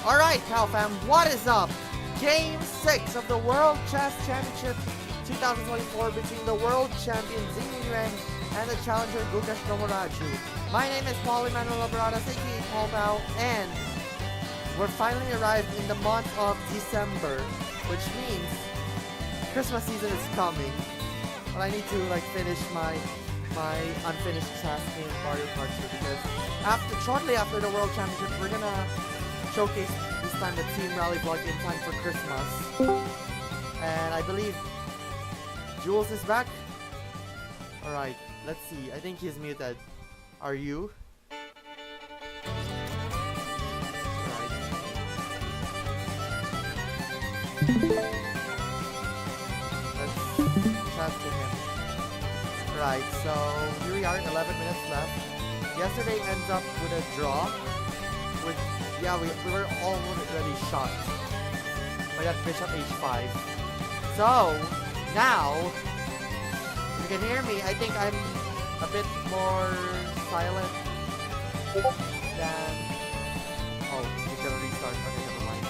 Alright, Pal Fam, what is up? Game 6 of the World Chess Championship 2024 between the world champion Zing Ren and the challenger Gukesh. My name is Paul Emmanuel Habaradas, aka Paul POW, and we're finally arrived in the month of December, which means Christmas season is coming. But I need to finish my unfinished task in Mario Kart 2 because shortly after the World Championship, we're gonna showcase this time the Team Rally vlog in time for Christmas. And I believe Jules is back. Alright, let's see. I think he's muted. Are you? Alright. Let's chat to him. Right, so here we are, 11 minutes left. Yesterday ends up with a draw. We were already shocked by that bishop h5. So now, if you can hear me, I think I'm a bit more silent than. Oh, he's gonna restart. Okay, never mind.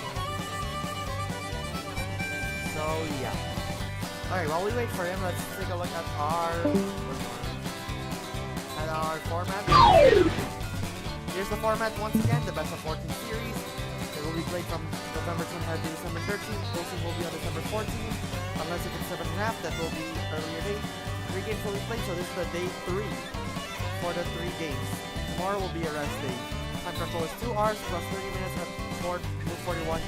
So yeah. Alright, while we wait for him, let's take a look at our format. Here's the format once again, the best of 14 series. It will be played from November 23rd to December 13th. Posting will be on December 14th. Unless if it's 7.5, that will be earlier date. 3 games will be played, so this is the day 3 for the 3 games. Tomorrow will be a rest day. Time control is 2 hours plus 30 minutes at move 41.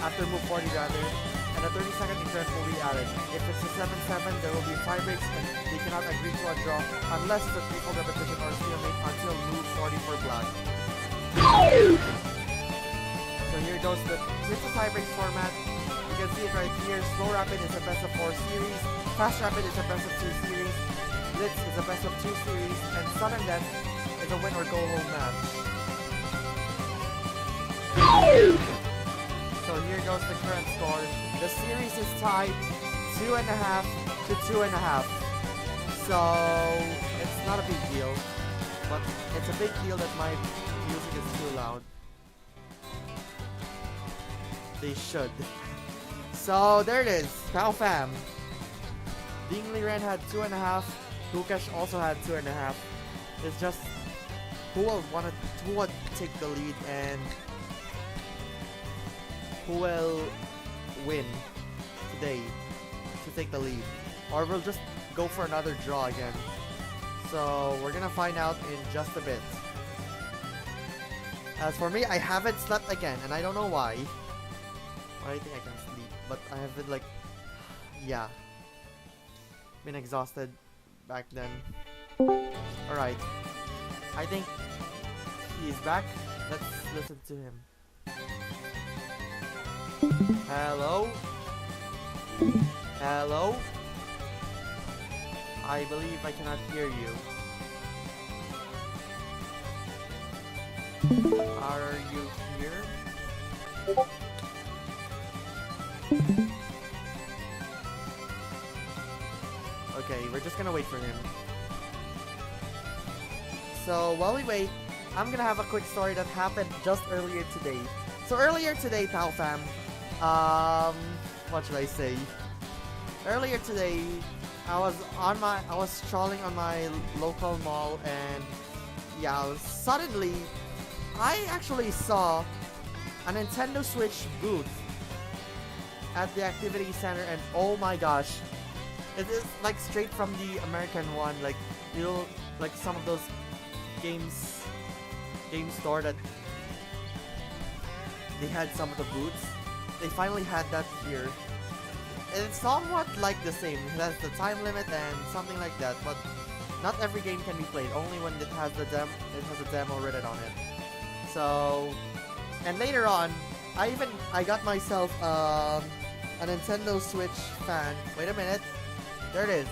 After move 40 rather. And a 30-second increment will be added. If it's a 7-7, there will be 5 breaks and they cannot agree to a draw unless it's a 3-4 repetition or stalemate until move 40 for black. So here goes here's the tie breaks format. You can see it right here. Slow Rapid is a best of 4 series. Fast Rapid is a best of 2 series. Blitz is a best of 2 series. And Sudden Death is a win or go home match. So here goes the current score. The series is tied 2.5 to 2.5. So it's not a big deal, but it's a big deal that my music is too loud. They should. So there it is, Pal Fam. Dingley Ren had 2.5. Gukesh also had 2.5. It's just who will take the lead and who will win today to take the lead, or we'll just go for another draw again. So we're gonna find out in just a bit. As for me, I haven't slept again, and I don't know why. I think I can sleep, but I have been been exhausted back then. Alright, I think he's back. Let's listen to him. Hello? Hello? I believe I cannot hear you. Are you here? Okay, we're just gonna wait for him. So while we wait, I'm gonna have a quick story that happened just earlier today. So earlier today, Pal Fam, what should I say? Earlier today, I was strolling on my local mall, and suddenly, I actually saw a Nintendo Switch booth at the activity center, and oh my gosh, it is like straight from the American one, like some of those game store that they had some of the booths. They finally had that here. And it's somewhat like the same. It has the time limit and something like that, but not every game can be played. Only when it has a demo written on it. So, and later on, I got myself a Nintendo Switch fan. Wait a minute. There it is.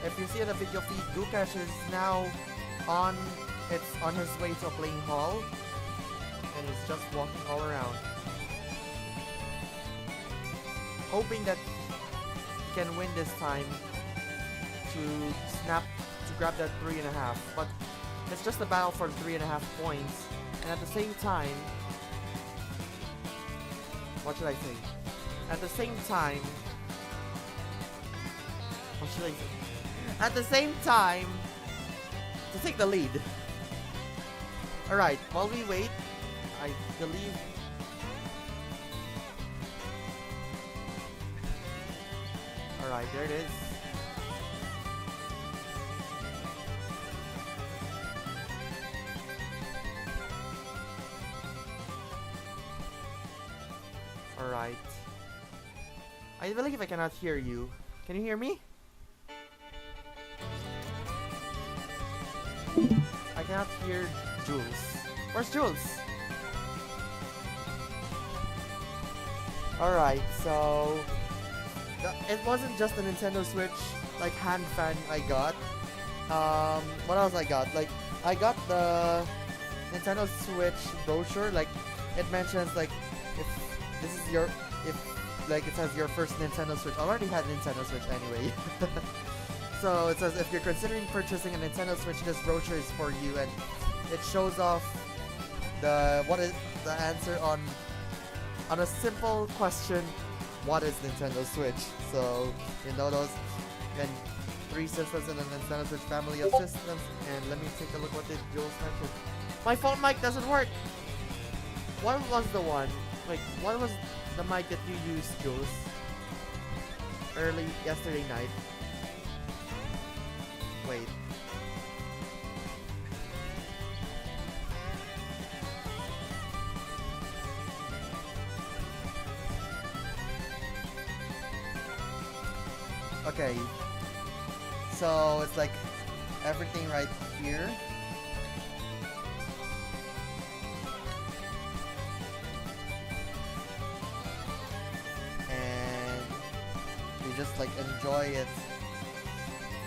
If you see in the video feed, Gukesh is now on his way to a playing hall. And he's just walking all around, hoping that he can win this time to grab that 3.5. But it's just a battle for 3.5 points, and at the same time, what should I say? At the same time, what should I say? At the same time, to take the lead. Alright, while we wait, I believe... Alright, there it is. Alright. I believe I cannot hear you. Can you hear me? I cannot hear Jules. Where's Jules? Alright, so... it wasn't just a Nintendo Switch, like, hand fan I got. What else I got? Like, I got the Nintendo Switch brochure, like, it mentions, like, if this is your... like, it says your first Nintendo Switch. I already had Nintendo Switch anyway. So it says if you're considering purchasing a Nintendo Switch, this brochure is for you, and it shows off what is the answer on a simple question: what is Nintendo Switch? So you know those, and 3 systems in the Nintendo Switch family of systems. And let me take a look what did Jules mention. My phone mic doesn't work. What was the one? Like, what was the mic that you used, Jules? Early yesterday night. Wait. Okay. So it's like everything right here. And you just like enjoy it.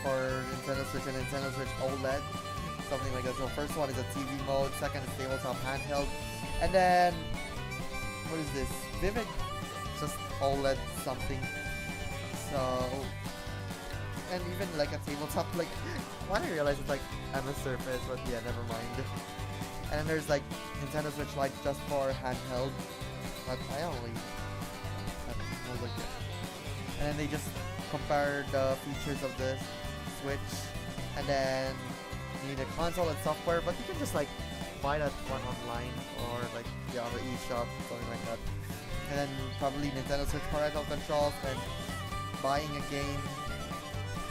For Nintendo Switch and Nintendo Switch OLED, something like that. So first one is a TV mode, second is tabletop handheld, and then what is this? Vivid, just OLED something. So, and even like a tabletop, like why did I realize it's like MS Surface? But yeah, never mind. And then there's like Nintendo Switch Lite just for handheld, but I only like that. And then they just compare the features of this Switch, and then you need a console and software, but you can just like buy that one online or like on the eShop, something like that. And then probably Nintendo Switch parental controls and buying a game,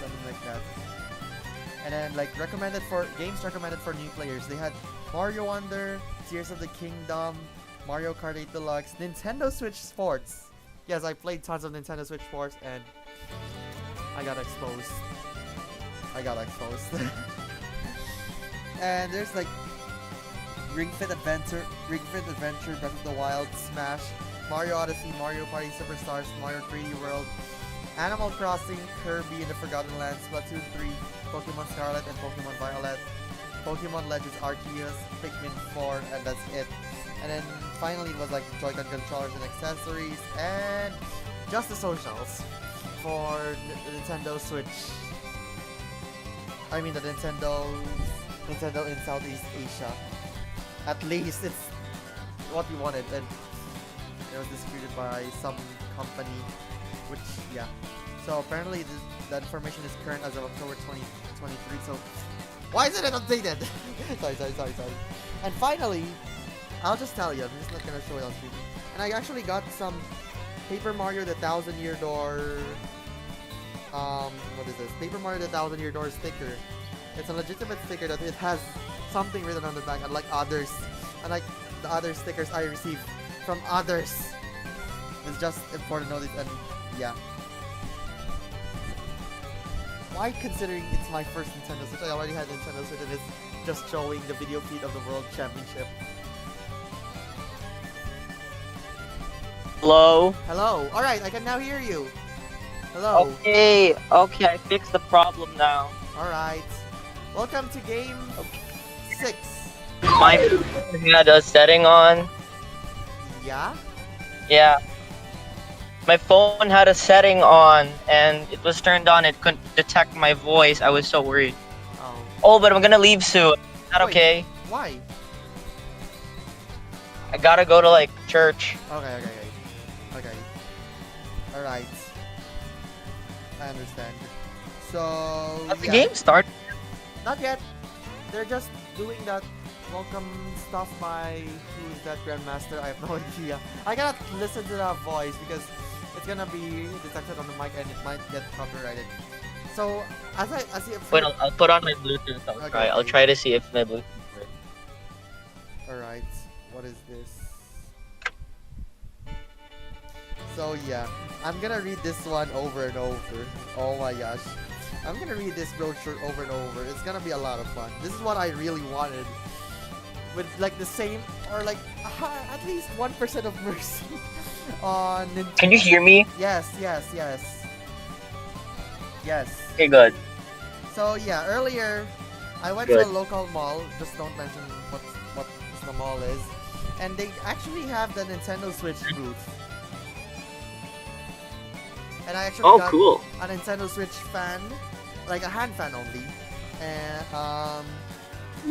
something like that. And then like games recommended for new players. They had Mario Wonder, Tears of the Kingdom, Mario Kart 8 Deluxe, Nintendo Switch Sports. Yes, I played tons of Nintendo Switch Sports and I got exposed. And there's like Ring Fit Adventure, Breath of the Wild, Smash, Mario Odyssey, Mario Party Superstars, Mario 3D World, Animal Crossing, Kirby in the Forgotten Lands, Splatoon 3, Pokemon Scarlet and Pokemon Violet, Pokemon Legends Arceus, Pikmin 4, and that's it. And then finally it was like Joy-Con controllers and accessories, and just the socials for the Nintendo Switch. I mean the Nintendo in Southeast Asia. At least it's what we wanted, and it was distributed by some company, which yeah. So apparently that information is current as of October 2023. So why isn't it updated? sorry. And finally, I'll just tell you. I'm just not gonna show it on screen. And I actually got some Paper Mario the Thousand Year Door. What is this? Paper Mario the Thousand Year Door sticker. It's a legitimate sticker that it has something written on the back, unlike the other stickers I received from others. It's just important to notice, and yeah. Why, considering it's my first Nintendo Switch? I already had Nintendo Switch and it's just showing the video feed of the World Championship. Hello? Hello. Alright, I can now hear you. Hello. Okay, I fixed the problem now. Alright. Welcome to game 6. My phone had a setting on. Yeah? Yeah. My phone had a setting on and it was turned on. It couldn't detect my voice. I was so worried. Oh, but I'm gonna leave soon. Is that okay? Why? I gotta go to like church. Okay. Okay. Alright. I understand. So, Has the yeah. game started? Not yet. They're just doing that welcome stuff by who's that grandmaster? I have no idea. I cannot listen to that voice because it's gonna be detected on the mic and it might get copyrighted. So as you Wait, I'll put on my Bluetooth. Okay. I'll try to see if my Bluetooth works. Alright. What is this? So yeah, I'm gonna read this one over and over. Oh my gosh. I'm gonna read this brochure over and over. It's gonna be a lot of fun. This is what I really wanted. With like the same, or like at least 1% of mercy on Nintendo. Can you hear me? Yes. Okay, good. So yeah, earlier I went to a local mall. Just don't mention what the mall is. And they actually have the Nintendo Switch booth. And I actually got cool. a Nintendo Switch fan, like a hand fan only, and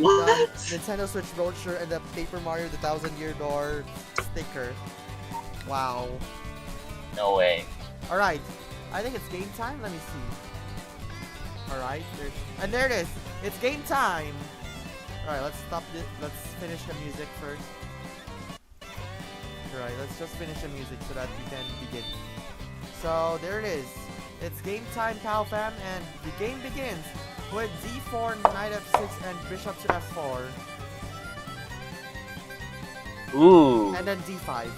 What? the Nintendo Switch brochure and the Paper Mario the Thousand Year Door sticker. Wow. No way. All right, I think it's game time. Let me see. All right, and there it is. It's game time. All right, let's stop this. Let's finish the music first. All right, let's just finish the music so that we can begin. So there it is. It's game time, pal fam, and the game begins with d4, knight f6, and bishop to f4. Ooh. And then d5.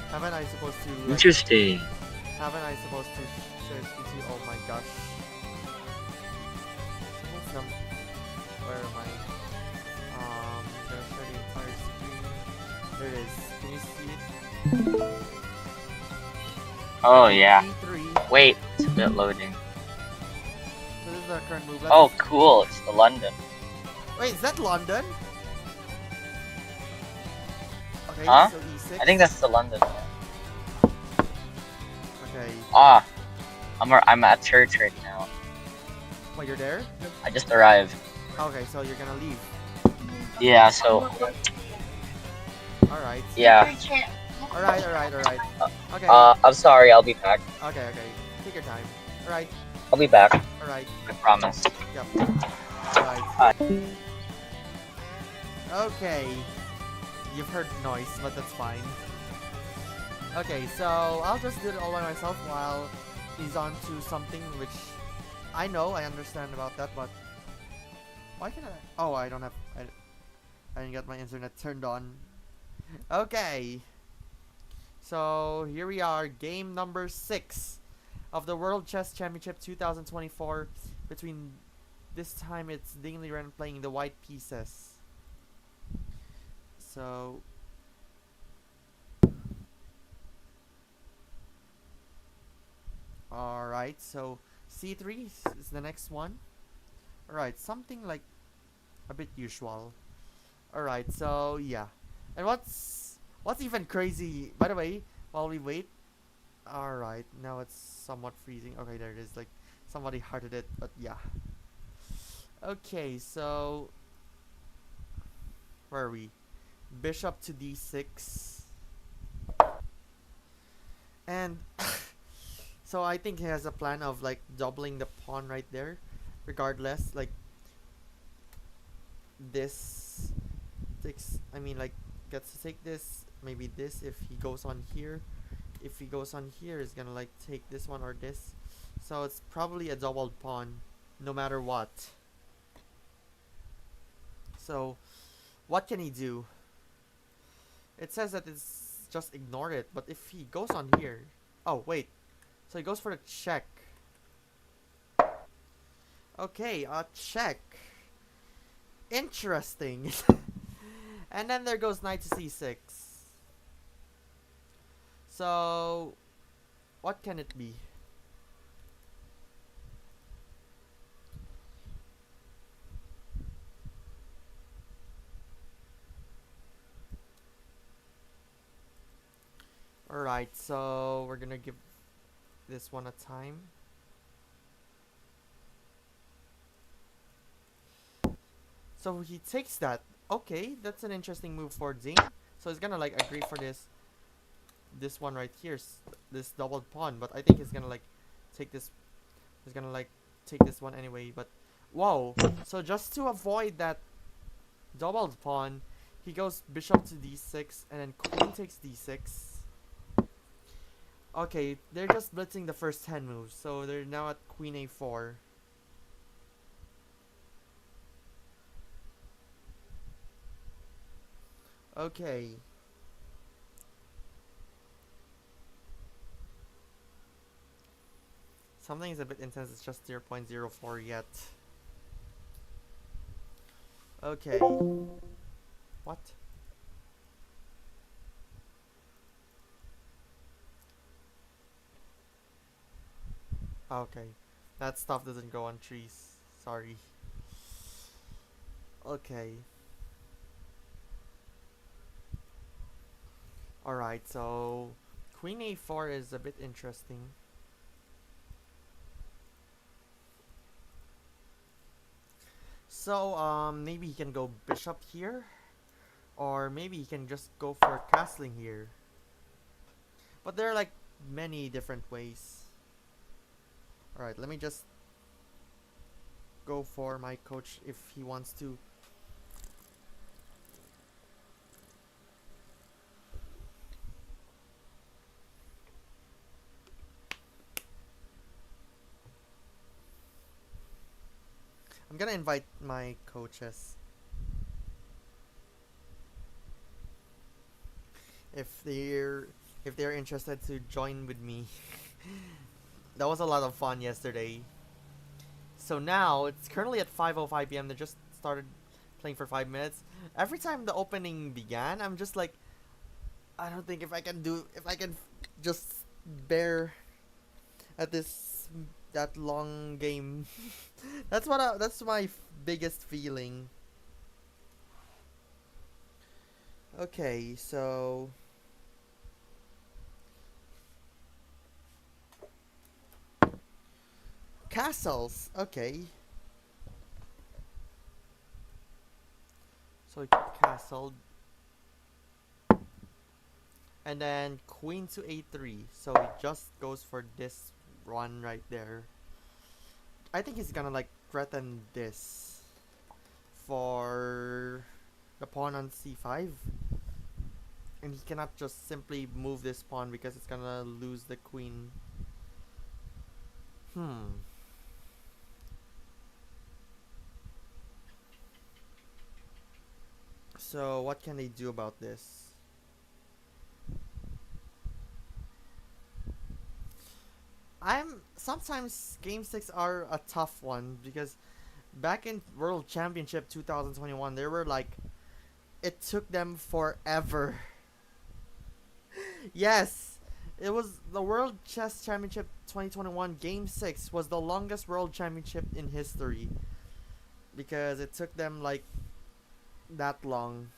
Haven't I supposed to... Like, Interesting. haven't I supposed to share screen to you? Oh my gosh. What's them? Where am I? I'm gonna share the entire screen. There it is. Can you see it? Oh yeah. D3. Wait, it's a bit loading. So this is our current move. Oh, cool. It's the London. Wait, is that London? Okay, Huh? so E6. I think that's the London one. Okay. Ah, I'm at church right now. Wait, you're there? I just arrived. Okay, so you're gonna leave. Yeah. So. Alright. Yeah. Alright. Okay. I'm sorry. I'll be back. Okay. Take your time. Alright. I'll be back. Alright. I promise. Yep. Alright. Hi. Okay. You've heard noise, but that's fine. Okay, so I'll just do it all by myself while he's on to something which I know, I understand about that, but why can I? Oh, I don't have. I didn't get my internet turned on. Okay. So here we are, game number 6 of the World Chess Championship 2024. Between this time it's Ding Liren playing the white pieces. So alright, so C3 is the next one. Alright, something like a bit usual. Alright, so yeah. And what's even crazy, by the way, while we wait. Alright, now it's somewhat freezing. Okay, there it is. Like, somebody hearted it, but yeah. Okay, so where are we? Bishop to d6. And so I think he has a plan of like doubling the pawn right there. Regardless, like this takes, I mean, like gets to take this, maybe this if he goes on here. If he goes on here, he's gonna like take this one or this. So it's probably a doubled pawn no matter what. So what can he do? It says that it's just ignore it, but if he goes on here, oh wait, so he goes for the check. Okay, a check. Interesting. And then there goes knight to c6. So what can it be? Alright, so we're gonna give this one a time. So he takes that. Okay, that's an interesting move for Zing. So he's gonna like agree for this. this one right here, this doubled pawn. But I think he's gonna like take this. He's gonna like take this one anyway. But whoa! So just to avoid that doubled pawn, he goes bishop to d6 and then queen takes d6. Okay, they're just blitzing the first 10 moves, so they're now at queen a4. Okay. Something is a bit intense, it's just 0.04 yet. Okay. What? Okay. That stuff doesn't grow on trees. Sorry. Okay. Alright, so queen a4 is a bit interesting. So, maybe he can go bishop here. Or maybe he can just go for castling here. But there are like many different ways. Alright, let me just go for my coach if he wants to. I'm gonna invite my coaches. If they're interested to join with me. That was a lot of fun yesterday. So now it's currently at 5:05 p.m. They just started playing for 5 minutes. Every time the opening began, I'm just like, I don't think if I can just bear at that long game. That's my biggest feeling. Okay, so castles. Okay. So castle. And then queen to a3. So he just goes for this one right there. I think he's gonna like threaten this for the pawn on c5. And he cannot just simply move this pawn because it's gonna lose the queen. So what can they do about this? Sometimes game 6 are a tough one because back in World Championship 2021 there were like, it took them forever. Yes, it was the World Chess Championship 2021 Game 6 was the longest World Championship in history because it took them like that long.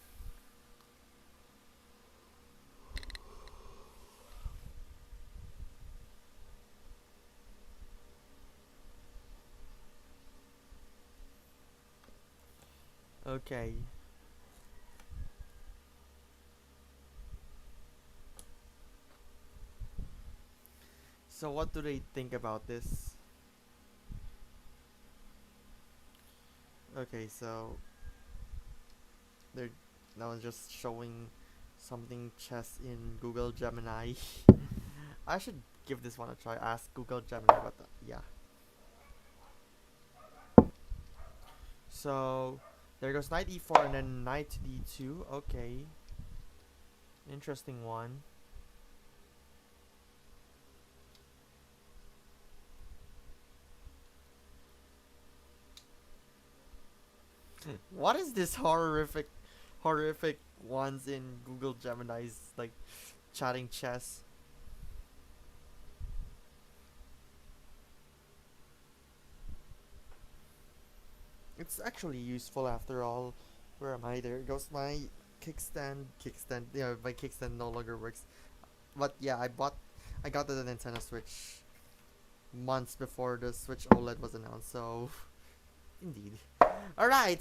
Okay. So what do they think about this? Okay, so they're now just showing something chess in Google Gemini. I should give this one a try. Ask Google Gemini, but yeah. So there goes knight e4 and then knight to d2. Okay, interesting one. What is this horrific ones in Google Gemini's like chatting chess? It's actually useful after all. Where am I? There goes my kickstand. Yeah, my kickstand no longer works. But yeah, I got the Nintendo Switch months before the Switch OLED was announced. So, indeed. All right.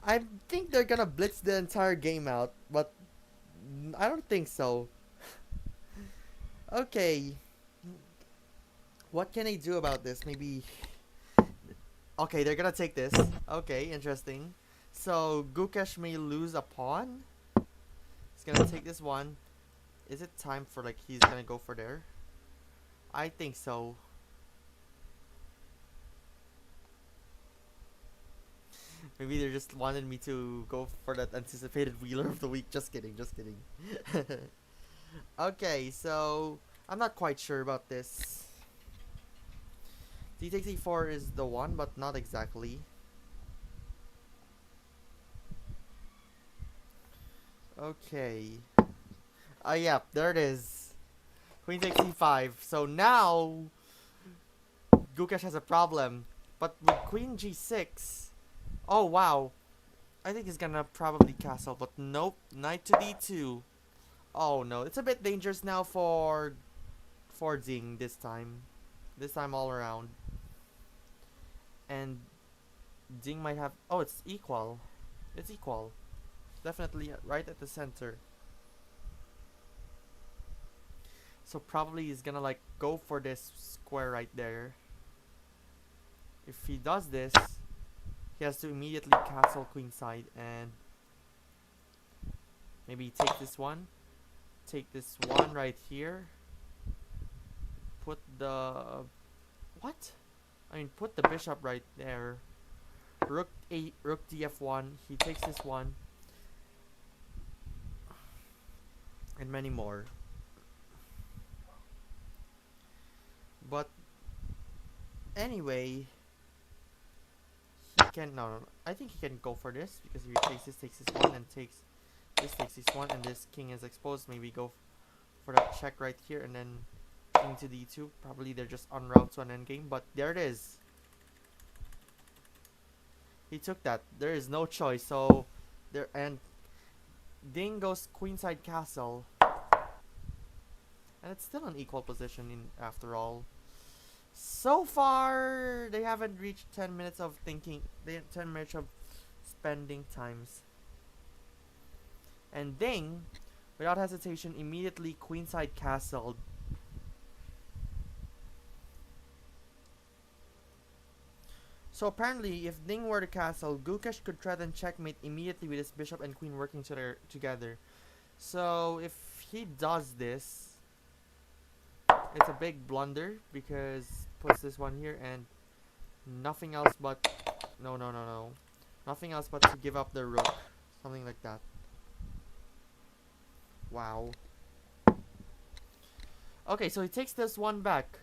I think they're gonna blitz the entire game out, but I don't think so. Okay. What can I do about this? Maybe... Okay, they're gonna take this. Okay, interesting. So, Gukesh may lose a pawn. He's gonna take this one. Is it time for, like, he's gonna go for there? I think so. Maybe they just wanted me to go for that anticipated wheeler of the week. Just kidding, just kidding. Okay, so I'm not quite sure about this. D takes e4 is the one, but not exactly. Okay. Yeah, there it is. Queen takes e5. So now Gukesh has a problem. But with Queen g6, oh wow. I think he's gonna probably castle, but nope. Knight to d2. Oh no, it's a bit dangerous now for Ding this time. This time all around. And Ding might have... Oh, it's equal. It's equal. Definitely right at the center. So probably he's gonna like go for this square right there. If he does this, he has to immediately castle queenside and maybe take this one. Take this one right here. Put the... What? I mean, put the bishop right there. Rook df1. He takes this one. And many more. But anyway, he can... No. I think he can go for this because if he takes this one and takes this one, and this king is exposed. Maybe go for that check right here and then king to d2. Probably they're just en route to an endgame, but there it is. He took that. There is no choice. So there, and Ding goes queenside castle, and it's still an equal position in after all. So far, they haven't reached 10 minutes of thinking. 10 minutes of spending times. And Ding, without hesitation, immediately queenside castled. So apparently, if Ding were to castle, Gukesh could threaten checkmate immediately with his bishop and queen working together. So if he does this, it's a big blunder because puts this one here and nothing else but... No. Nothing else but to give up the rook. Something like that. Wow. Okay, so he takes this one back.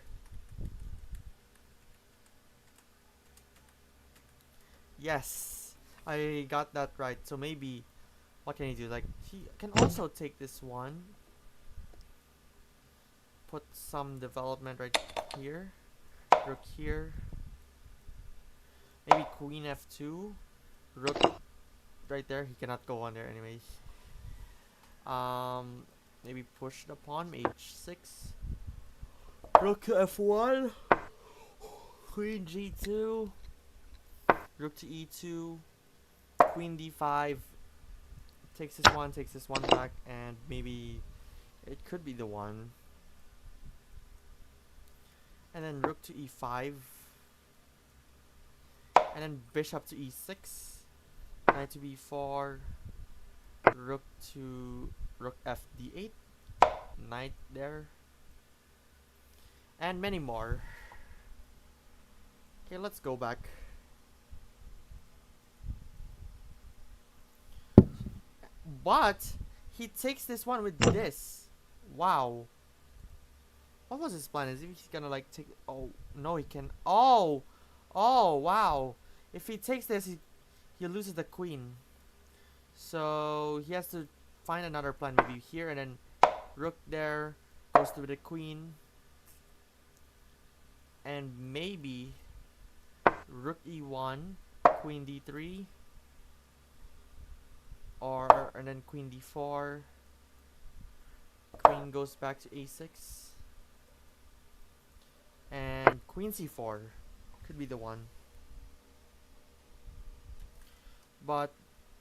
Yes, I got that right. So maybe, what can he do? Like, he can also take this one. Put some development right here. Rook here. Maybe queen f2. Rook right there. He cannot go on there anyway. Maybe push the pawn. h6. Rook f1. Queen g2. Rook to e2. Queen d5. Takes this one back, and maybe it could be the one. And then rook to e5. And then bishop to e6. Knight to b4. Rook f d8. Knight there. And many more. Okay, let's go back. But he takes this one with this. Wow. What was his plan? Is he's gonna like take... Oh, no, he can... Oh, wow. If he takes this, he loses the queen. So he has to find another plan. Maybe here and then rook there. Goes to the queen. And maybe rook e1, queen d3. And then queen d4. Queen goes back to a6. And queen c4 could be the one. But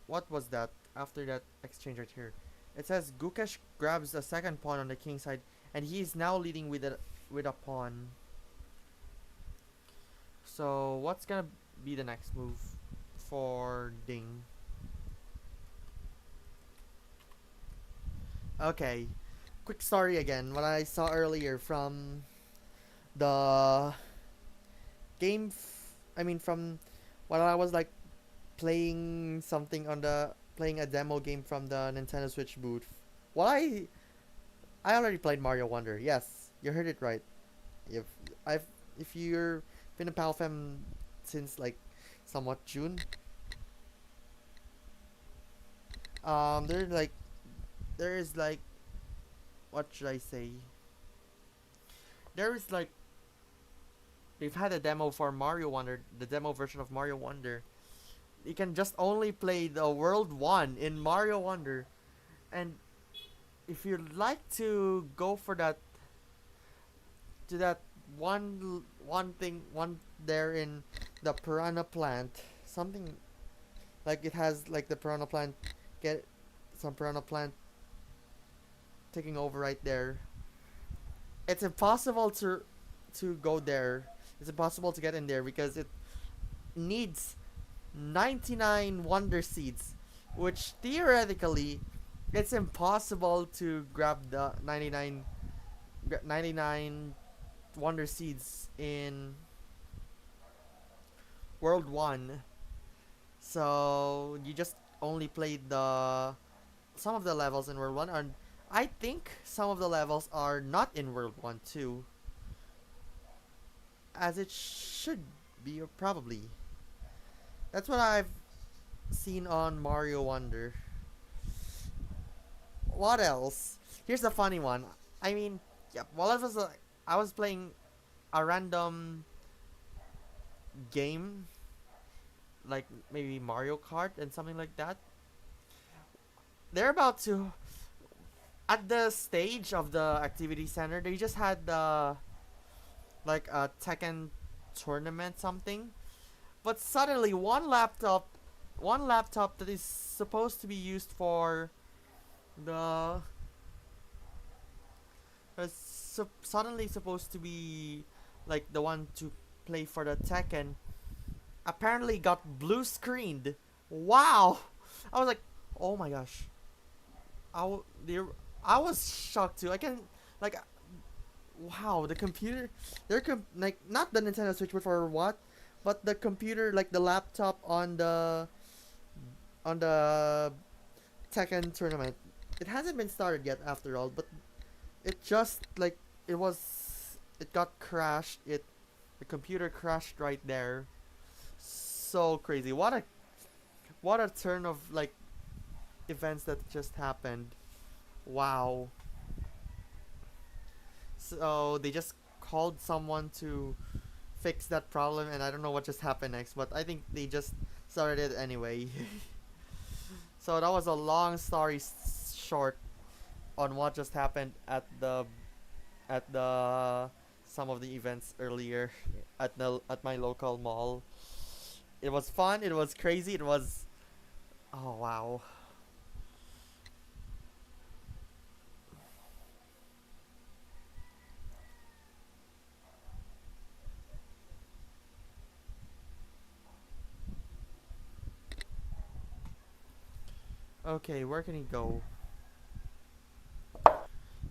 what was that after that exchange right here? It says Gukesh grabs the second pawn on the king side and he is now leading with a pawn. So what's gonna be the next move for Ding? Okay, quick story again. What I saw earlier from the game, I mean from while I was like playing something on the playing a demo game from the Nintendo Switch booth. Well, I already played Mario Wonder. Yes, you heard it right. If I've if you're been a PAL fan since like somewhat June, there like there is like what should I say? There is like they've had a demo for Mario Wonder, the demo version of Mario Wonder. You can just only play the World 1 in Mario Wonder, and if you'd like to go for that to that one there in the piranha plant, something like it has like the piranha plant, get some piranha plant taking over right there. It's impossible to go there. It's impossible to get in there because it needs 99 wonder seeds, which theoretically it's impossible to grab the 99 wonder seeds in World 1. So you just only played the some of the levels in World 1, and I think some of the levels are not in World 1 too, as it should be, or probably. That's what I've seen on Mario Wonder. What else? Here's a funny one. I mean, yeah, while I was playing a random game, like maybe Mario Kart and something like that. They're about to at the stage of the activity center. They just had the like a Tekken tournament something, but suddenly one laptop that is supposed to be used for the suddenly supposed to be like the one to play for the Tekken apparently got blue screened. Wow. I was like, oh my gosh. I was shocked too. I can like wow, the computer like not the Nintendo Switch but for what? But the computer, like the laptop on the Tekken tournament. It hasn't been started yet after all, but it just like it got crashed. The computer crashed right there. So crazy. What a turn of like events that just happened. Wow. So they just called someone to fix that problem, and I don't know what just happened next, but I think they just started it anyway. So that was a long story short on what just happened at the some of the events earlier at my local mall. It was fun. It was crazy. It was oh wow. Okay, where can he go?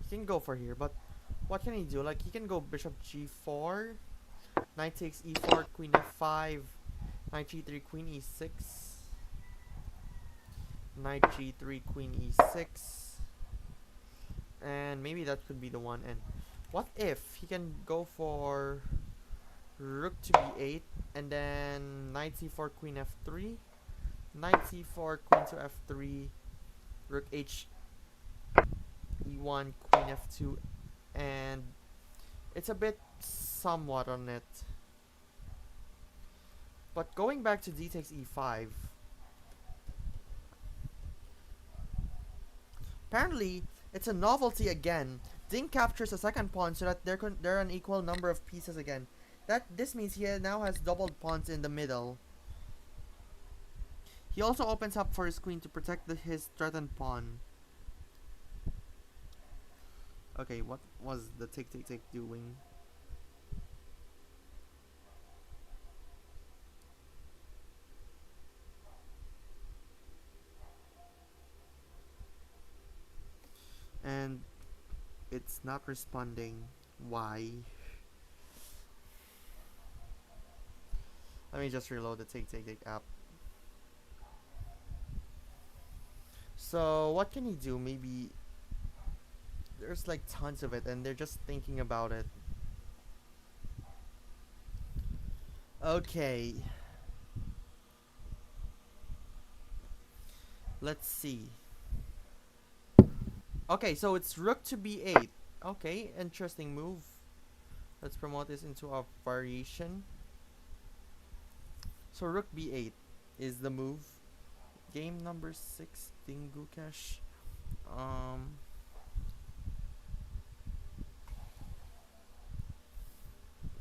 He can go for here, but what can he do? Like he can go bishop g4, knight takes e4, queen f5, knight g3, queen e6, knight g3, queen e6, and maybe that could be the one. And what if he can go for rook to b8 and then knight c4, queen f3, knight c4, queen to f3, rook h e1, queen f2, and it's a bit somewhat on it. But going back to d takes e5, apparently it's a novelty again. Ding captures a second pawn so that there are an equal number of pieces again. This means he now has doubled pawns in the middle. He also opens up for his queen to protect his threatened pawn. Okay, what was the tick tick tick doing? And it's not responding. Why? Let me just reload the tick tick tick app. So what can you do? Maybe there's like tons of it and they're just thinking about it. Okay. Let's see. Okay, so it's rook to b8. Okay, interesting move. Let's promote this into a variation. So rook b8 is the move. Game number 16, Gukesh.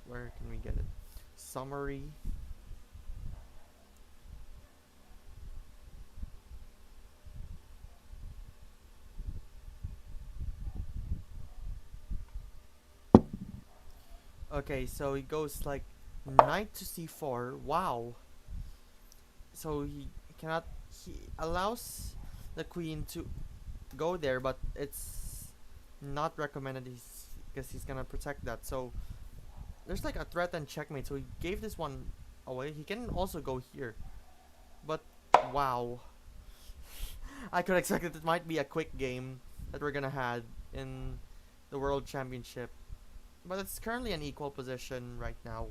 Where can we get it? Summary. Okay, so he goes like knight to c4. Wow. So he cannot. He allows the queen to go there, but it's not recommended. Because he's gonna protect that. So there's like a threat and checkmate. So he gave this one away. He can also go here, but wow. I could expect that it might be a quick game that we're gonna have in the World Championship. But it's currently an equal position right now.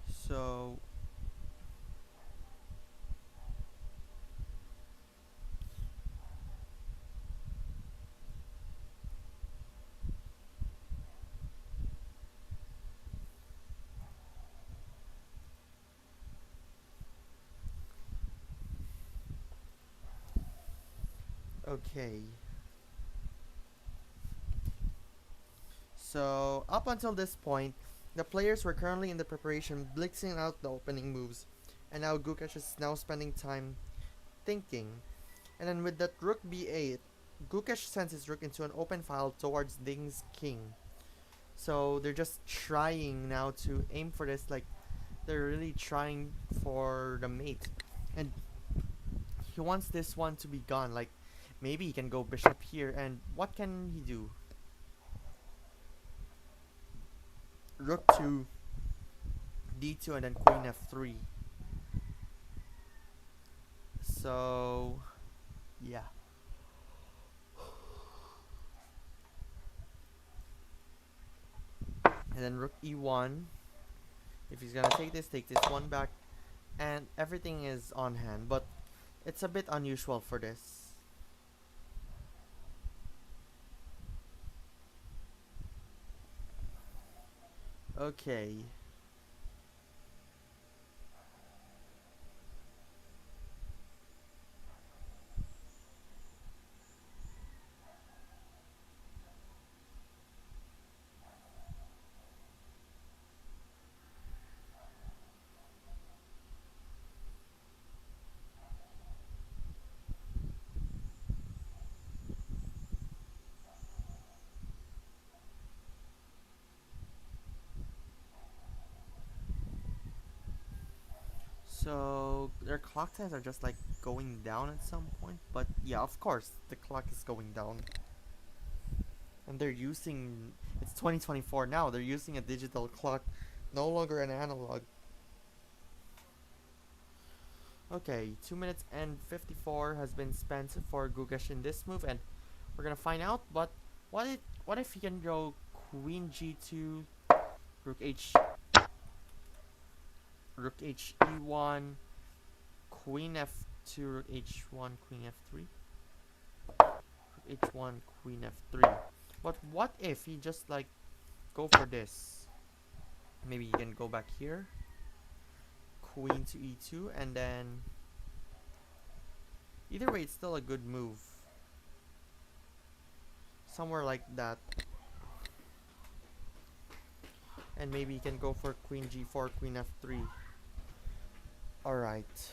So okay. So up until this point, the players were currently in the preparation, blitzing out the opening moves, and now Gukesh is now spending time thinking. And then with that rook b8, Gukesh sends his rook into an open file towards Ding's king. So they're just trying now to aim for this, like they're really trying for the mate. And he wants this one to be gone, like maybe he can go bishop here, and what can he do? Rook to d2 and then queen f3. So yeah. And then rook e1. If he's gonna take this one back, and everything is on hand, but it's a bit unusual for this. Okay. So their clock times are just like going down at some point, but yeah, of course the clock is going down. And they're using, it's 2024 now, they're using a digital clock, no longer an analog. Okay, 2 minutes and 54 has been spent for Gukesh in this move, and we're gonna find out. But what if he can go queen g2, rook h, rook h e1, queen f2, rook h1, queen f3, rook h1, queen f3. But what if he just like go for this? Maybe he can go back here, queen to e2, and then either way it's still a good move. Somewhere like that. And maybe he can go for queen g4, queen f3. Alright.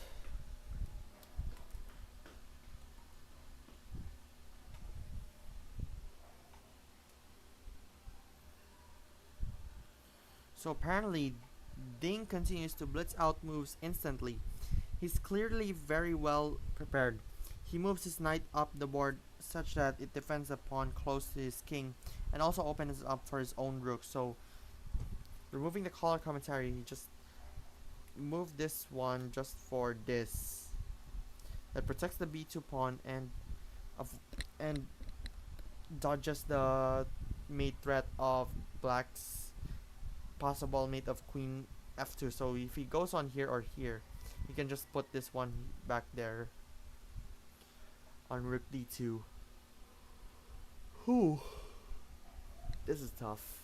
So apparently, Ding continues to blitz out moves instantly. He's clearly very well prepared. He moves his knight up the board such that it defends a pawn close to his king and also opens up for his own rook. So, removing the color commentary, he just moved this one just for this. That protects the b2 pawn and dodges the mate threat of black's possible mate of queen f2. So if he goes on here or here, he can just put this one back there on rook d2. Whew. This is tough.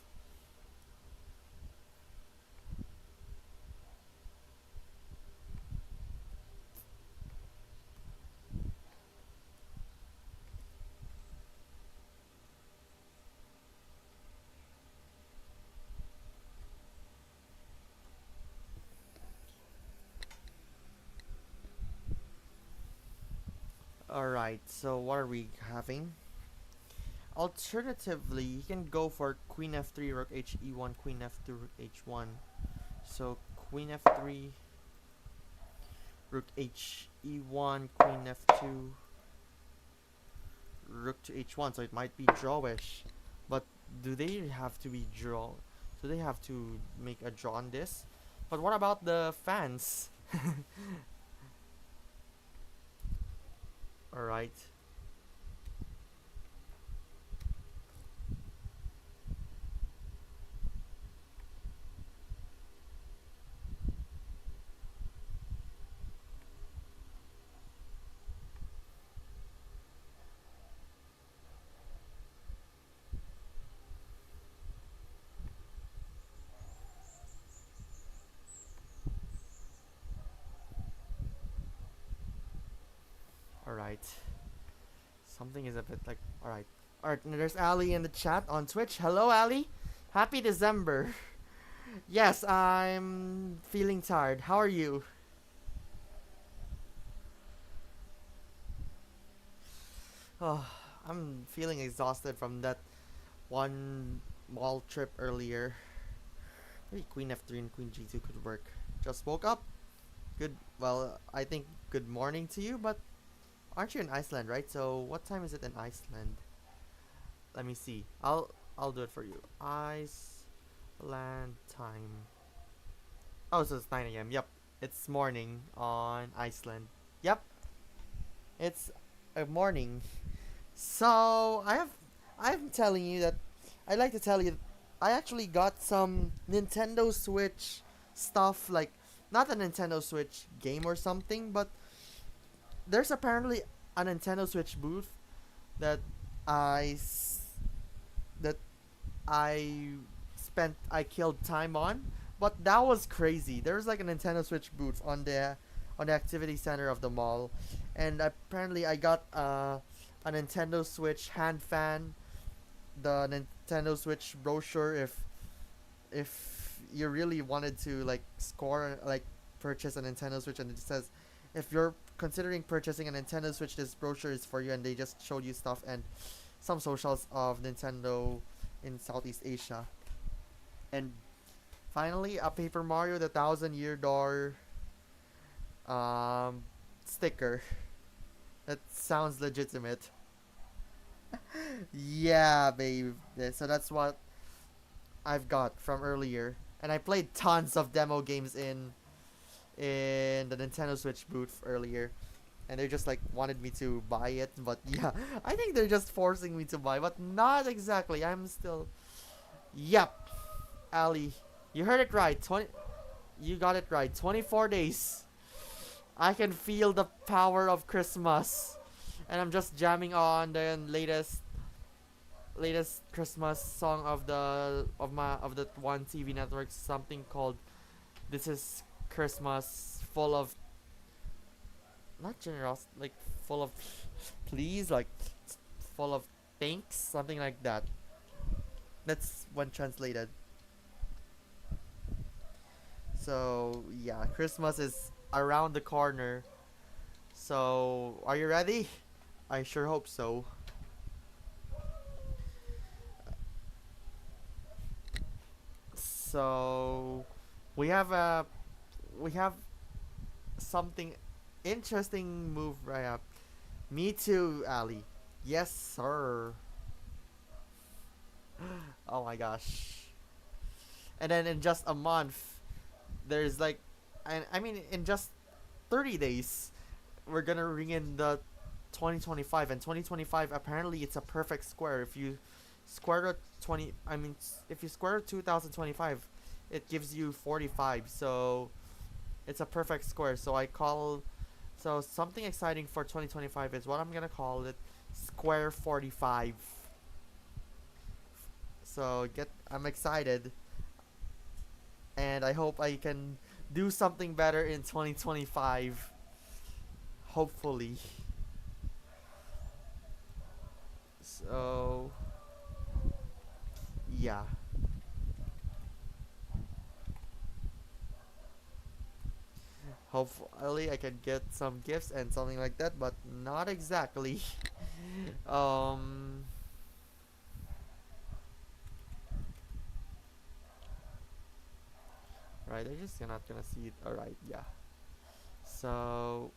Alright, so what are we having? Alternatively, you can go for queen f3, rook h e1, queen f2, rook h1. So queen f3, rook h e1, queen f2, rook to h1. So it might be drawish, but do they have to be draw? Do they have to make a draw on this? But what about the fans? Alright. Alright. Something is a bit like. Alright. Alright, there's Ali in the chat on Twitch. Hello, Ali. Happy December. Yes, I'm feeling tired. How are you? Oh, I'm feeling exhausted from that one mall trip earlier. Maybe queen f3 and queen g2 could work. Just woke up. Good. Well, I think good morning to you, but aren't you in Iceland, right? So what time is it in Iceland? Let me see. I'll do it for you. Iceland time. Oh, so it's 9 a.m. Yep. It's morning on Iceland. Yep. It's a morning. So I'm telling you that I'd like to tell you I actually got some Nintendo Switch stuff, like not a Nintendo Switch game or something, but there's apparently a Nintendo Switch booth that that I killed time on, but that was crazy. There's like a Nintendo Switch booth on the activity center of the mall, and apparently I got a Nintendo Switch hand fan, the Nintendo Switch brochure if you really wanted to like purchase a Nintendo Switch, and it says if you're considering purchasing a Nintendo Switch, this brochure is for you, and they just showed you stuff and some socials of Nintendo in Southeast Asia. And finally, a Paper Mario the Thousand Year Door sticker. That sounds legitimate. Yeah, babe. So that's what I've got from earlier. And I played tons of demo games in the Nintendo Switch booth earlier. And they just like wanted me to buy it, but yeah, I think they're just forcing me to buy, but not exactly. I'm still. Yep, Ali, you heard it right. You got it right. 24 days. I can feel the power of Christmas, and I'm just jamming on the latest Christmas song of the one TV network, something called "This Is Christmas," full of not generous, like full of please, like full of thanks, something like that. That's when translated. So yeah, Christmas is around the corner. So are you ready? I sure hope so. So we have a we have something interesting move right up. Me too, Ali. Yes, sir. Oh my gosh. And then in just a month, there's like, and I mean, in just 30 days, we're gonna ring in the 2025, and 2025 apparently it's a perfect square. If you square root 20, I mean, if you square root 2025, it gives you 45. So it's a perfect square. So something exciting for 2025 is what I'm gonna call it, Square 45. So I'm excited, and I hope I can do something better in 2025. Hopefully. So yeah. Hopefully I can get some gifts and something like that, but not exactly. um right, I just not gonna see it. Alright, yeah. So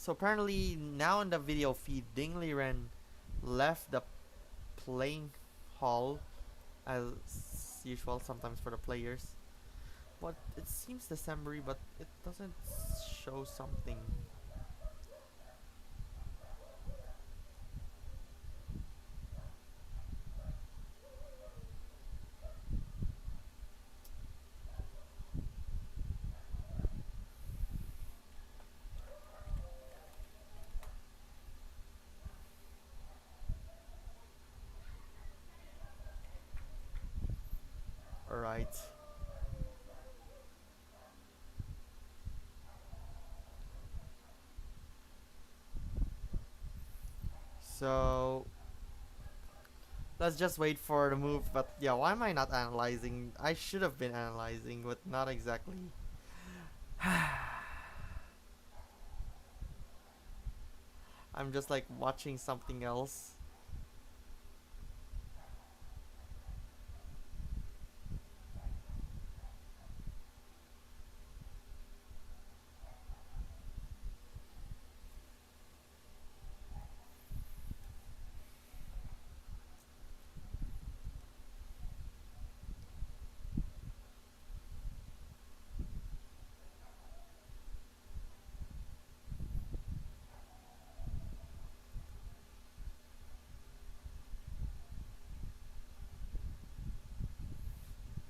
apparently now in the video feed, Dingley Ren left the playing hall as usual sometimes for the players. But it seems December, but it doesn't show something. Alright. So let's just wait for the move. But yeah, why am I not analyzing? I should have been analyzing, but not exactly. I'm just like watching something else.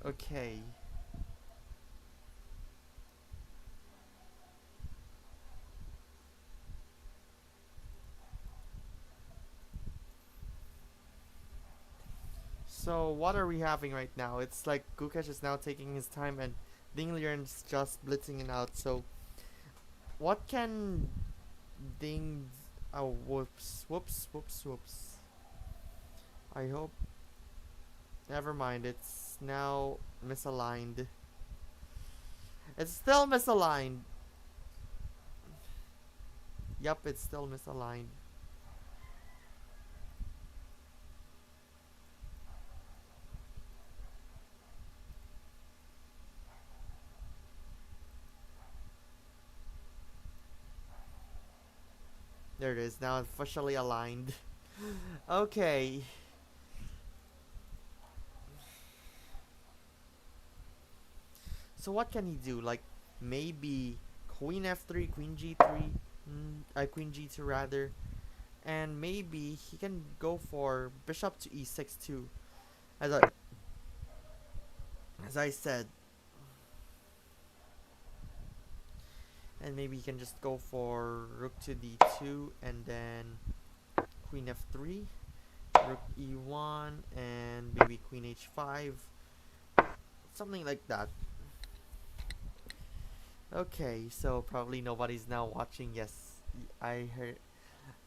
Okay. So what are we having right now? It's like Gukesh is now taking his time and Dinglier's just blitzing it out. So what can Ding? Oh, whoops. I hope. Never mind. It's now misaligned. It's still misaligned. Yup, it's still misaligned. There it is. Now officially aligned. Okay. So what can he do? Like maybe Queen F3, Queen G3, Queen G2 rather, and maybe he can go for Bishop to E6 too. As I said, and maybe he can just go for Rook to D2 and then Queen F3, Rook E1, and maybe Queen H5, something like that. Okay, so probably nobody's now watching. Yes, I heard.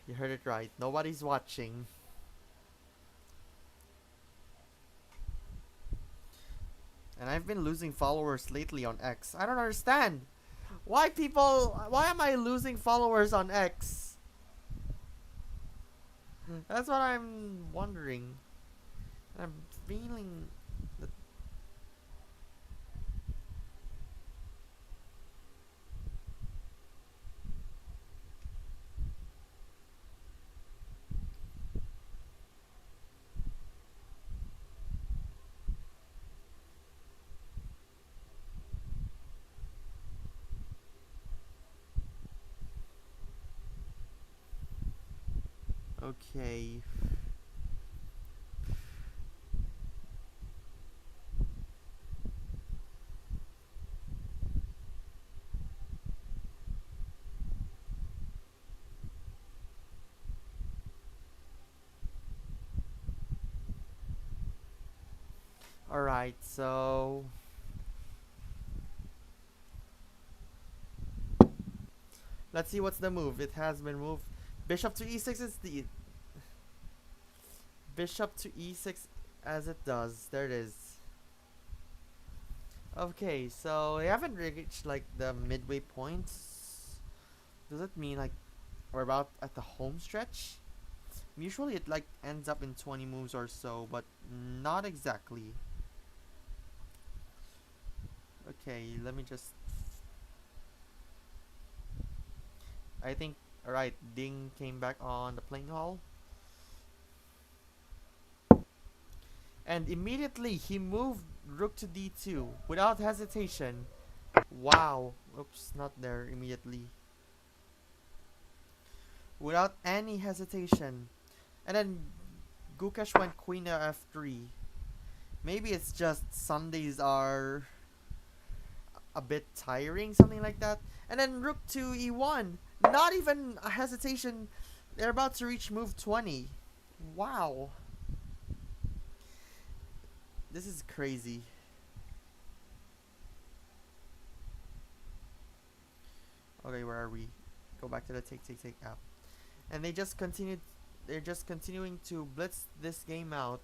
You heard it right. Nobody's watching. And I've been losing followers lately on X. I don't understand. Why am I losing followers on X? That's what I'm wondering. I'm feeling that. Okay. Alright, so let's see what's the move. It has been moved. Bishop to e6 is the bishop to e6 as it does. There it is. Okay, so we haven't reached like the midway points. Does it mean like we're about at the home stretch? Usually it like ends up in 20 moves or so, but not exactly. Okay, let me just. I think, alright, Ding came back on the playing hall. And immediately he moved rook to d2 without hesitation. Wow. Oops, not there immediately. Without any hesitation. And then Gukesh went queen to f3. Maybe it's just Sundays are a bit tiring, something like that. And then rook to e1. Not even a hesitation. They're about to reach move 20. Wow. This is crazy. Okay, where are we? Go back to the take app. And they just continued. They're just continuing to blitz this game out.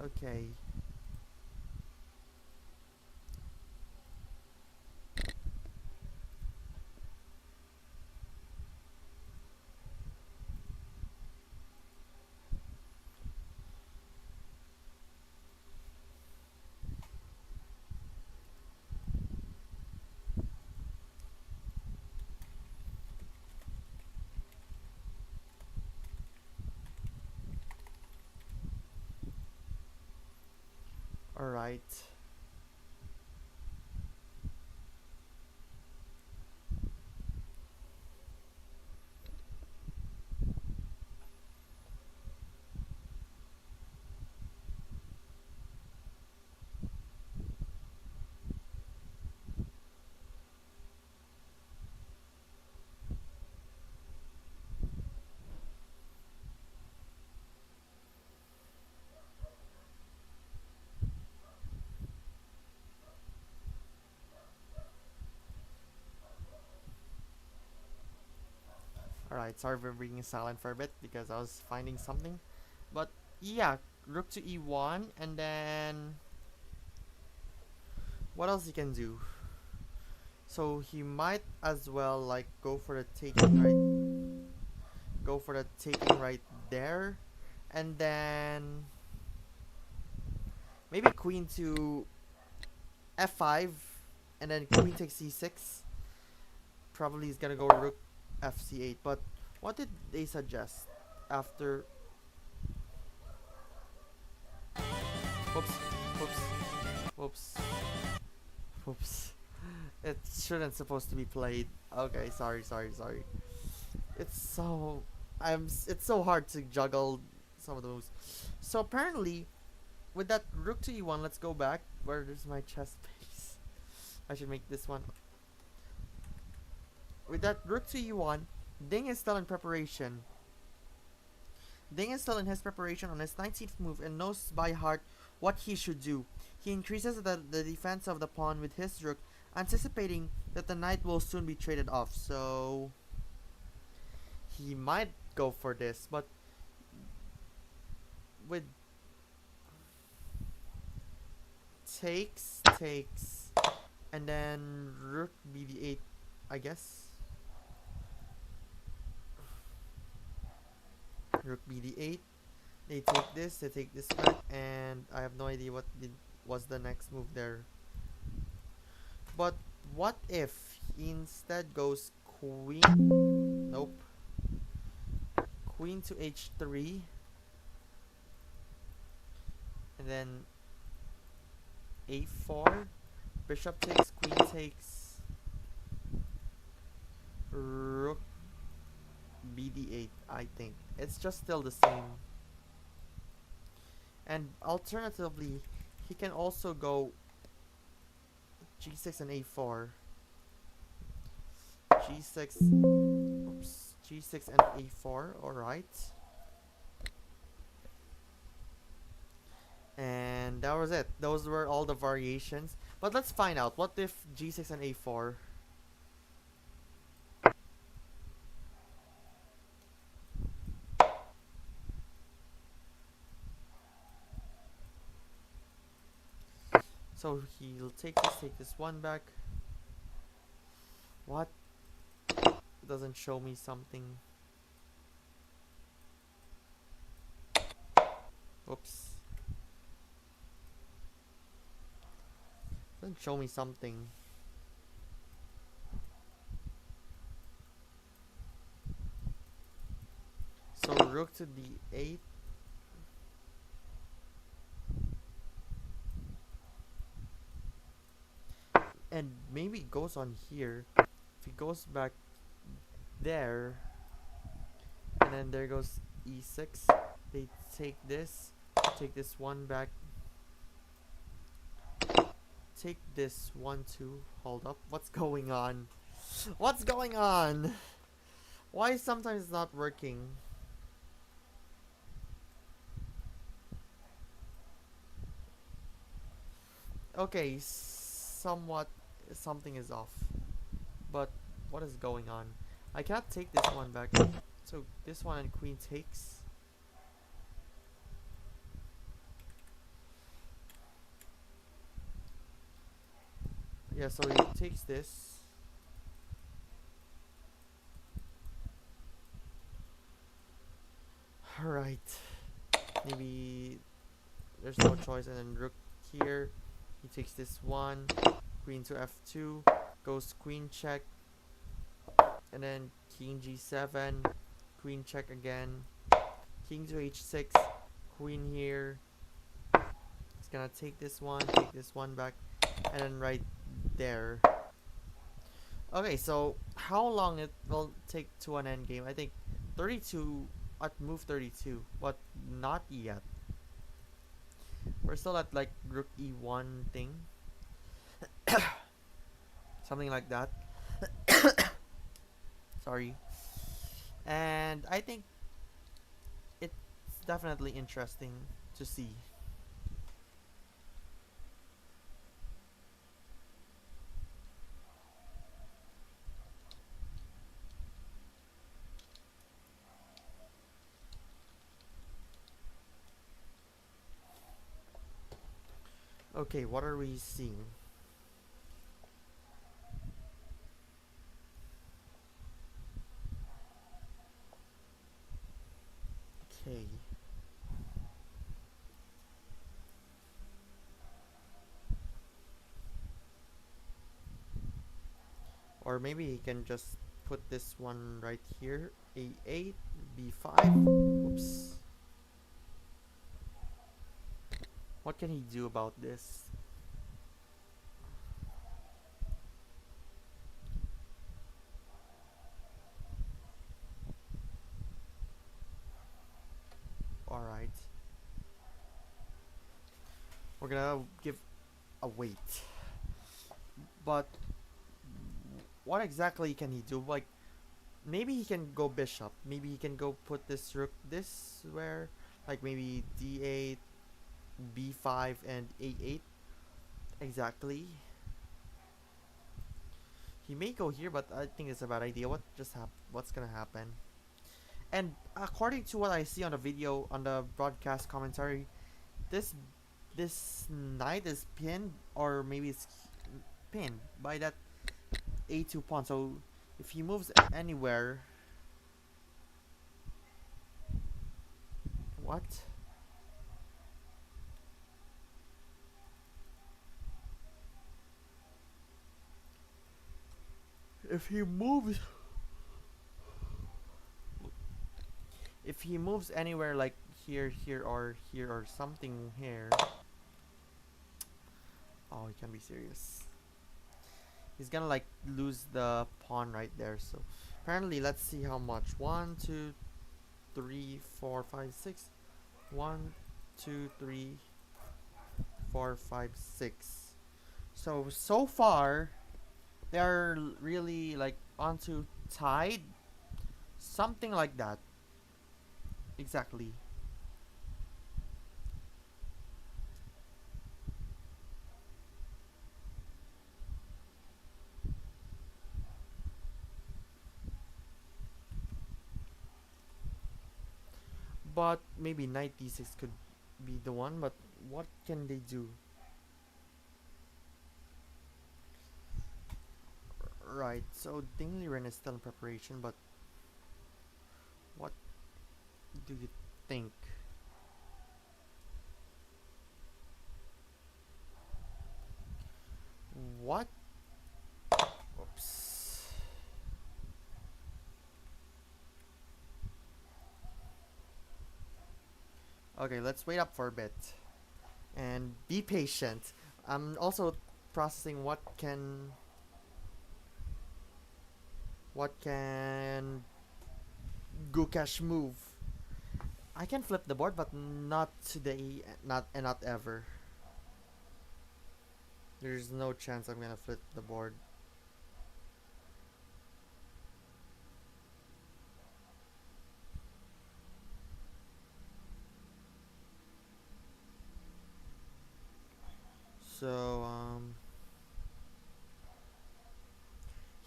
Okay. Alright. Alright, sorry for being silent for a bit because I was finding something. But yeah, rook to e1 and then what else he can do? So he might as well like go for the taking right there. And then maybe queen to f5 and then queen takes c6. Probably he's gonna go rook fc8, but what did they suggest after? Whoops, whoops, whoops, whoops. It shouldn't supposed to be played. Okay, sorry. It's so it's so hard to juggle some of those. So apparently, with that rook to e1, let's go back. Where is my chess piece? I should make this one. With that rook to e1, Ding is still in preparation. Ding is still in his preparation on his 19th move and knows by heart what he should do. He increases the defense of the pawn with his rook, anticipating that the knight will soon be traded off. So he might go for this, but with takes, and then rook bd8, I guess. Rook bd8, they take this back, and I have no idea what was the next move there. But what if he instead goes queen? Nope. Queen to h3, and then a4. Bishop takes, queen takes, rook bd8. I think it's just still the same. And alternatively, he can also go g6 and a4. g6, oops, g6 and a4. All right. And that was it. Those were all the variations. But let's find out. What if g6 and a4? So he'll take this one back. What? It doesn't show me something. Oops. Doesn't show me something. So rook to d8. And maybe it goes on here. If he goes back there, and then there goes e6. They take this one back. Take this one too. Hold up. What's going on? What's going on? Why sometimes it's not working? Okay, somewhat something is off. But what is going on? I cannot take this one back. So this one and queen takes. Yeah, so he takes this. Alright. Maybe there's no choice, and then rook here. He takes this one. Queen to f2. Goes queen check. And then king g7. Queen check again. King to h6. Queen here. He's gonna take this one back. And then right there. Okay, so how long it will take to an endgame? I think 32 at move 32, but not yet. We're still at like rook e1 thing. Something like that. Sorry. And I think it's definitely interesting to see. Okay, what are we seeing? Okay. Or maybe he can just put this one right here. A8, B5. Oops. What can he do about this? Alright. We're gonna give a wait. But what exactly can he do? Like, maybe he can go bishop. Maybe he can go put this rook this where, like maybe d8, b5, and a8. Exactly. He may go here, but I think it's a bad idea. What's gonna happen? And according to what I see on the video, on the broadcast commentary, this knight is pinned, or maybe it's pinned by that a2 pawn. So if he moves anywhere, what? if he moves, if he moves anywhere like here, or something here, oh, he can be serious. He's gonna like lose the pawn right there. So apparently, let's see how much. 1, 2, 3, 4, 5, 6. 1, 2, 3, 4, 5, 6. So far, they're really like onto tied, something like that. Exactly. But maybe knight d6 could be the one, but what can they do? Right, so Ding Liren is still in preparation, but what do you think? What? Oops. Okay, let's wait up for a bit and be patient. I'm also processing what can Gukesh move. I can flip the board, but not today, not ever. There's no chance I'm gonna flip the board. So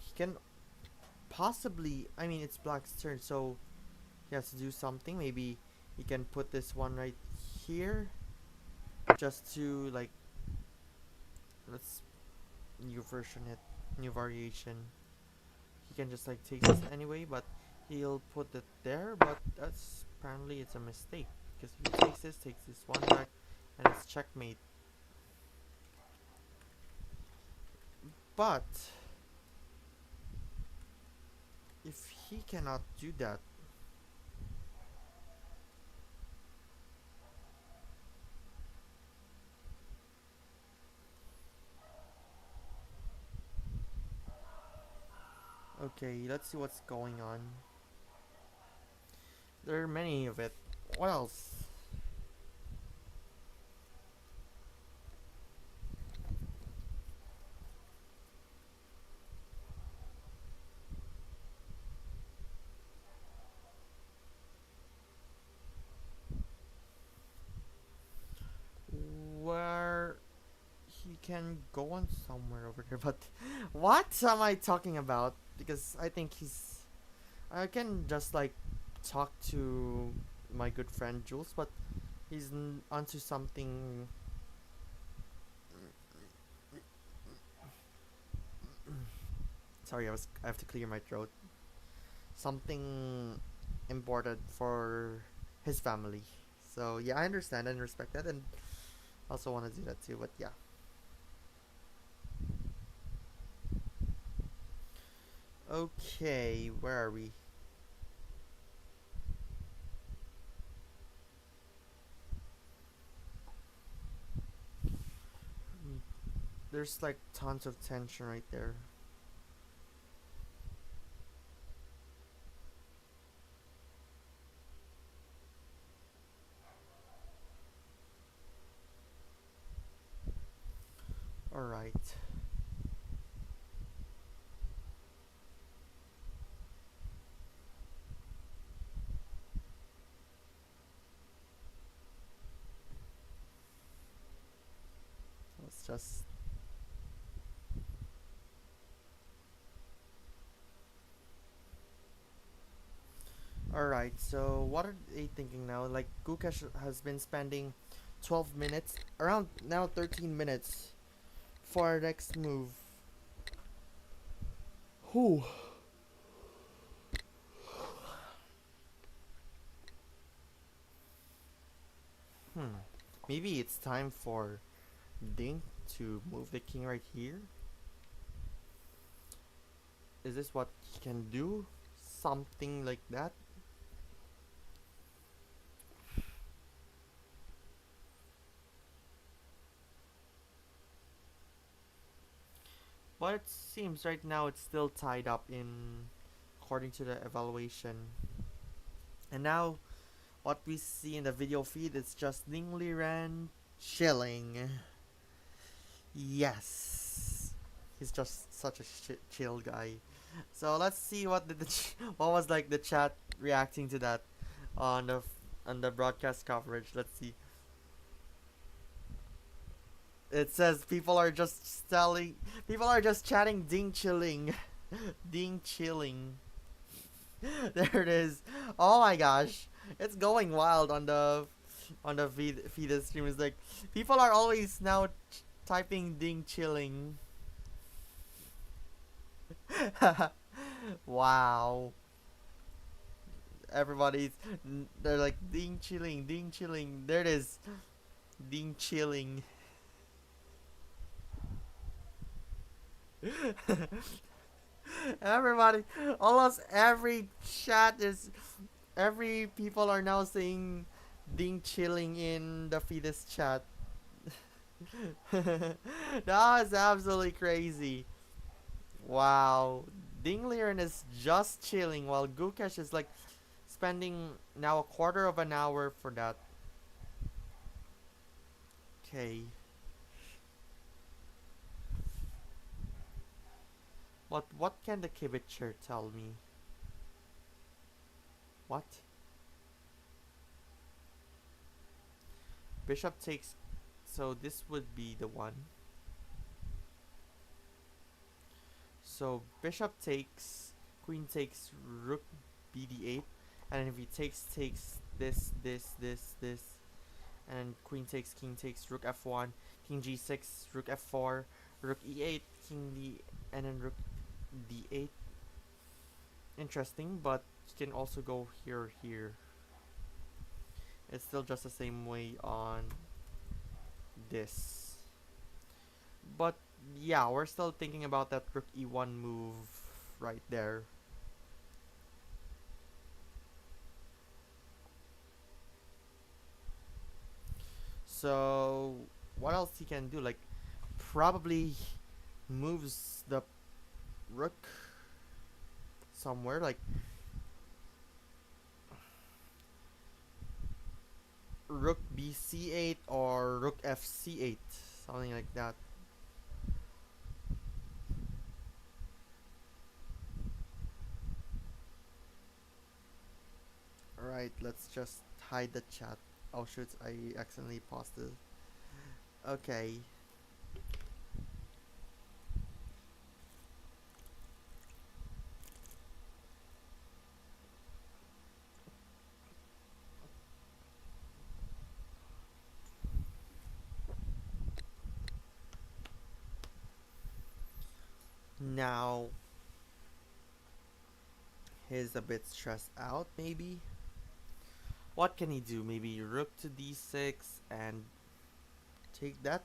he can possibly. I mean, it's Black's turn, so he has to do something. Maybe he can put this one right here, just to like. Let's new version it, new variation. He can just like take this anyway, but he'll put it there. But that's apparently it's a mistake because if he takes this one back, and it's checkmate. But if he cannot do that, okay, let's see what's going on. There are many of it. What else? Where he can go on somewhere over there, but what am I talking about? Because I think I can just like talk to my good friend Jules, but he's onto something. Sorry, I have to clear my throat. Something important for his family. So yeah, I understand and respect that, and also want to do that too. But yeah. Okay, where are we? There's like tons of tension right there. Alright. Let's just. Alright, so what are they thinking now? Like, Gukesh has been spending 12 minutes, around now 13 minutes, for our next move. Whew. Maybe it's time for Ding to move the king right here. Is this what he can do? Something like that? But it seems right now it's still tied up in according to the evaluation. And now what we see in the video feed is just Ning Liren chilling. Yes. He's just such a chill guy. So let's see what did what was like the chat reacting to that on the broadcast coverage. Let's see. It says people are just chatting ding chilling. Ding chilling. There it is. Oh my gosh. It's going wild on the feed stream. It's like people are always now typing ding chilling. Wow. Everybody's they're like ding chilling, ding chilling. There it is. Ding chilling. Everybody, almost every chat is, every people are now saying ding chilling in the fetus chat. That was absolutely crazy. Wow. Ding Liren is just chilling while Gukesh is like spending now a quarter of an hour for that. Okay. What can the Kibitcher tell me? What? Bishop takes, so this would be the one. So bishop takes, queen takes, rook bd8, and if he takes this, and queen takes, king takes, rook f1, king g6, rook f4, rook e8, king d, and then rook d8. Interesting, but you can also go here or here. It's still just the same way on this. But yeah, we're still thinking about that rook e1 move right there. So what else he can do? Like probably moves the rook somewhere, like rook bc8 or rook fc8, something like that. Alright, let's just hide the chat. Oh shoot, I accidentally paused it. Okay. Now he's a bit stressed out, maybe. What can he do? Maybe rook to d6 and take that?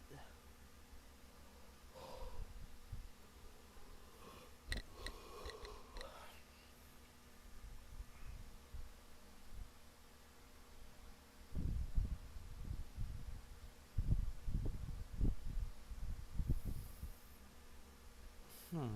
Hmm.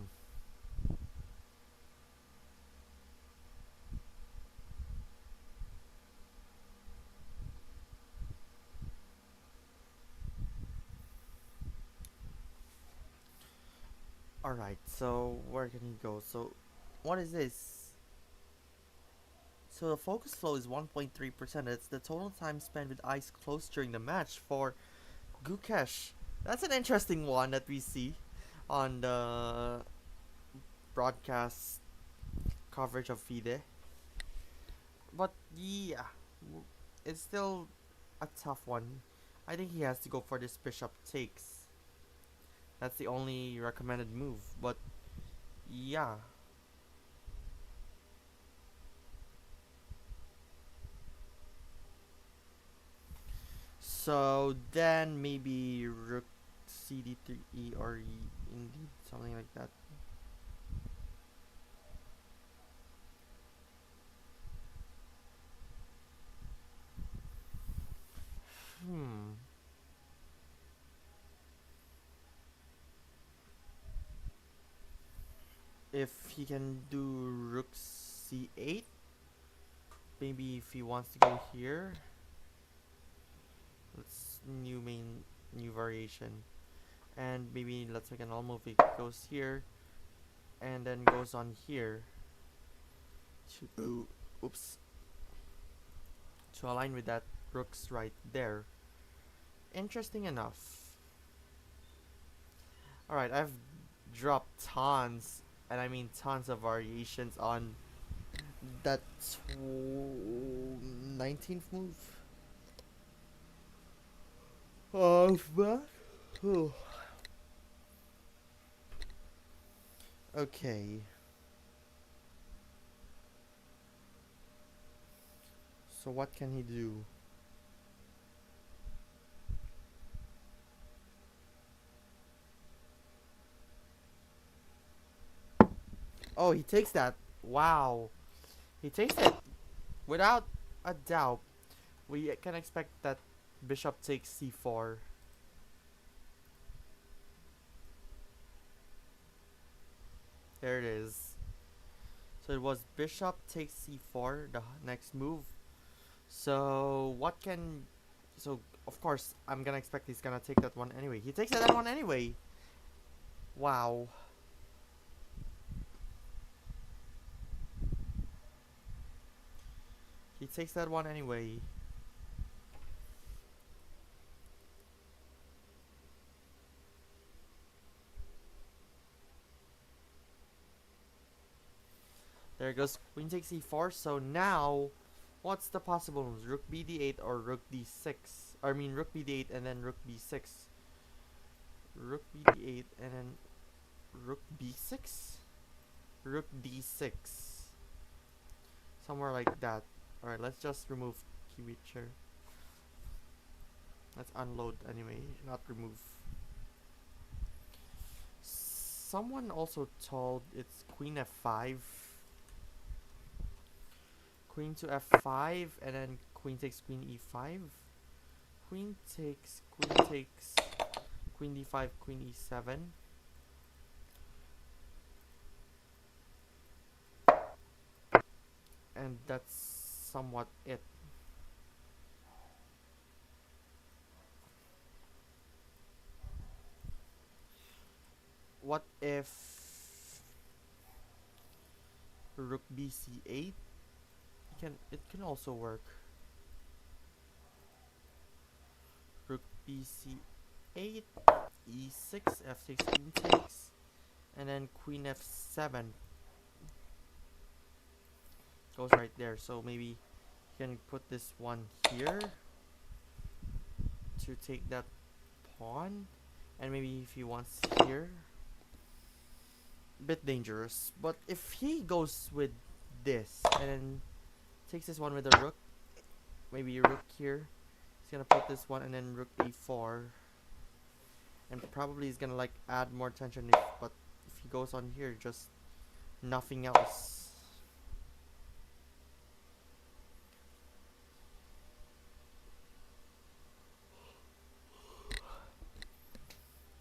Alright, so where can he go? So, what is this? So the focus flow is 1.3%. It's the total time spent with eyes closed during the match for Gukesh. That's an interesting one that we see on the broadcast coverage of FIDE. But yeah, it's still a tough one. I think he has to go for this bishop takes. That's the only recommended move. But yeah. So then maybe rook cd3e or indeed something like that. if he can do rook c8. Maybe if he wants to go here. Let's new variation. And maybe let's make an all move. It goes here and then goes on here to oops, to align with that rook's right there. Interesting enough. Alright, I've dropped tons, and I mean tons of variations on that 19th move of that. Oh. Okay. So what can he do? Oh, he takes that. Wow. He takes it without a doubt. We can expect that bishop takes c4. There it is. So it was bishop takes c4, the next move. So what can... So, of course, I'm gonna expect he's gonna take that one anyway. He takes that one anyway. Wow. He takes that one anyway. There goes queen takes c4. So now, what's the possible moves? Rook b d8 or rook d6? I mean rook b d8 and then rook b6. Rook b d8 and then rook b6? Rook d6. Somewhere like that. Alright, let's just remove Kiwicher. Let's unload anyway, not remove. Someone also told it's queen f5. Queen to f5 and then queen takes queen e5. Queen takes queen d5, queen e7. And that's somewhat it. What if rook bc8? It can also work. Rook bc8, e6, f takes, queen takes, and then queen f7 goes right there. So maybe you can put this one here to take that pawn, and maybe if he wants here, bit dangerous. But if he goes with this and then takes this one with a rook, maybe a rook here, he's gonna put this one and then rook a4, and probably he's gonna like add more tension. But if he goes on here, just nothing else.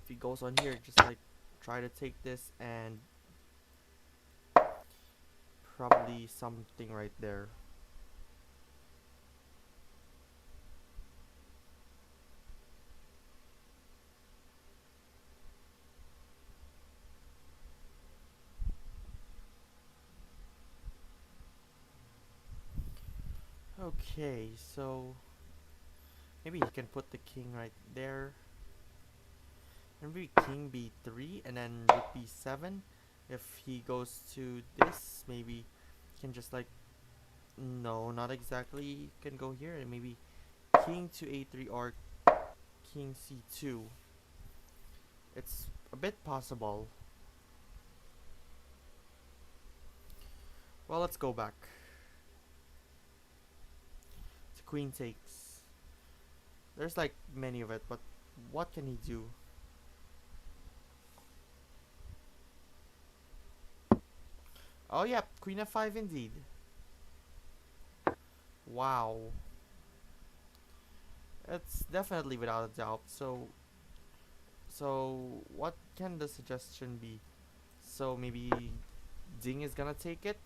If he goes on here, just like try to take this and probably something right there. Okay, so maybe he can put the king right there. And maybe king b3 and then rook b7. If he goes to this, maybe he can just like, no, not exactly. He can go here and maybe king to a3 or king c2. It's a bit possible. Well, let's go back. So queen takes. There's like many of it, but what can he do? Oh yeah, queen f5 indeed. Wow. It's definitely without a doubt. So what can the suggestion be? So maybe Ding is gonna take it.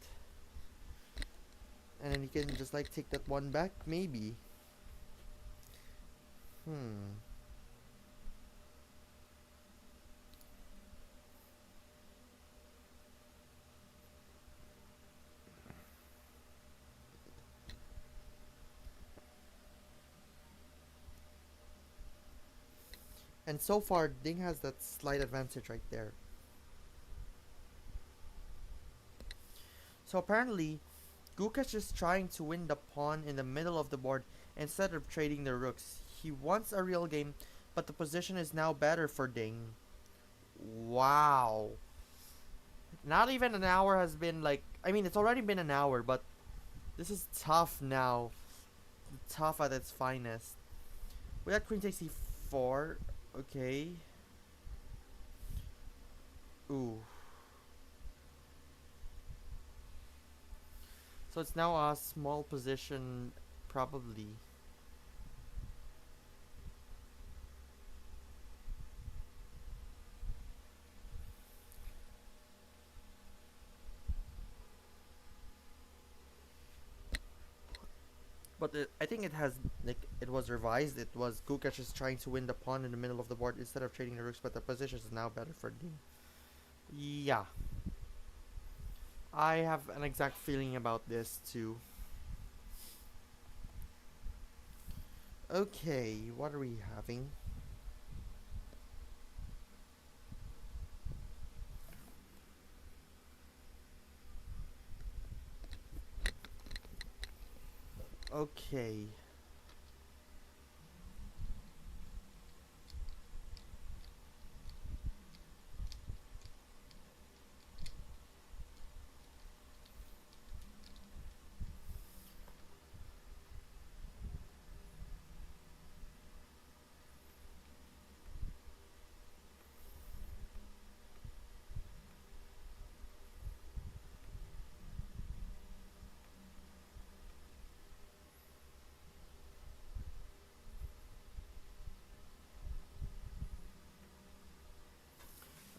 And then he can just like take that one back, maybe. And so far, Ding has that slight advantage right there. So apparently, Gukesh is trying to win the pawn in the middle of the board instead of trading the rooks. He wants a real game, but the position is now better for Ding. Wow. Not even an hour has been like... I mean, it's already been an hour, but this is tough now. Tough at its finest. We got queen takes e4. Okay. Ooh. So it's now a small position, probably. But I think it has, like, it was revised. It was Gukesh is trying to win the pawn in the middle of the board instead of trading the rooks, but the position is now better for Ding. Yeah. I have an exact feeling about this too. Okay, what are we having? Okay.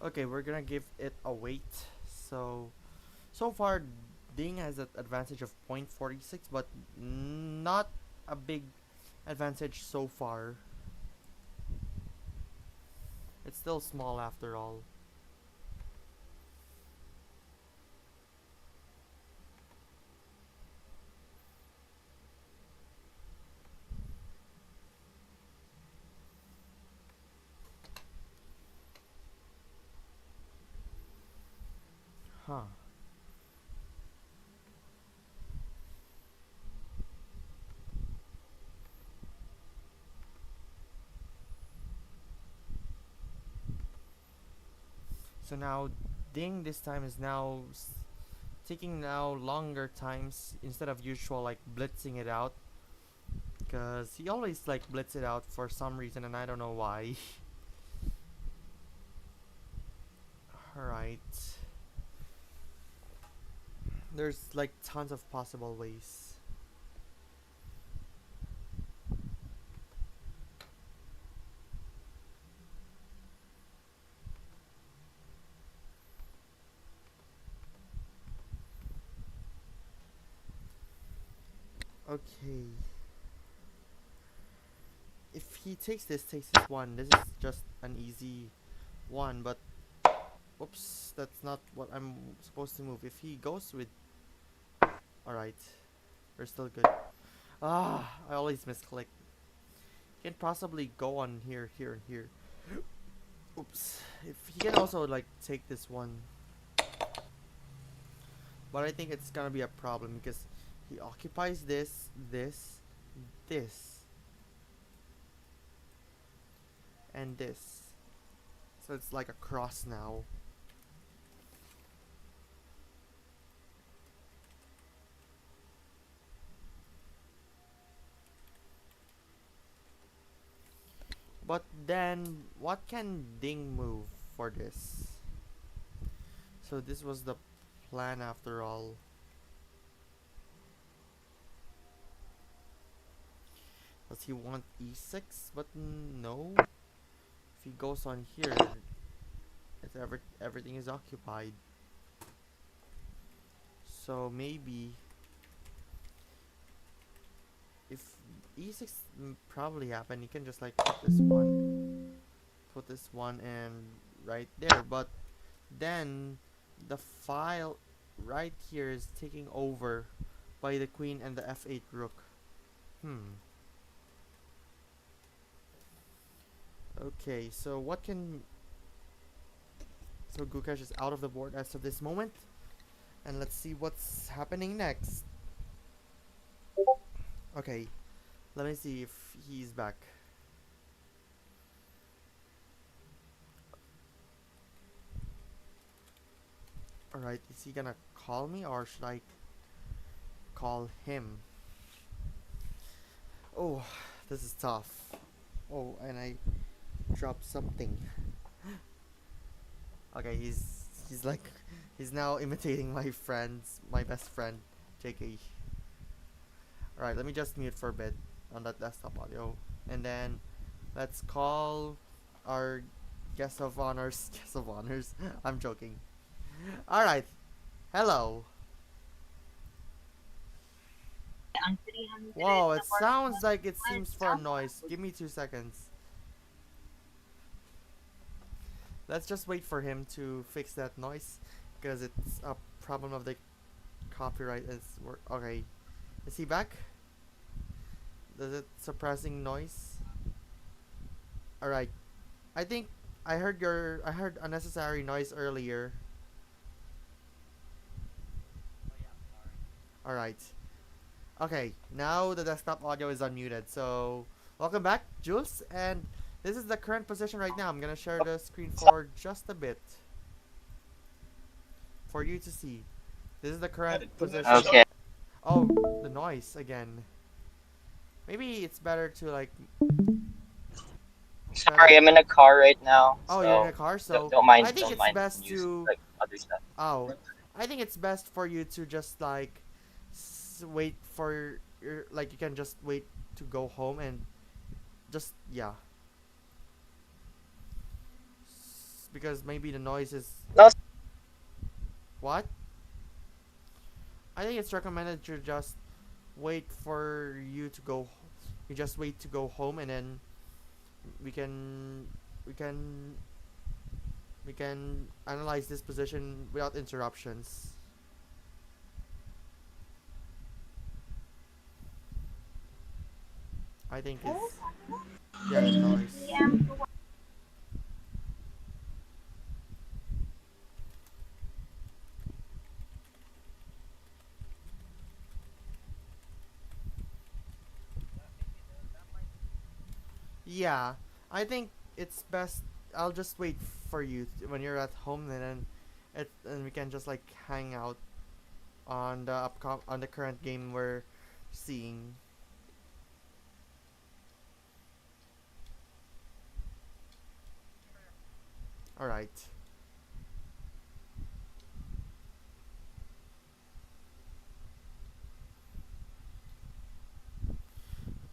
Okay, we're gonna give it a wait. So far, Ding has an advantage of 0.46, but not a big advantage so far. It's still small after all. Huh. So now Ding this time is now taking now longer times instead of usual like blitzing it out, because he always like blitz it out for some reason and I don't know why. Alright. There's like tons of possible ways. Okay. If he takes this one, this is just an easy one, but whoops, that's not what I'm supposed to move. If he goes with... Alright. We're still good. Ah, I always misclick. He can possibly go on here, here, and here. Oops. If he can also like take this one. But I think it's gonna be a problem because he occupies this, this, and this. So it's like a cross now. But then, what can Ding move for this? So this was the plan after all. Does he want e6? But no. If he goes on here, everything is occupied. So maybe if e6 probably happen, you can just like put this one and right there. But then the file right here is taking over by the queen and the f8 rook. Okay, so what can... So Gukesh is out of the board as of this moment. And let's see what's happening next. Okay, let me see if he's back. Alright, is he gonna call me or should I call him? Oh, this is tough. Oh, and I dropped something. Okay, he's like he's now imitating my best friend, JK. Alright, let me just mute for a bit on that desktop audio. And then let's call our guest of honors. Guest of honors. I'm joking. Alright. Hello. Whoa, it sounds like it seems for a noise. Give me 2 seconds. Let's just wait for him to fix that noise because it's a problem of the copyright. Okay. Is he back? Does it suppressing noise? Alright. I think I heard unnecessary noise earlier. Alright. Okay, now the desktop audio is unmuted. So, welcome back, Jules. And this is the current position right now. I'm gonna share the screen for just a bit for you to see. This is the current position. Okay. Oh, the noise again. Maybe it's better to like... Sorry, I'm in a car right now. Oh, so you're in a car, so don't mind. I think Don't it's mind best music, to... like other stuff. Oh, I think it's best for you to just like wait for your, like you can just wait to go home and just because maybe the noise is... No. What? I think it's recommended to just wait for you to go. You just wait to go home and then we can analyze this position without interruptions. I think it's noise. Yeah, I think it's best. I'll just wait for you when you're at home, and then and we can just like hang out on the current game we're seeing. All right.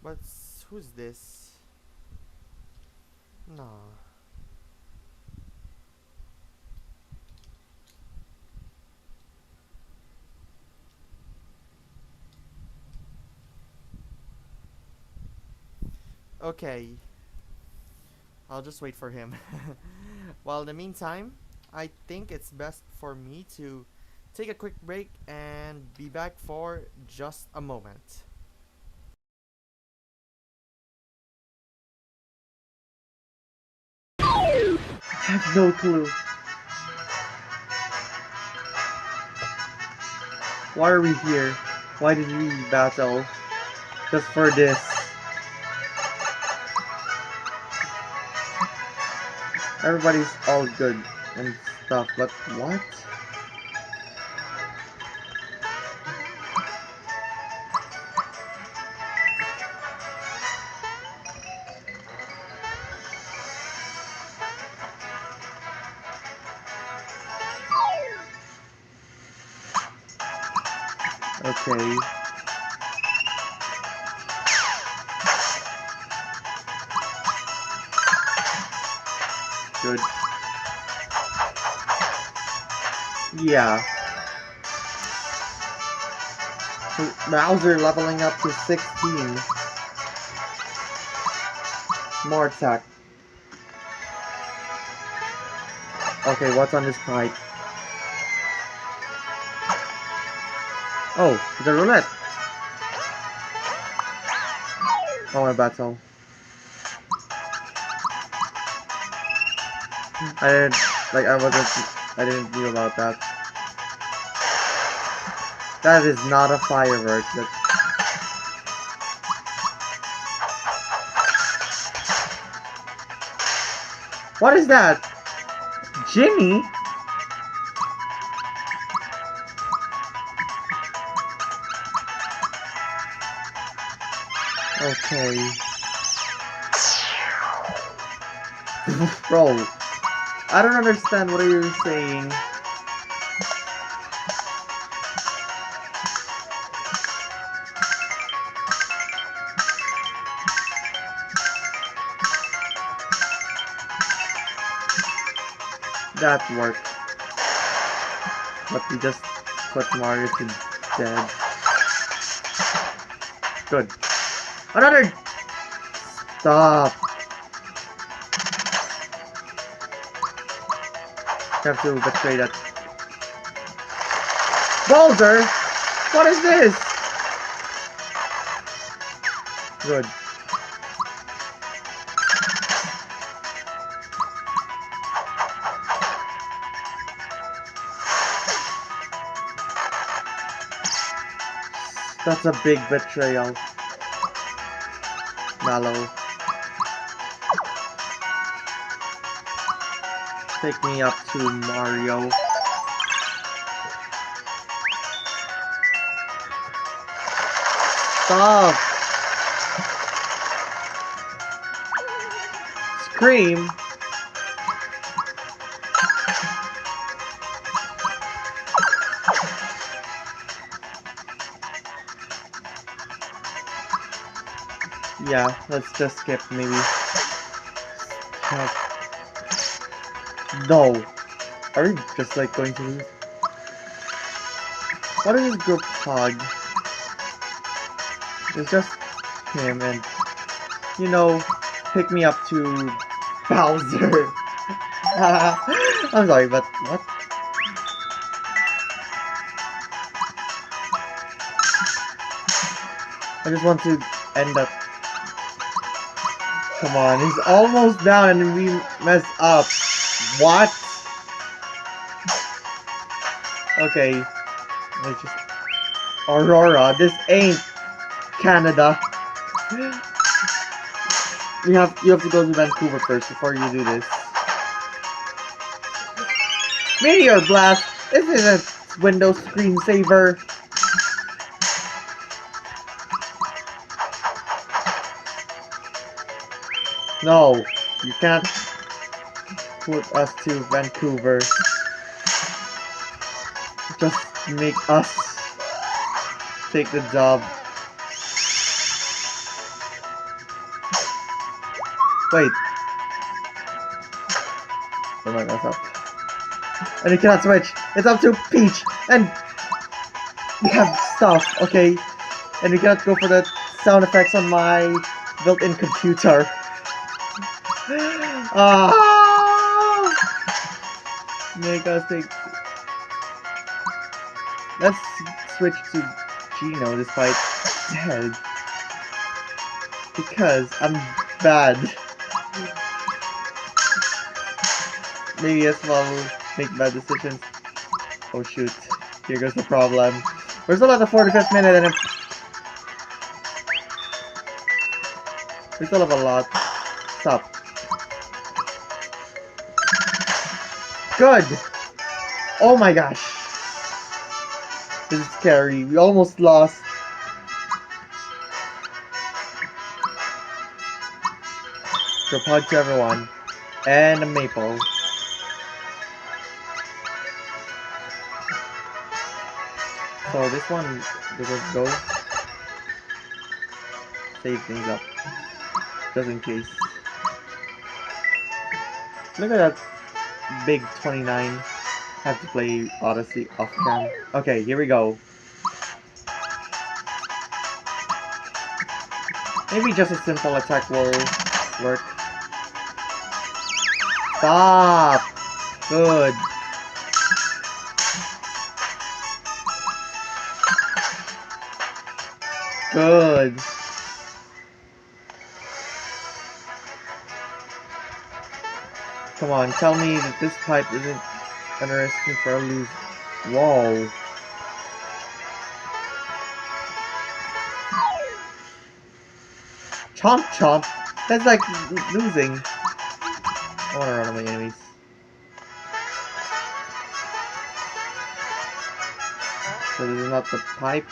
But who's this? No. Okay. I'll just wait for him. Well, in the meantime, I think it's best for me to take a quick break and be back for just a moment. I have no clue. Why are we here? Why did we battle? Just for this. Everybody's all good and stuff, but what? Okay. Good. Yeah. Bowser leveling up to 16. More attack. Okay, what's on this pipe? Oh, it's a roulette. Oh, my battle. I didn't know about that. That is not a firework. What is that? Jimmy? Okay. Bro, I don't understand what you're saying. That worked. But we just put Mario to dead. Good. Another! Stop! I have to betray that. Bowser! What is this? Good. That's a big betrayal. Mallow. Take me up to Mario. Stop! Scream! Yeah, let's just skip maybe. No. Are we just like going to lose? What is this group hug? It's just him and, you know, pick me up to Bowser. I'm sorry, but what? I just want to end up. Come on, he's almost down and we messed up. What? Okay. Let's just... Aurora, this ain't Canada. You have to go to Vancouver first before you do this. Meteor Blast! This isn't Windows screensaver. No, you can't put us to Vancouver. Just make us take the job. Wait. I might mess up. And you cannot switch. It's up to Peach. And we have stuff, okay? And we cannot go for the sound effects on my built-in computer. Make us take... Let's switch to Gino despite dead. Because I'm bad. Maybe as well make bad decisions. Oh shoot. Here goes the problem. We're still at the 45th minute and we still have a lot. Stop. Good! Oh my gosh. This is scary. We almost lost. Drop hug to everyone. And a maple. So this one, let's go. Save things up. Just in case. Look at that big 29. Have to play Odyssey off cam. Okay, here we go. Maybe just a simple attack will work. Stop! Good. Good. Come on, tell me that this pipe isn't gonna risk me for a lose. Whoa. Chomp chomp. That's like losing. I wanna run on my enemies. So this is not the pipe.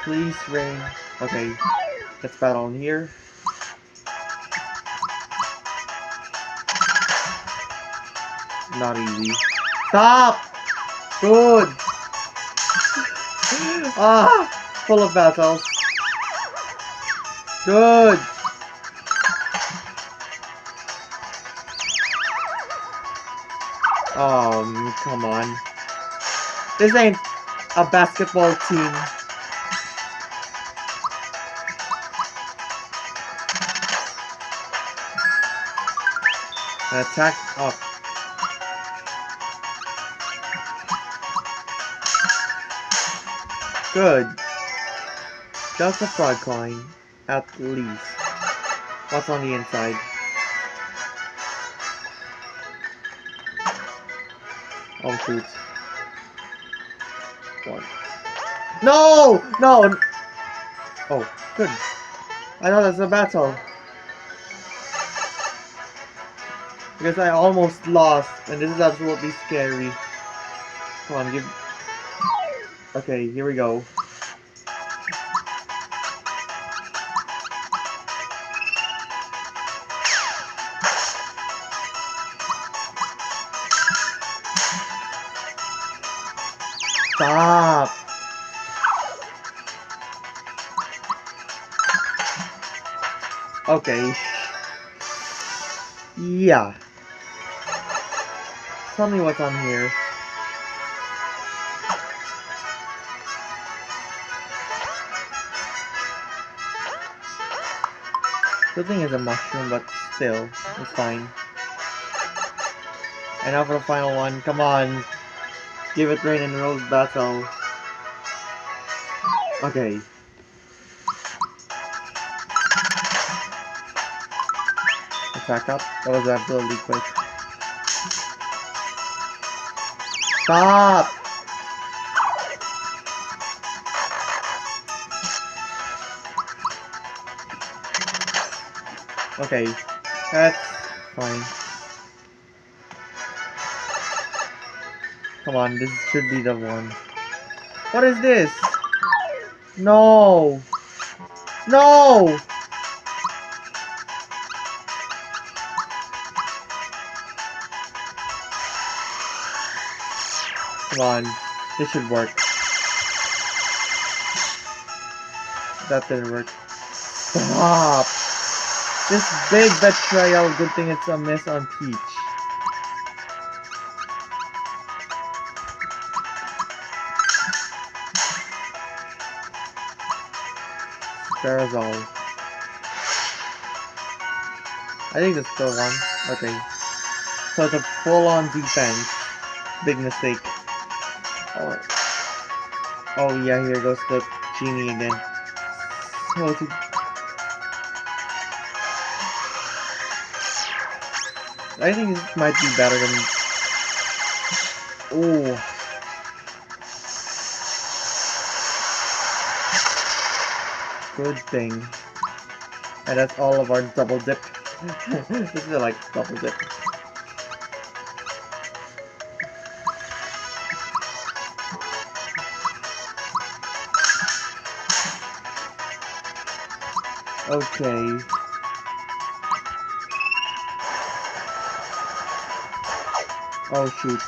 Please rain. Okay, let's battle in here. Not easy. Stop! Good! Ah! Full of battles. Good! Oh, come on. This ain't a basketball team. Attack up. Good. Just a frog coin, at least. What's on the inside? Oh shoot. One. No! No! Oh, good. I thought that's a battle. Because I almost lost, and this is absolutely scary. Come on, give... Okay, here we go. Stop! Okay. Yeah. Tell me what's on here. The thing is a mushroom, but still, it's fine. And now for the final one. Come on. Give it rain and rose battle. Okay. Attack up. That was absolutely quick. Stop! Okay. That's fine. Come on, this should be the one. What is this? No! No! Come on, this should work. That didn't work. Stop! This big betrayal, good thing it's a miss on Peach. Parasol. I think that's still one. Okay. So it's a full-on defense. Big mistake. Oh yeah, here goes the genie again. So I think this might be better than... Oh. Good thing. And that's all of our double dip. This is like double dip. Okay. Oh shoot.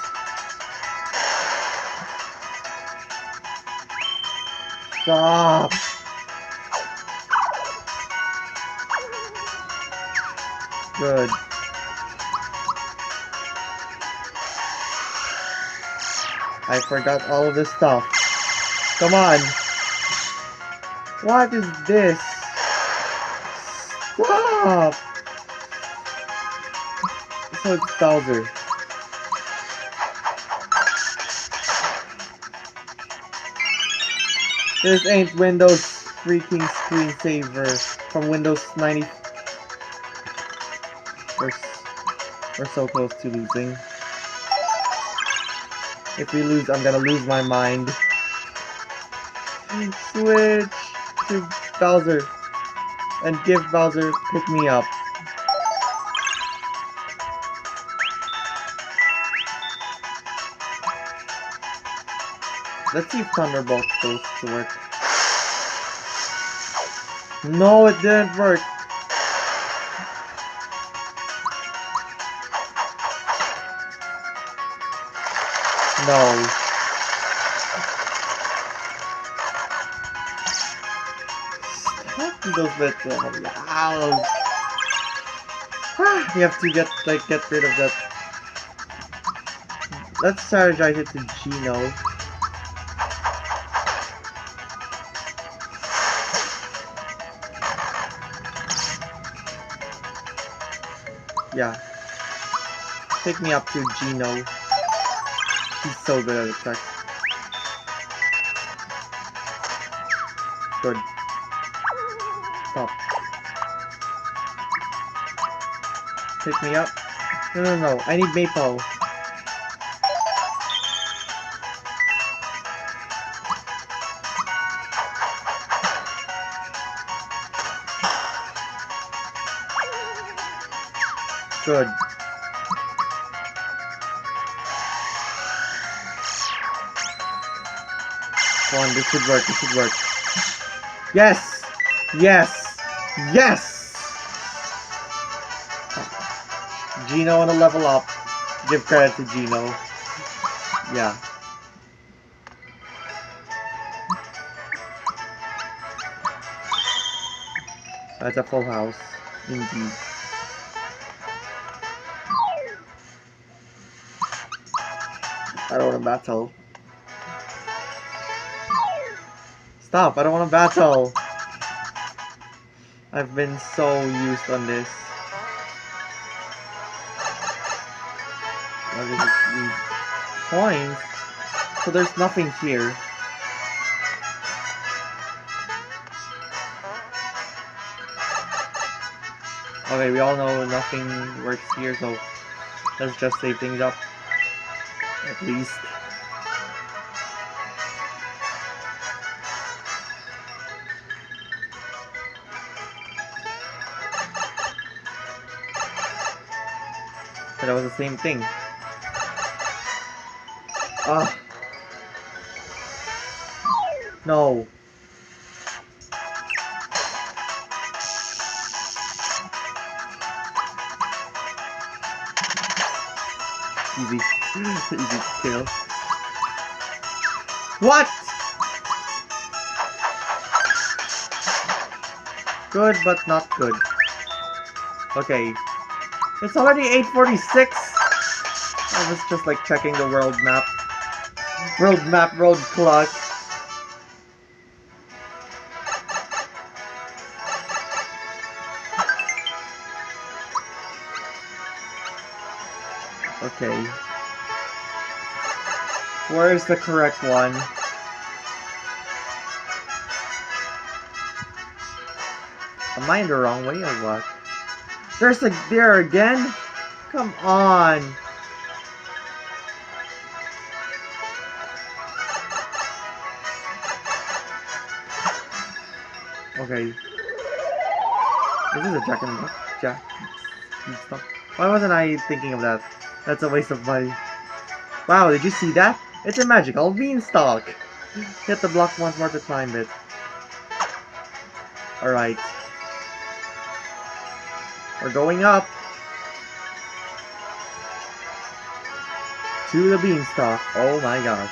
Stop! Good. I forgot all of this stuff. Come on. What is this? Stop! So it's Bowser. This ain't Windows freaking screensaver from Windows 90. We're so close to losing. If we lose, I'm gonna lose my mind. Switch to Bowser and give Bowser pick me up. Let's see if Thunderbolt goes to work. No, it didn't work. No. Stop those bits loud. We have to get rid of that. Let's strategize it to Gino. Yeah. Pick me up to Gino. He's so good at attacks. Good. Stop. Pick me up. No. I need Maple. Good. Come on, this should work, this should work. Yes! Yes! Yes! Gino on a level up. Give credit to Gino. Yeah. That's a full house. Indeed. I don't want to battle. Stop, I don't want to battle. I've been so used on this. I just need coins. So there's nothing here. Okay, we all know nothing works here, so let's just save things up. At least. But that was the same thing. Ah. No. Easy. Easy kill. What? Good, but not good. Okay. It's already 8:46. I was just like checking the world map. Road clock. Okay. Where is the correct one? Am I in the wrong way or what? There's a there again? Come on. Okay. This is a Jack and Jack stuff. Why wasn't I thinking of that? That's a waste of money. Wow, did you see that? It's a magical beanstalk! Hit the block once more to climb it. Alright. We're going up. To the beanstalk. Oh my gosh.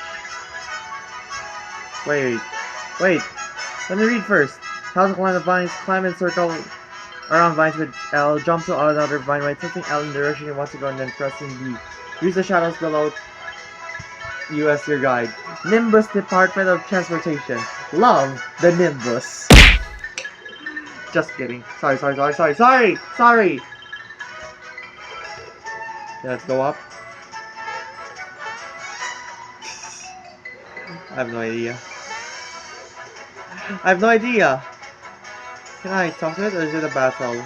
Wait. Let me read first. How to climb the vines. Climb in circle around vines with L. Jump to another vine by tilting L in the direction you want to go and then pressing B. Use the shadows below US your guide. Nimbus Department of Transportation. Love the Nimbus. Just kidding. Sorry. Sorry. Let's go up. I have no idea. Can I talk to it or is it a battle?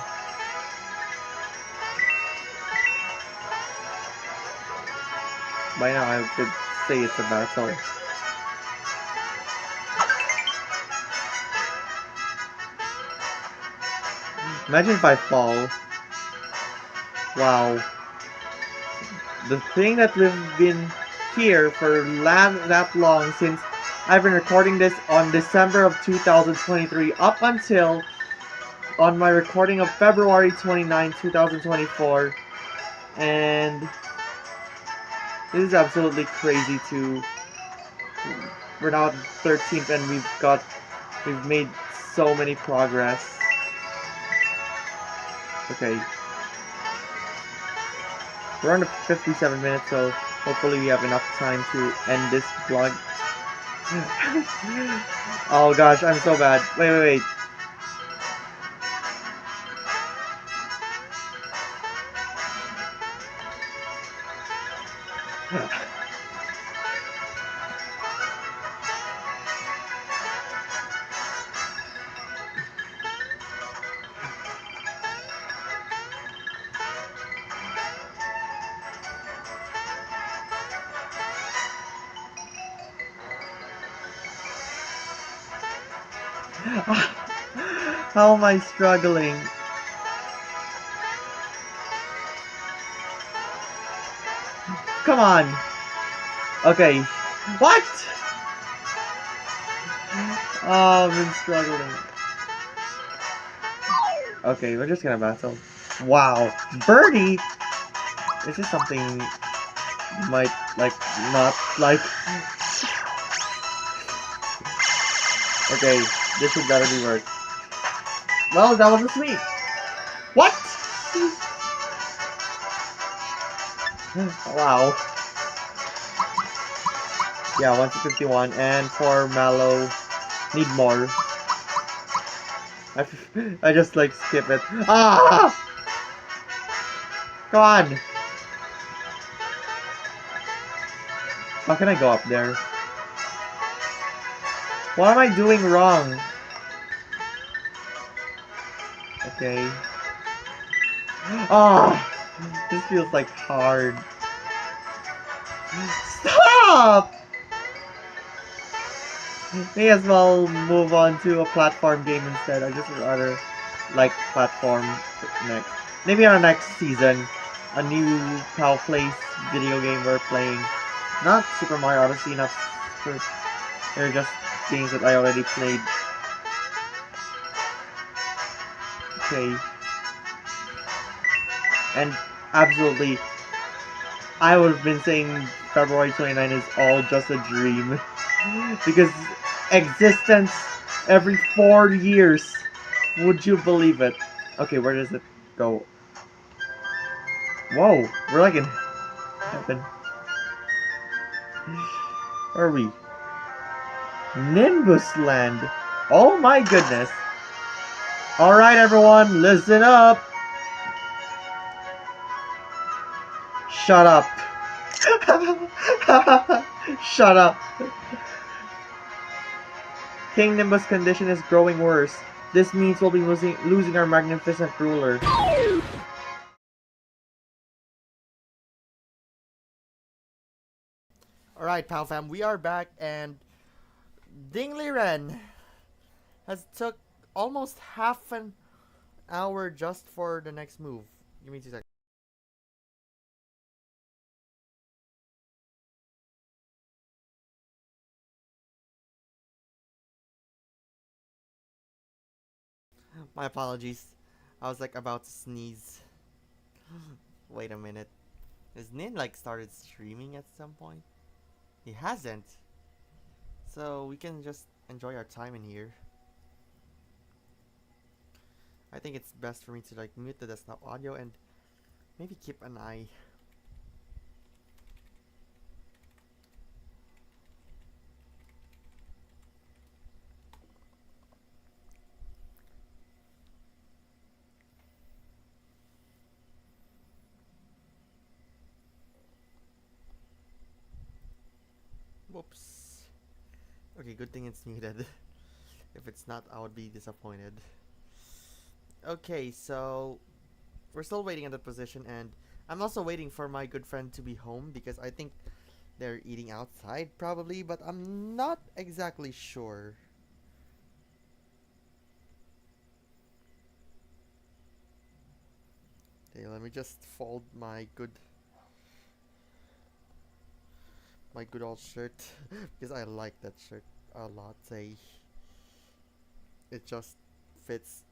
By now I could say it's a battle. Imagine if I fall. Wow. The thing that we've been here for that long since I've been recording this on December of 2023 up until on my recording of February 29, 2024. And this is absolutely crazy to... We're now at 13th and we've made so many progress. Okay. We're on 57 minutes, so hopefully we have enough time to end this vlog. Oh gosh, I'm so bad. Wait. How am I struggling? Come on! Okay. What? Oh, I've been struggling. Okay, we're just gonna battle. Wow. Birdie? Is this something you might, like, not like? Okay, this should better be work. Well, that was a sweep. What? Wow. Yeah, 151, and for Mallow, need more. I just like skip it. Ah! Come on! How can I go up there? What am I doing wrong? Okay. Ah! This feels like hard. Stop! May as well move on to a platform game instead. I just rather like platform next. Maybe on our next season, a new POW Place video game we're playing. Not Super Mario Odyssey, not Super... They're just games that I already played. Okay. And absolutely, I would have been saying February 29 is all just a dream. Because existence every 4 years. Would you believe it? Okay, where does it go? Whoa, we're like in heaven. Where are we? Nimbus Land. Oh my goodness. Alright everyone, listen up. Shut up. Shut up. King Nimbus' condition is growing worse. This means we'll be losing our magnificent ruler. Alright, Pal Fam, we are back and Dingley Ren has took almost half an hour just for the next move. Give me 2 seconds. My apologies. I was like about to sneeze. Wait a minute. Has Nin like started streaming at some point? He hasn't. So we can just enjoy our time in here. I think it's best for me to like mute the desktop audio and maybe keep an eye. Whoops. Okay, good thing it's muted. If it's not, I would be disappointed. Okay, so we're still waiting at the position, and I'm also waiting for my good friend to be home because I think they're eating outside probably, but I'm not exactly sure. Okay, let me just fold my good old shirt because I like that shirt a lot. Say it just fits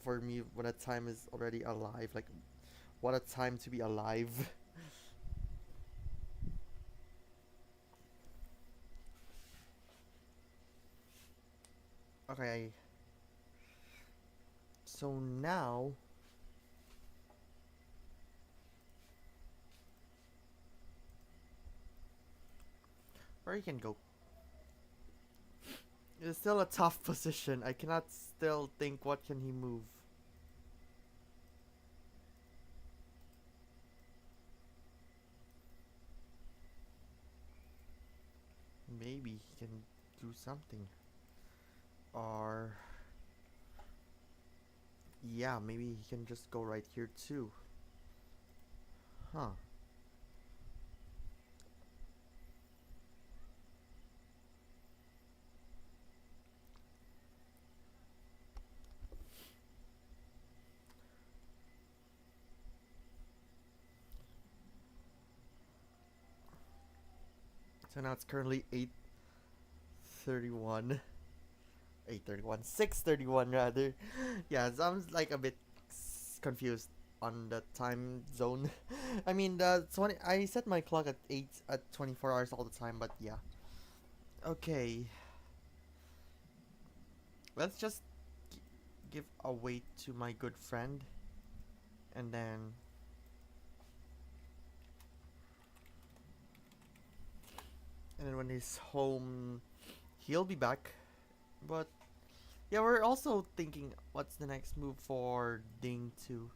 for me when a time is already alive. Like what a time to be alive. Okay, so now where you can go. It's still a tough position. I cannot still think what can he move. Maybe he can do something. Or yeah, maybe he can just go right here too. Huh. So now it's currently 8:31. 8:31. 6:31 rather. Yeah, so I'm like a bit confused on the time zone. I mean, the 20 I set my clock at 8 at 24 hours all the time, but yeah. Okay. Let's just give a wait to my good friend, and then when he's home, he'll be back. But yeah, we're also thinking what's the next move for Ding 2.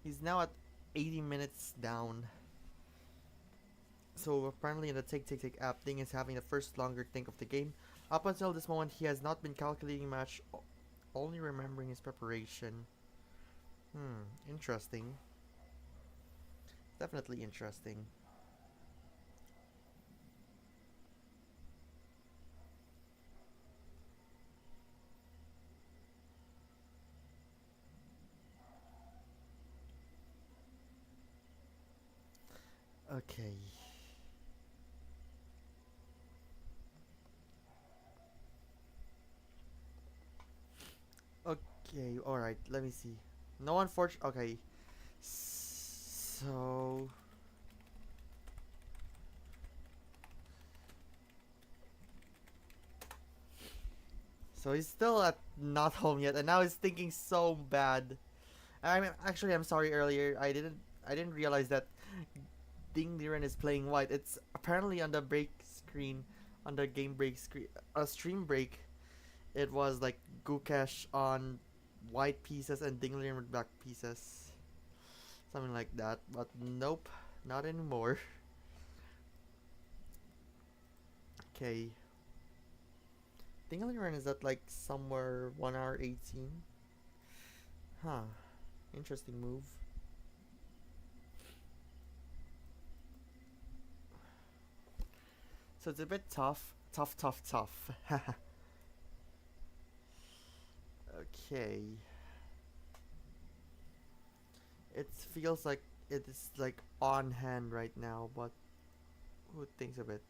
He's now at 80 minutes down. So apparently in the Take app, Ding is having the first longer think of the game. Up until this moment, he has not been calculating match, only remembering his preparation. Interesting. Definitely interesting. Okay. Okay, alright, let me see. No unfortunate. Okay. So. So he's still at not home yet, and now he's thinking so bad. I mean, actually, I'm sorry earlier. I didn't realize that Ding Liren is playing white. It's apparently on the break screen, on the game break screen, stream break. It was like Gukesh on white pieces and Ding Liren with black pieces, something like that. But nope, not anymore. Okay, Ding Liren is at like somewhere 1 hour 18. Huh. Interesting move. So it's a bit tough. Tough, tough, tough. Okay. It feels like it is like on hand right now, but who thinks of it?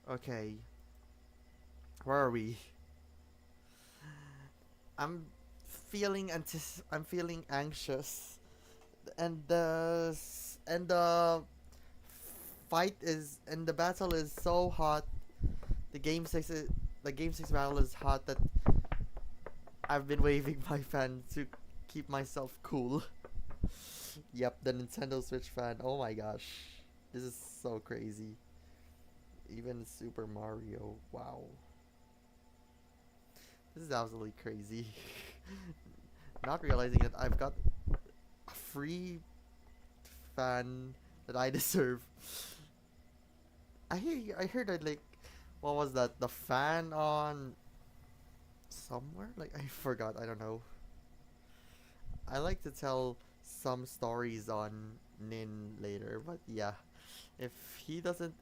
Okay. Where are we? I'm I'm feeling anxious. And the fight is and the battle is so hot. The game 6 the game 6 battle is hot that I've been waving my fan to keep myself cool. Yep, the Nintendo Switch fan. Oh my gosh. This is so crazy. Even Super Mario. Wow. This is absolutely crazy. not realizing that I've got a free fan that I deserve. I heard that, like, what was that? The fan on somewhere? Like, I forgot. I don't know. I like to tell some stories on Nin later, but yeah, if he doesn't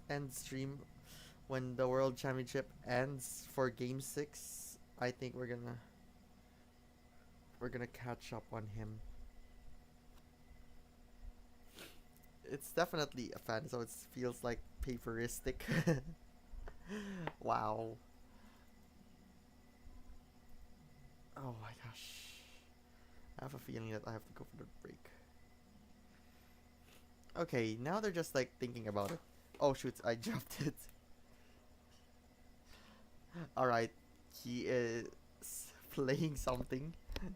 end stream when the World Championship ends for Game 6, I think we're gonna catch up on him. It's definitely a fan, so it feels like paperistic. Wow. Oh my gosh. I have a feeling that I have to go for the break. Okay, now they're just like thinking about it. Oh shoot, I dropped it. Alright, he is playing something.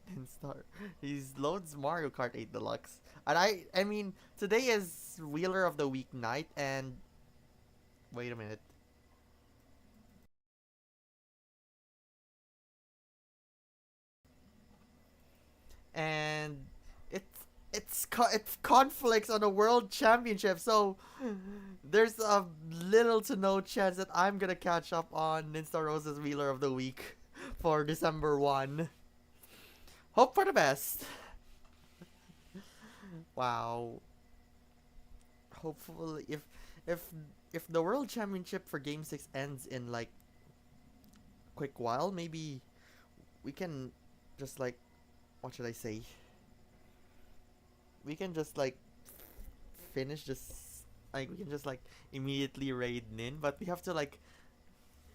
Then start. He loads Mario Kart 8 Deluxe. And I mean, today is Wheeler of the Week night, and wait a minute. And it's conflicts on the World Championship, so there's a little to no chance that I'm gonna catch up on Ninja Rose's Wheeler of the Week for December 1. Hope for the best. Wow. Hopefully, if if the World Championship for Game 6 ends in like quick while, maybe we can just like, what should I say? We can just like finish this, like we can just like immediately raid Nin, but we have to like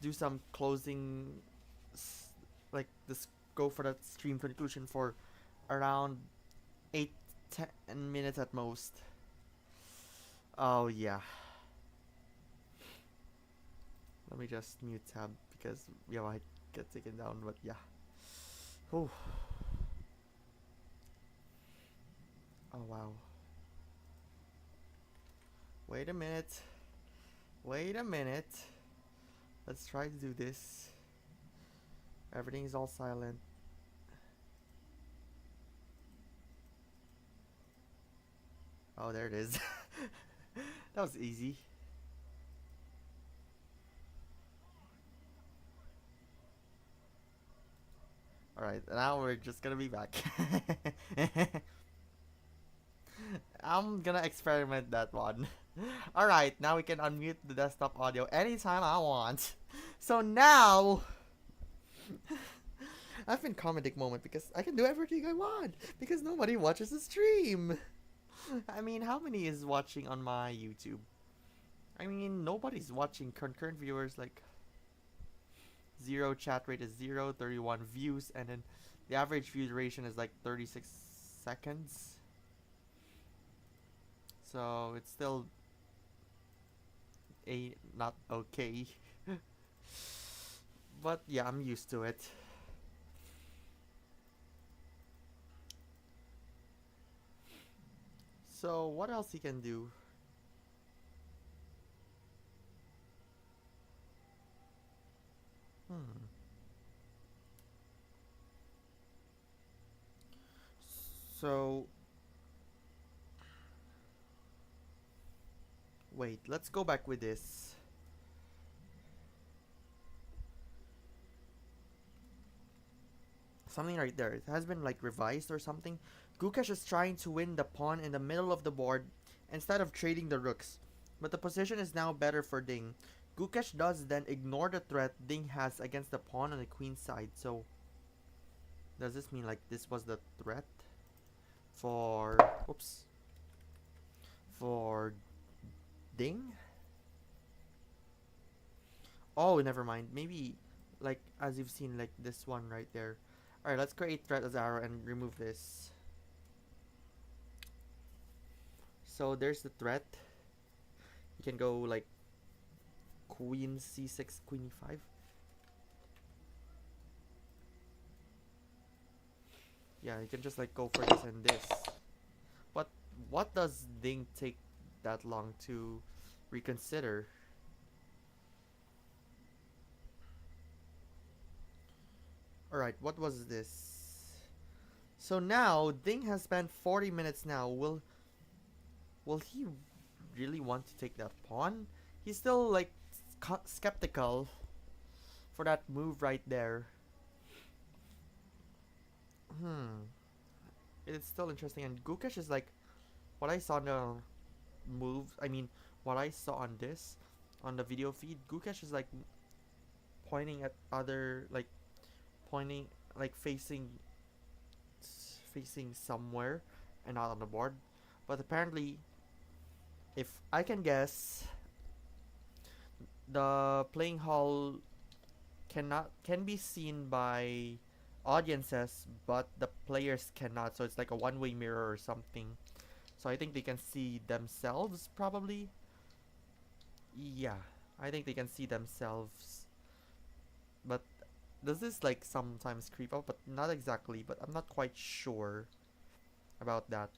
do some closing, like this, go for that stream conclusion for around 8-10 minutes at most. Oh yeah. Let me just mute tab because yeah, I get taken down, but yeah. Oh. Oh wow. Wait a minute. Wait a minute. Let's try to do this. Everything is all silent. Oh, there it is. That was easy. Alright, now we're just gonna be back. I'm gonna experiment that one. Alright, now we can unmute the desktop audio anytime I want. So now, I've been comedic moment because I can do everything I want because nobody watches the stream. I mean, how many is watching on my YouTube? I mean, nobody's watching. Concurrent viewers, like 0, chat rate is 0, 31 views, and then the average view duration is like 36 seconds. So it's still not okay. But yeah, I'm used to it. So what else he can do? So wait, let's go back with this. Something right there. It has been like revised or something. Gukesh is trying to win the pawn in the middle of the board instead of trading the rooks. But the position is now better for Ding. Gukesh does then ignore the threat Ding has against the pawn on the queen side. So does this mean like this was the threat for oops, for Ding? Oh, never mind. Maybe like as you've seen, like this one right there. Alright, let's create threat as arrow and remove this. So there's the threat. You can go like queen c6, queen e5. Yeah, you can just like go for this and this. But what does Ding take that long to reconsider? Alright, what was this? So now, Ding has spent 40 minutes now. Will he really want to take that pawn? He's still like skeptical for that move right there. It is still interesting, and Gukesh is like what I saw in the moves. I mean, what I saw on this on the video feed. Gukesh is like pointing at other like pointing like facing somewhere and not on the board. But apparently, if I can guess, the playing hall can be seen by audiences, but the players cannot. So it's like a one-way mirror or something. So I think they can see themselves probably. Yeah, I think they can see themselves. But does this like sometimes creep up? But not exactly. But I'm not quite sure about that.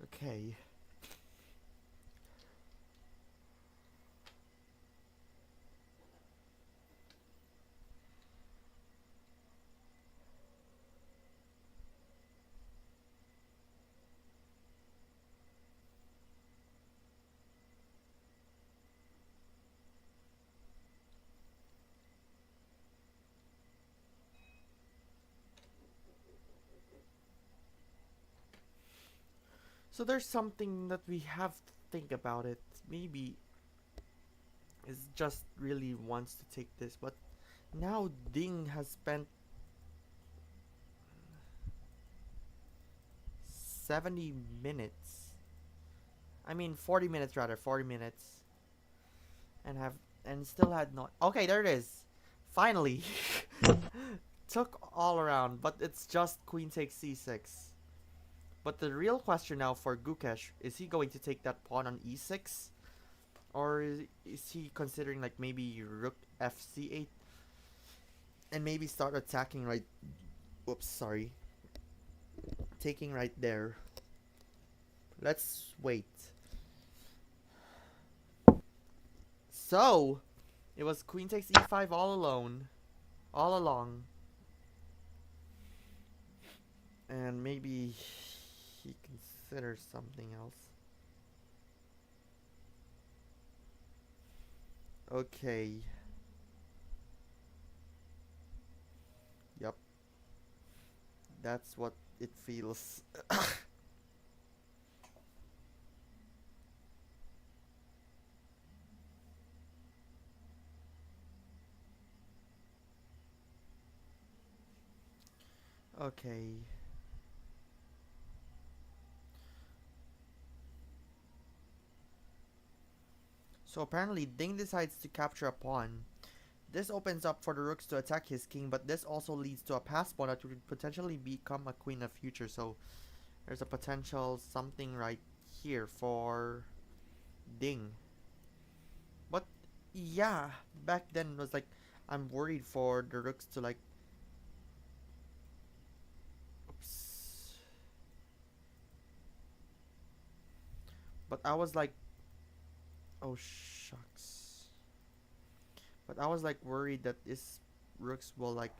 Okay. So there's something that we have to think about it. Maybe is just really wants to take this, but now Ding has spent 70 minutes. I mean 40 minutes rather, 40 minutes. And still had not. Okay, there it is. Finally. Took all around, but it's just queen takes c6. But the real question now for Gukesh, is he going to take that pawn on e6? Or is he considering like maybe rook fc8? And maybe start attacking right... Oops, sorry. Taking right there. Let's wait. So, it was queen takes e5 all along. And maybe he considers something else. Okay. Yep. That's what it feels. Okay. So apparently Ding decides to capture a pawn. This opens up for the rooks to attack his king, but this also leads to a pass pawn that would potentially become a queen of future. So there's a potential something right here for Ding. But yeah, back then was like I'm worried for the rooks to like... Oops. But I was like, oh shucks. But I was like worried that this rooks will like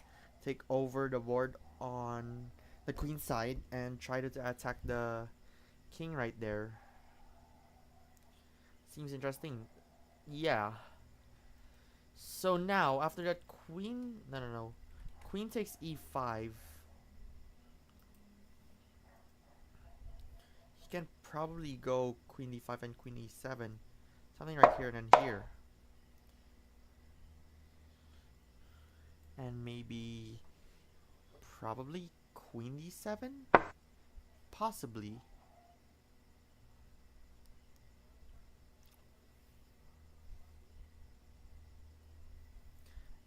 take over the board on the queen side and try to attack the king right there. Seems interesting. Yeah. So now after that queen, no. Queen takes e5. He can probably go queen d5 and queen e7. Something right here and then here. And maybe probably queen d7? Possibly.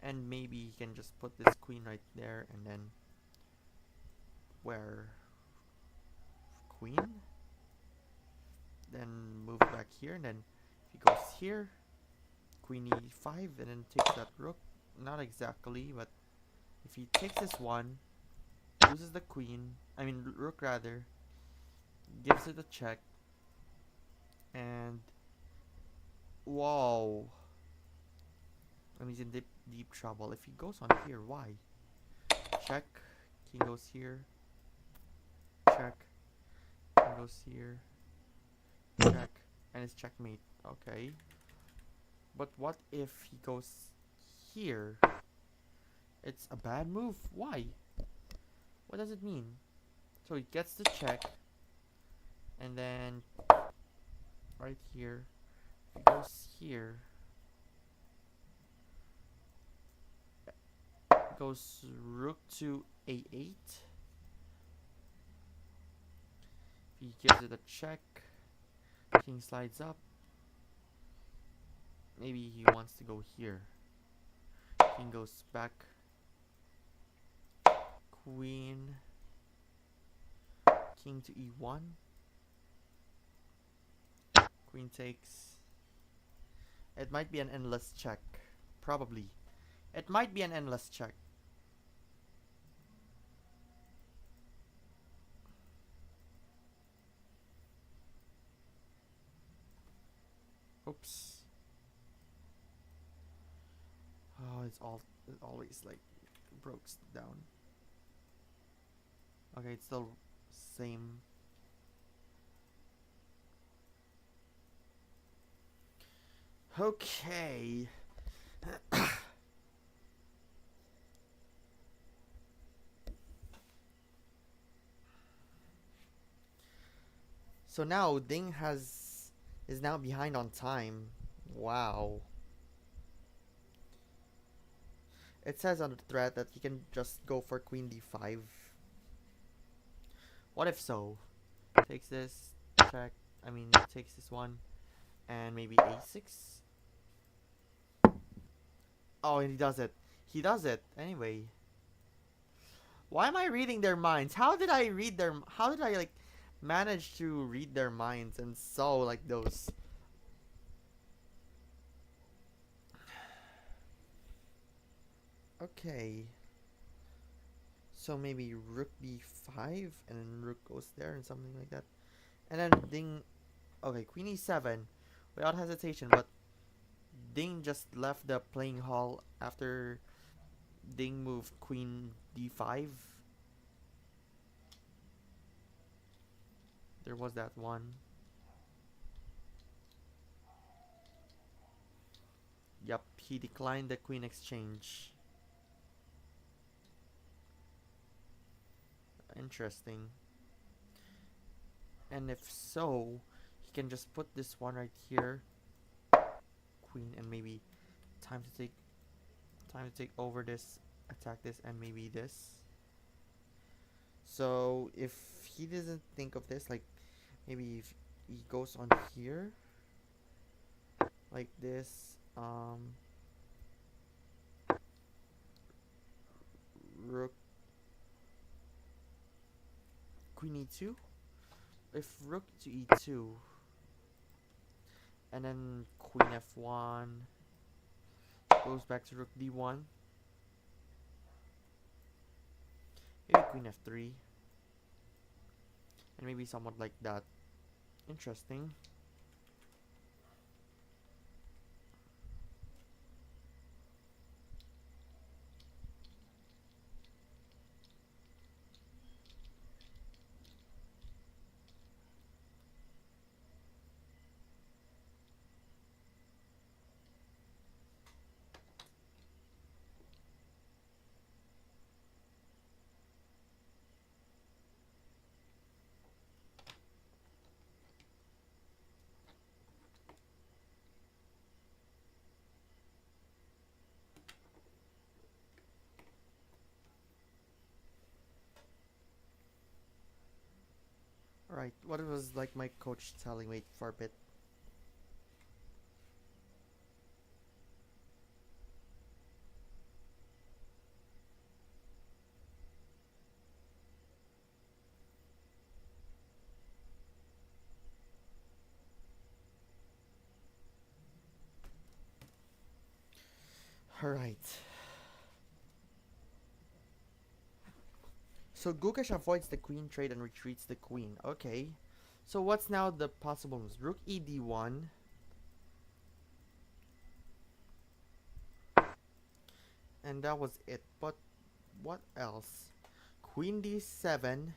And maybe he can just put this queen right there and then where queen, then move back here, and then if he goes here, queen e5 and then takes that rook. Not exactly, but if he takes this one, loses the queen, I mean rook rather, gives it a check, and whoa, and he's in deep trouble. If he goes on here, why? Check. King goes here. Check. King goes here. Check. And it's checkmate. Okay. But what if he goes here? It's a bad move. Why? What does it mean? So he gets the check. And then right here. If he goes here. Goes rook to a8. He gives it a check. King slides up. Maybe he wants to go here. King goes back. Queen. King to e1. Queen takes. It might be an endless check. Probably. It might be an endless check. Oops. Oh, it always like breaks down. Okay, it's still same. Okay. So now Ding is now behind on time. Wow. It says on the thread that you can just go for queen d5. What if so? Takes this, check. I mean, takes this one, and maybe a6. Oh, and he does it. He does it anyway. Why am I reading their minds? How did I read their? How did I like manage to read their minds and so like those? Okay. So maybe rook b5 and then rook goes there and something like that. And then Ding. Okay, queen e7 without hesitation, but Ding just left the playing hall after Ding moved queen d5. There was that one. Yup, he declined the queen exchange. Interesting. And if so, he can just put this one right here. Queen, and maybe time to take over this, attack this, and maybe this. So if he doesn't think of this, like maybe if he goes on here like this, rook queen e2. If rook to e2 and then queen f1 goes back to rook d1, maybe queen f3, and maybe somewhat like that. Interesting. Alright, what was like my coach telling? Wait for a bit. Alright. So Gukesh avoids the queen trade and retreats the queen. Okay. So what's now the possible moves? Rook e d1. And that was it. But what else? Queen d7.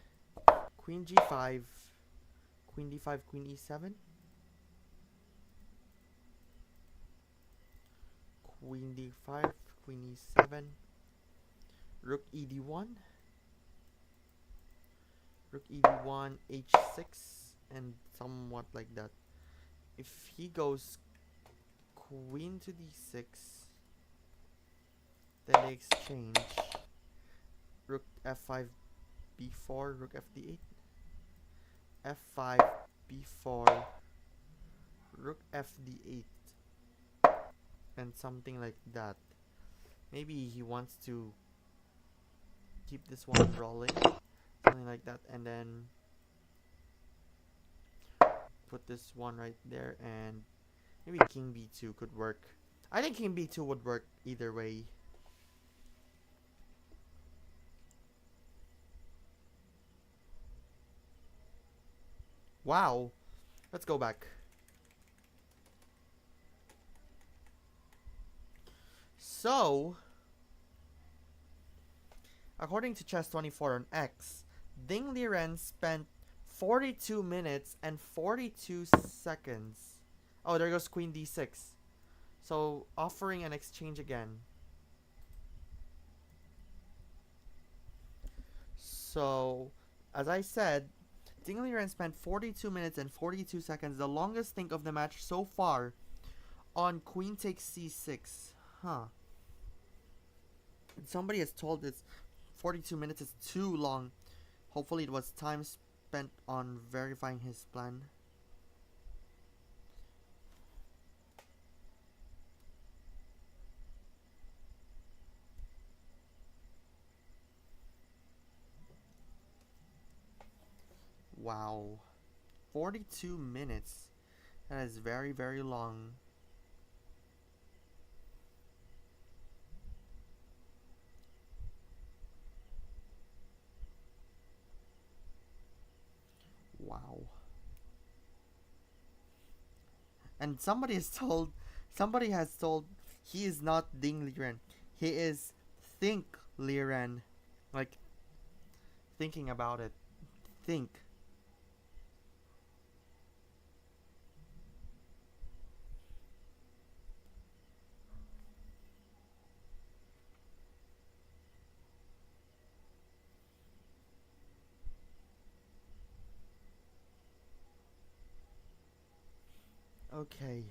Queen g5. Queen d5, queen e7. Queen d5, queen e7. Rook e d1. Rook e d1, h6. And somewhat like that. If he goes queen to d6, then they exchange. Rook f5, b4, rook f d8. f5, b4, rook f d8. And something like that. Maybe he wants to keep this one rolling. Something like that. And then put this one right there. And maybe king b2 could work. I think king b2 would work either way. Wow. Let's go back. So, according to Chess24 on X, Ding Liren spent 42 minutes and 42 seconds. Oh, there goes queen d6. So, offering an exchange again. So, as I said, Ding Liren spent 42 minutes and 42 seconds, the longest think of the match so far, on queen takes c6. Huh. Somebody has told this 42 minutes is too long. Hopefully it was time spent on verifying his plan. Wow. 42 minutes. That is very, very long. Wow. And somebody has told he is not Ding Liren. He is Think Liren. Like, thinking about it. Think. Okay.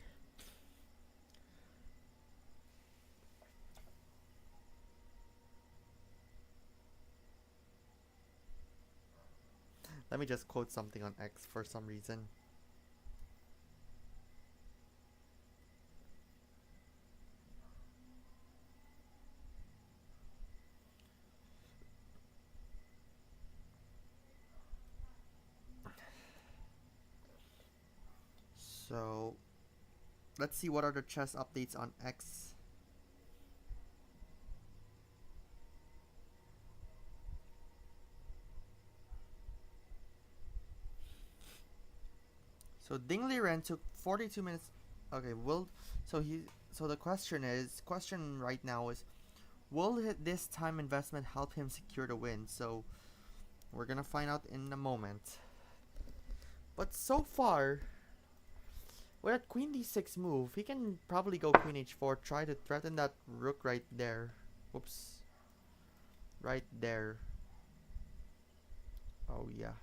Let me just quote something on X for some reason. So, let's see what are the chess updates on X. So Ding Liren took 42 minutes. Okay, so the question right now is, will this time investment help him secure the win? So we're gonna find out in a moment. But so far, with that queen d6 move, he can probably go queen h4, try to threaten that rook right there. Whoops. Right there. Oh yeah.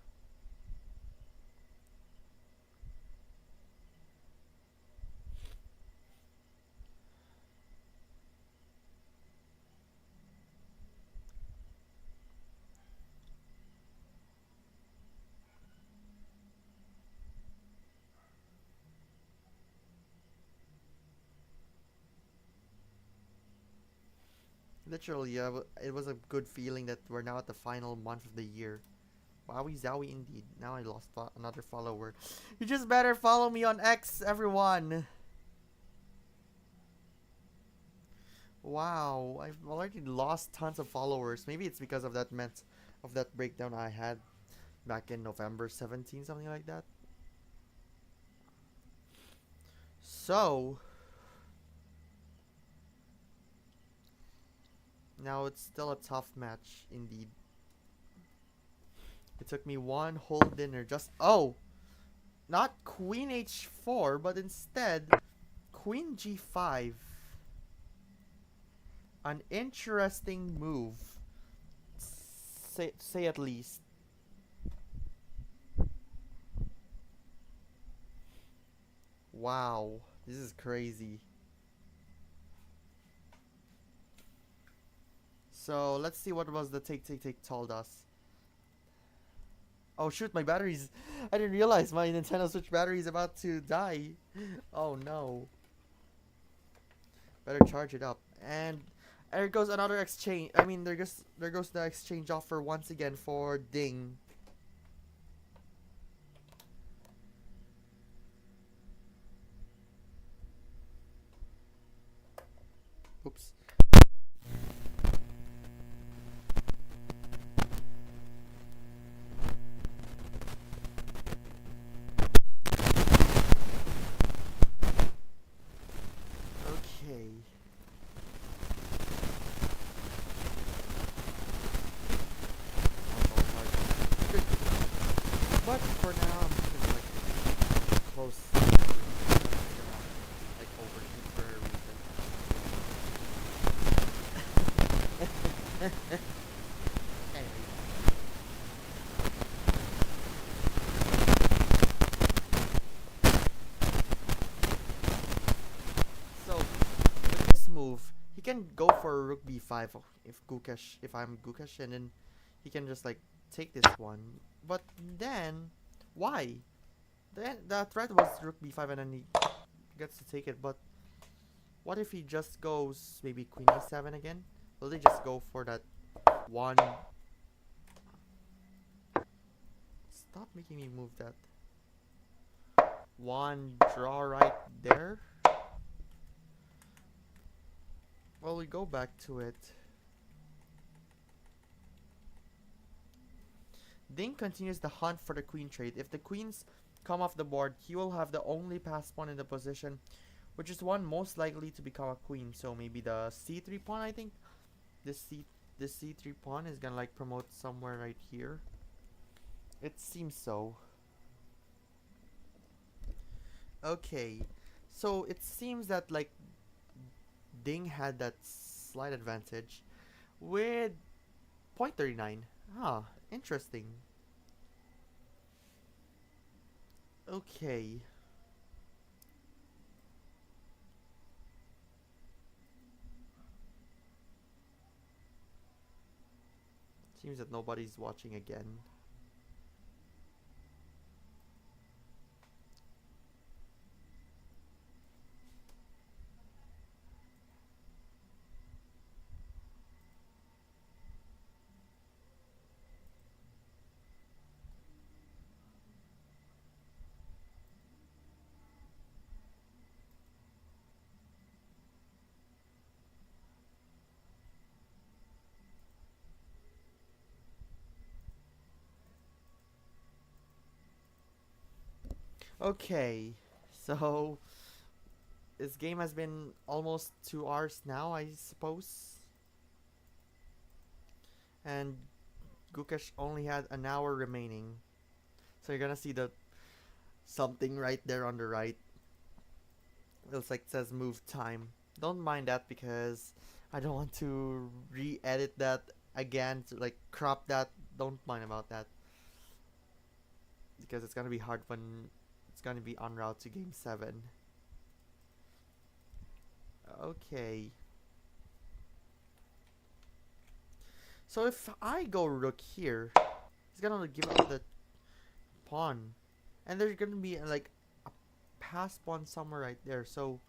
Literally, it was a good feeling that we're now at the final month of the year. Wowie zowie indeed. Now I lost another follower. You just better follow me on X, everyone. Wow, I've already lost tons of followers. Maybe it's because of that breakdown I had back in November 17, something like that. So now it's still a tough match indeed. It took me one whole dinner just not queen h4, but instead queen g5. An interesting move, say at least. Wow, this is crazy. So let's see what was the take told us. Oh shoot, my batteries. I didn't realize my Nintendo Switch battery is about to die. Oh no. Better charge it up. And there goes another exchange. I mean, there goes the exchange offer once again for Ding. Oops. Okay. Good. But for now, I'm just gonna like close. Like overheat for a reason. Anyway. So with this move, he can go for rook b5 if I'm Gukesh, and then he can just like take this one. But then why? Then the threat was rook b5 and then he gets to take it. But what if he just goes maybe queen a7 again? Will they just go for that one? Stop making me move that. One draw right there. Well, we go back to it. Ding continues the hunt for the queen trade. If the queens come off the board, he will have the only passed pawn in the position, which is one most likely to become a queen. So maybe the c3 pawn, I think. This c3 pawn is gonna like promote somewhere right here. It seems so. Okay, so it seems that like Ding had that slight advantage with 0.39. Ah, interesting. Okay. Seems that nobody's watching again. Okay, so this game has been almost 2 hours now, I suppose. And Gukesh only had an hour remaining. So you're gonna see the something right there on the right. It looks like it says move time. Don't mind that because I don't want to re-edit that again to like crop that. Don't mind about that. Because it's gonna be hard when it's gonna be en route to game 7. Okay. So if I go rook here, he's gonna give up the pawn. And there's gonna be like a pass pawn somewhere right there. So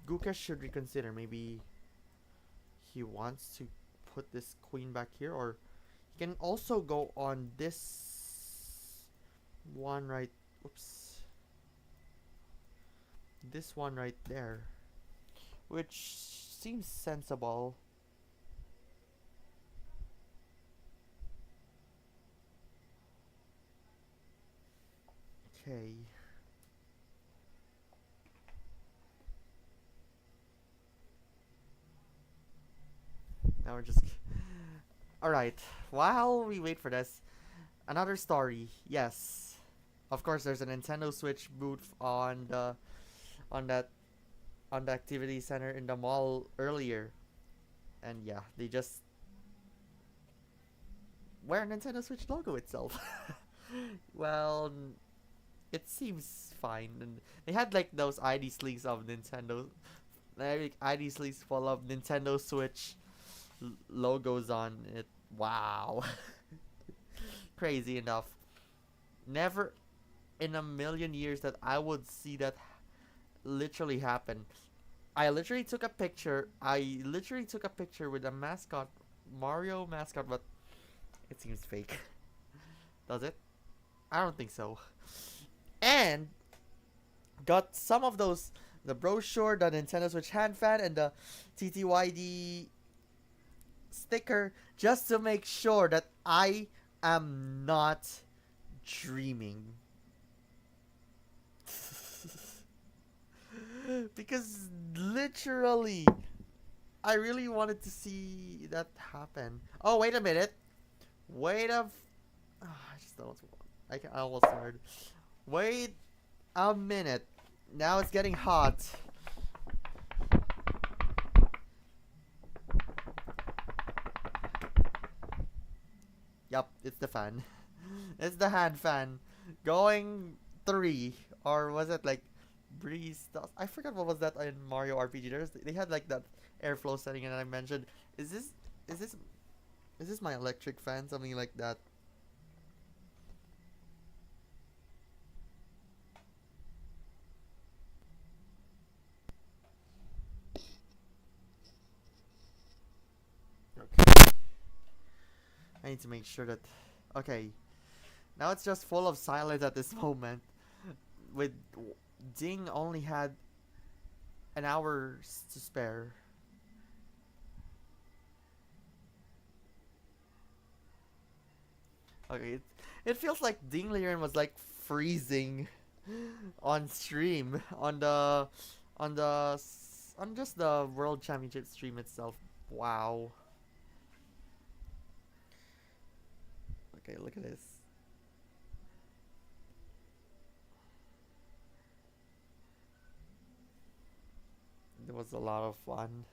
Gukesh should reconsider. Maybe he wants to put this queen back here, or he can also go on this one right. Oops. This one right there, which seems sensible. Okay. Now we're just. Alright, while we wait for this, another story. Yes. Of course, there's a Nintendo Switch booth on that on the activity center in the mall earlier. And yeah, they just wear a Nintendo Switch logo itself. Well, it seems fine. And they had like those ID sleeves of Nintendo, like ID sleeves full of Nintendo Switch logos on it. Wow. Crazy enough. Never in a million years that I would see that literally happen. I literally took a picture. I literally took a picture with a mascot, Mario mascot, but it seems fake. Does it? I don't think so. And got some of those, the brochure, the Nintendo Switch hand fan, and the TTYD sticker, just to make sure that I am not dreaming. Because literally, I really wanted to see that happen. Oh, wait a minute. I just don't. I almost started. Wait a minute. Now it's getting hot. Yup, it's the fan. It's the hand fan. Going 3. Or was it like breeze stuff? I forgot what was that in Mario RPG. They had like that airflow setting, and I mentioned, is this my electric fan? Something like that. Okay. I need to make sure that. Okay. Now it's just full of silence at this moment. With Ding only had an hour to spare. Okay, it feels like Ding Liren was like freezing on stream on just the World Championship stream itself. Wow. Okay, look at this. It was a lot of fun.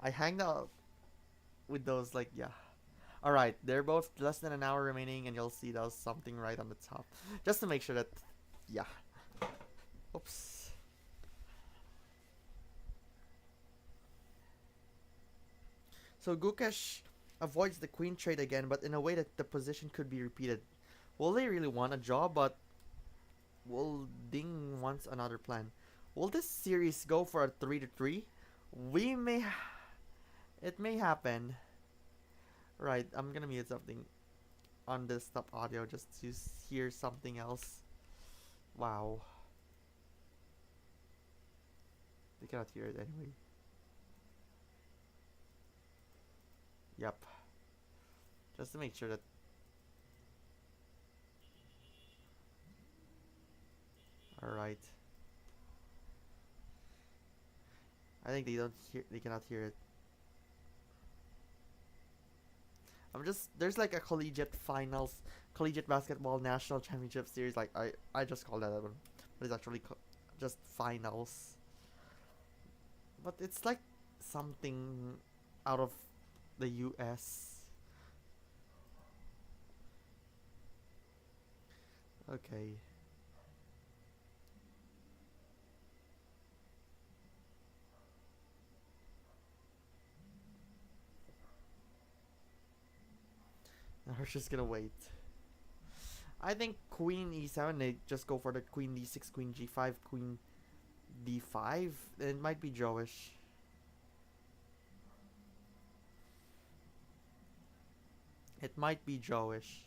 I hanged out with those like, yeah. Alright, they're both less than an hour remaining, and you'll see there's something right on the top. Just to make sure that, yeah. Oops. So Gukesh avoids the queen trade again, but in a way that the position could be repeated. Will they really want a draw? But will Ding wants another plan? Will this series go for a 3-3? It may happen. Right, I'm gonna mute something on this stop audio just to hear something else. Wow. They cannot hear it anyway. Yep. Just to make sure that. Alright. I think they cannot hear it. There's like a collegiate basketball national championship series, like I just call that one, but it's actually just finals. But it's like something out of the US. Okay. We're just gonna wait. I think Queen E7, they just go for the Queen D6, Queen G5, Queen D5. It might be Jowish. It might be Jowish.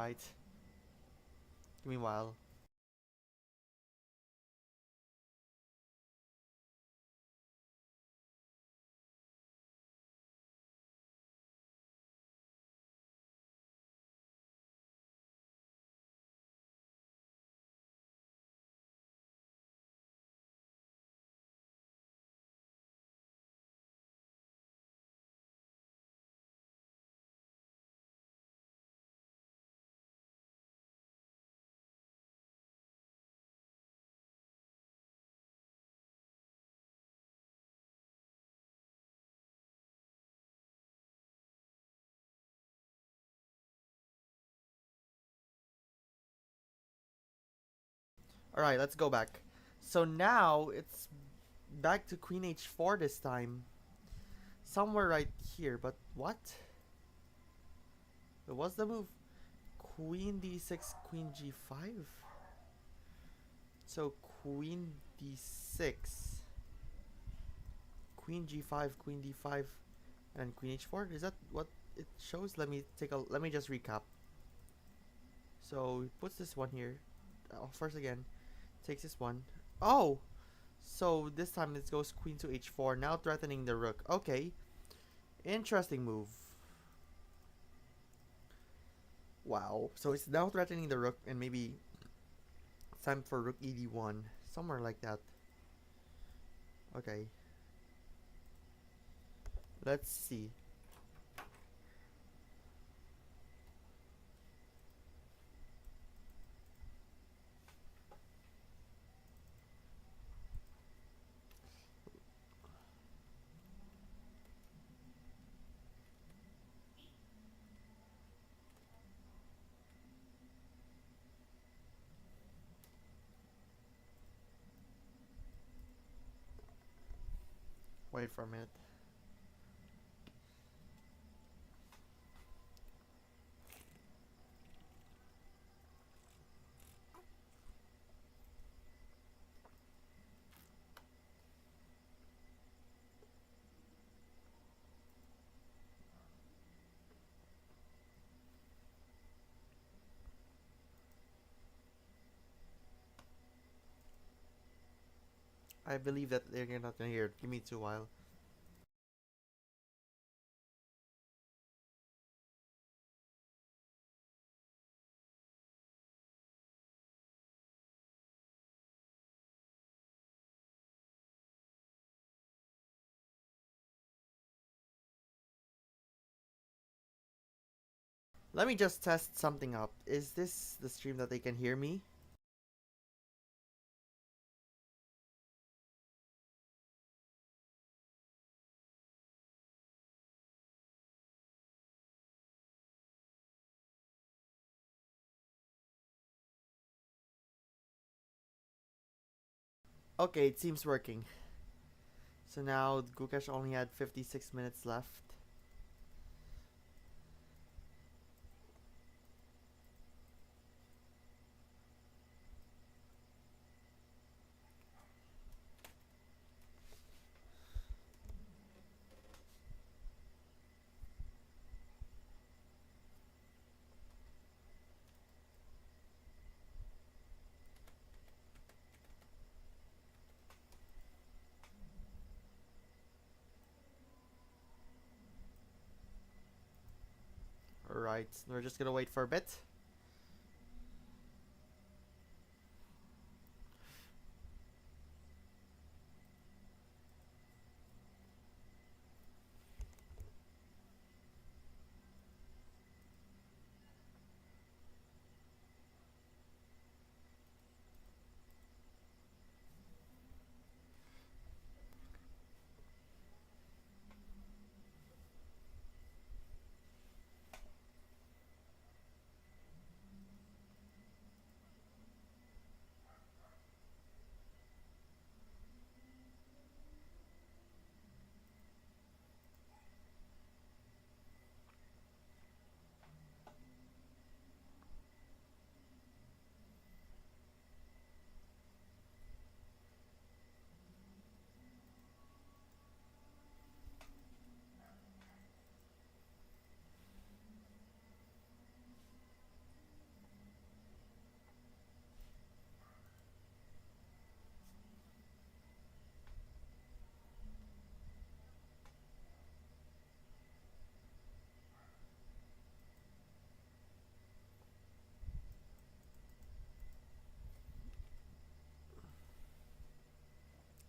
Alright. Give me a while. Alright, let's go back. So now it's back to Queen H4 this time. Somewhere right here, but what? What's the move? Queen D6, Queen G5? So Queen D6, Queen G5, Queen D5, and Queen H4? Is that what it shows? Let me just recap. So he puts this one here. First again, takes this one. Oh! So this time it goes Queen to H4, now threatening the rook. Okay. Interesting move. Wow. So it's now threatening the rook, and maybe it's time for rook ED1. Somewhere like that. Okay. Let's see. Wait for a minute. I believe that they're not gonna hear it. Give me 2 while. Let me just test something up. Is this the stream that they can hear me? Okay, it seems working. So now Gukesh only had 56 minutes left. Alright, we're just gonna wait for a bit.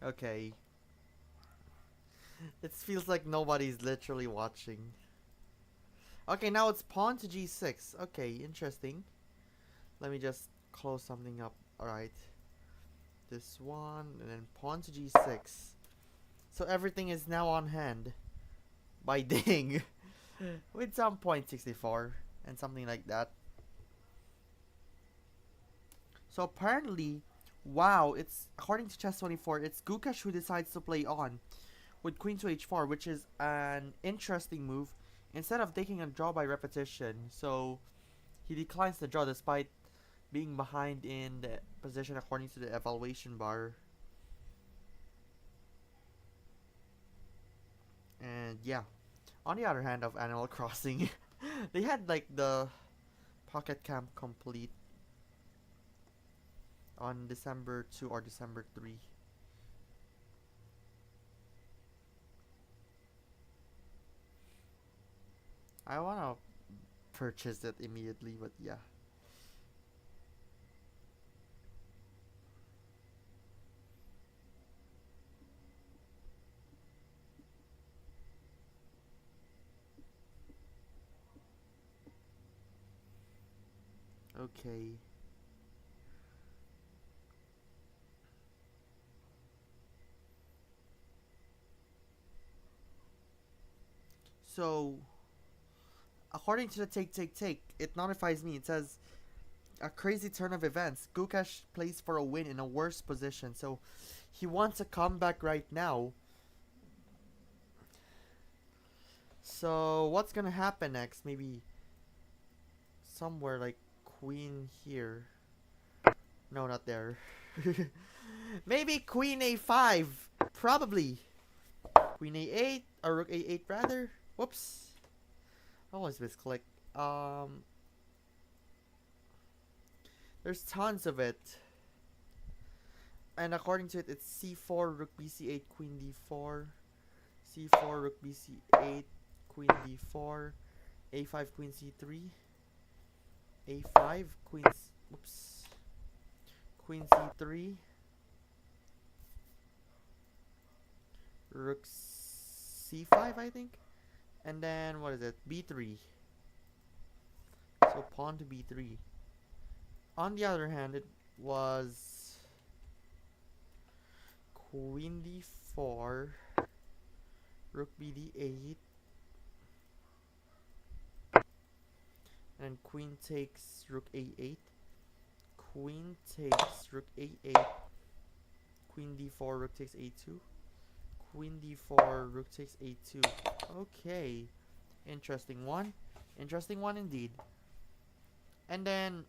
Okay. It feels like nobody's literally watching. Okay, now it's pawn to g6. Okay, interesting. Let me just close something up. Alright. This one, and then pawn to g6. So everything is now on hand. By ding. With some point 64 and something like that. So apparently, wow, it's according to chess24, it's Gukesh who decides to play on with queen to h4, which is an interesting move instead of taking a draw by repetition. So he declines the draw despite being behind in the position according to the evaluation bar. And yeah, on the other hand of Animal Crossing, they had like the Pocket Camp complete on December 2 or December 3. I wanna purchase it immediately, but yeah. Okay. So, according to the take, it notifies me. It says a crazy turn of events. Gukesh plays for a win in a worse position, so he wants a comeback right now. So what's gonna happen next? Maybe somewhere like queen here. No, not there. Maybe queen a5. Probably. Queen a8 or rook a8 rather. Whoops. I always misclick. There's tons of it. And according to it, it's c4, rook bc8, queen d4, c4, rook bc8, queen d4, a5, queen c3, a5, queen c3, rook c5, I think, and then what is it? b3. So pawn to b3. On the other hand, it was queen d4, rook bd8, and queen takes rook a8, queen takes rook a8, queen d4, rook takes a2, queen d4, rook takes a2. Okay, interesting one indeed. And then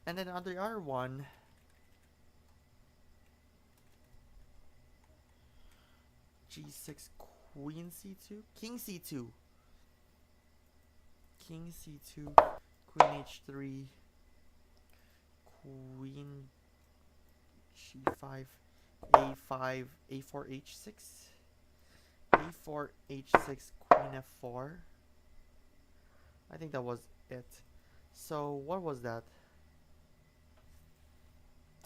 on the other one, g6, queen c2, king c2, king c2, queen h3, queen g5, a5, a4 h6, a4 h6, queen f4. I think that was it. So what was that?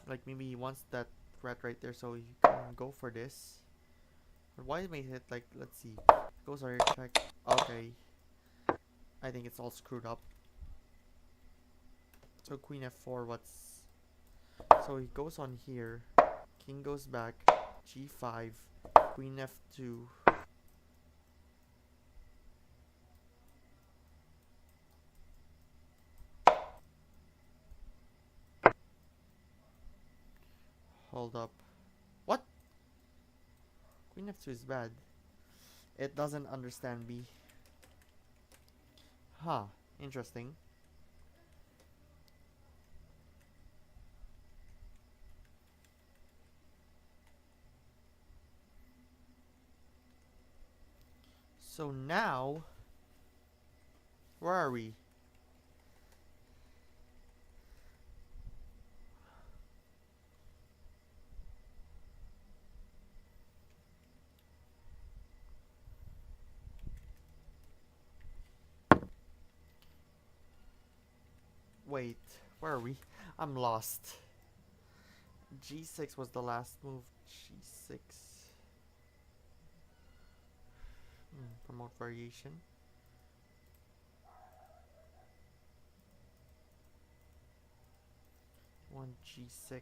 Like maybe he wants that threat right there, so you can go for this. But why made it like, let's see, goes on here, check. Okay, I think it's all screwed up. So queen f4, so he goes on here, king goes back, g5, queen f2, hold up, what? Queen f2 is bad. It doesn't understand me. Huh, interesting. So now, where are we? Wait, where are we? I'm lost. G6 was the last move. G6. Promote variation. One G6.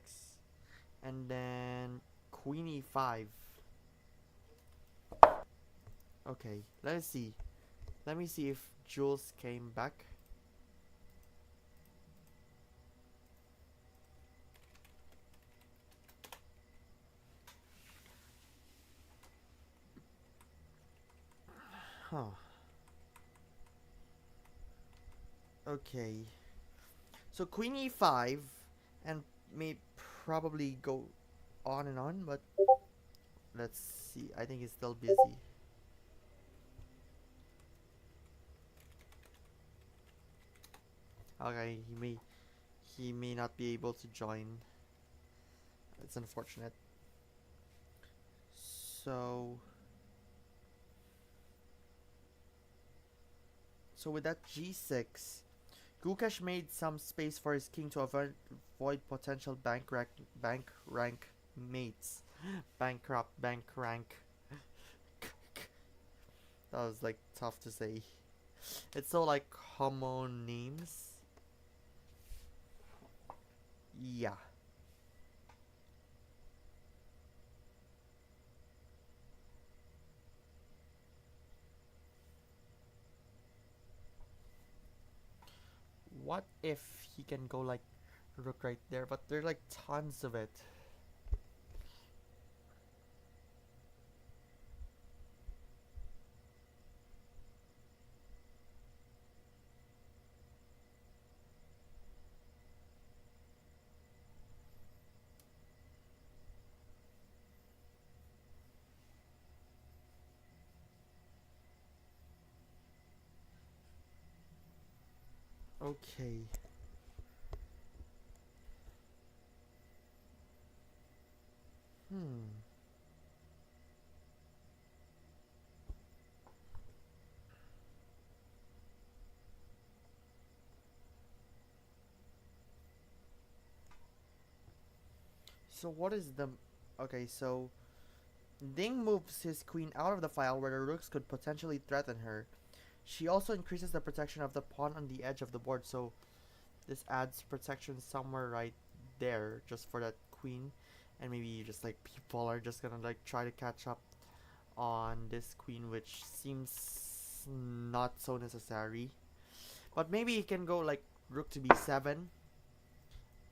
And then Queen E5. Okay, let's see. Let me see if Jules came back. Huh. Okay. So Queen E5 and may probably go on and on, but let's see. I think he's still busy. Okay, he may not be able to join. It's unfortunate. So with that G6, Gukesh made some space for his king to avoid potential bank rank mates. Bankrupt bank rank. That was like tough to say. It's so like common names. Yeah. What if he can go like rook right there, but there are like tons of it. Okay. So what is the... Okay, so Ding moves his queen out of the file where the rooks could potentially threaten her. She also increases the protection of the pawn on the edge of the board, so this adds protection somewhere right there just for that queen. And maybe just like people are just gonna like try to catch up on this queen, which seems not so necessary. But maybe he can go like rook to b7,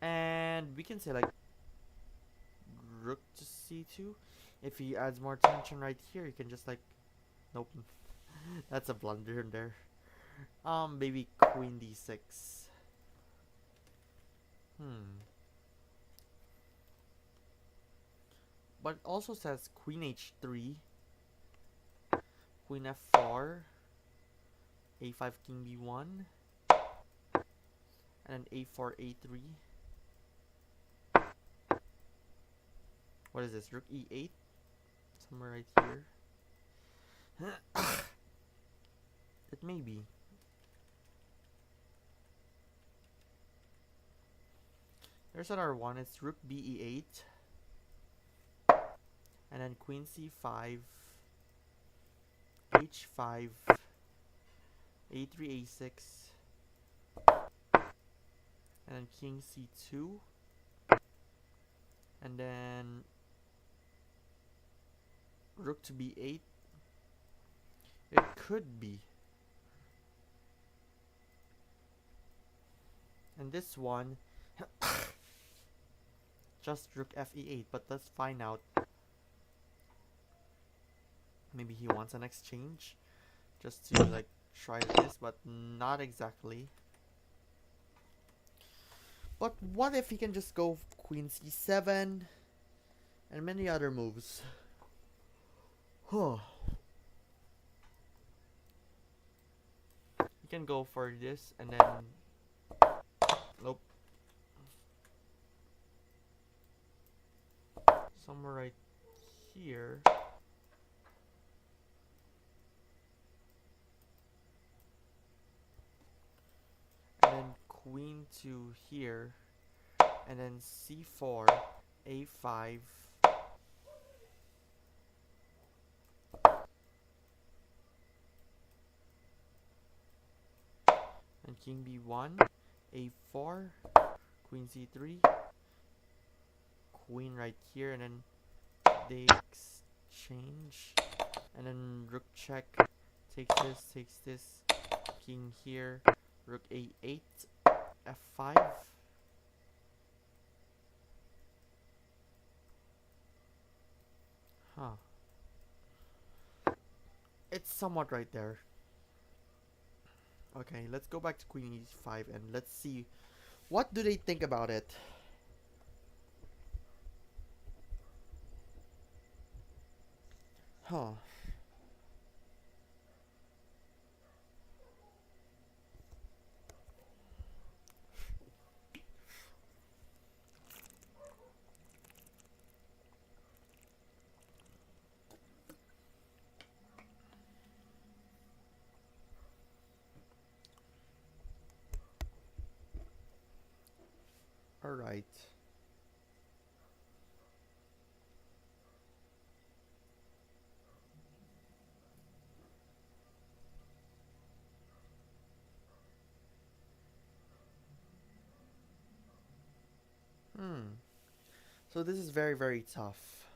and we can say like rook to c2. If he adds more tension right here, he can just like... Nope. That's a blunder in there. Maybe queen d6. But it also says queen h3, queen f4, a5 king b1, and then a4 a3. What is this? Rook e8? Somewhere right here. It may be. There's another one. It's rook be8. And then queen c5, h5, a3 a6, and then king c2, and then rook to b8. It could be. And this one, just rook fe8, but let's find out. Maybe he wants an exchange just to like try this, but not exactly. But what if he can just go queen c7 and many other moves? Huh. He can go for this and then... Nope. Somewhere right here. And then queen to here. And then c4. A5. And king B1. A4. Queen C3. Queen right here, and then they exchange. And then rook check. Takes this. King here. Rook A8. F5. Huh. It's somewhat right there. Okay, let's go back to Queen E5 and let's see what do they think about it. Huh. Alright. So this is very, very tough.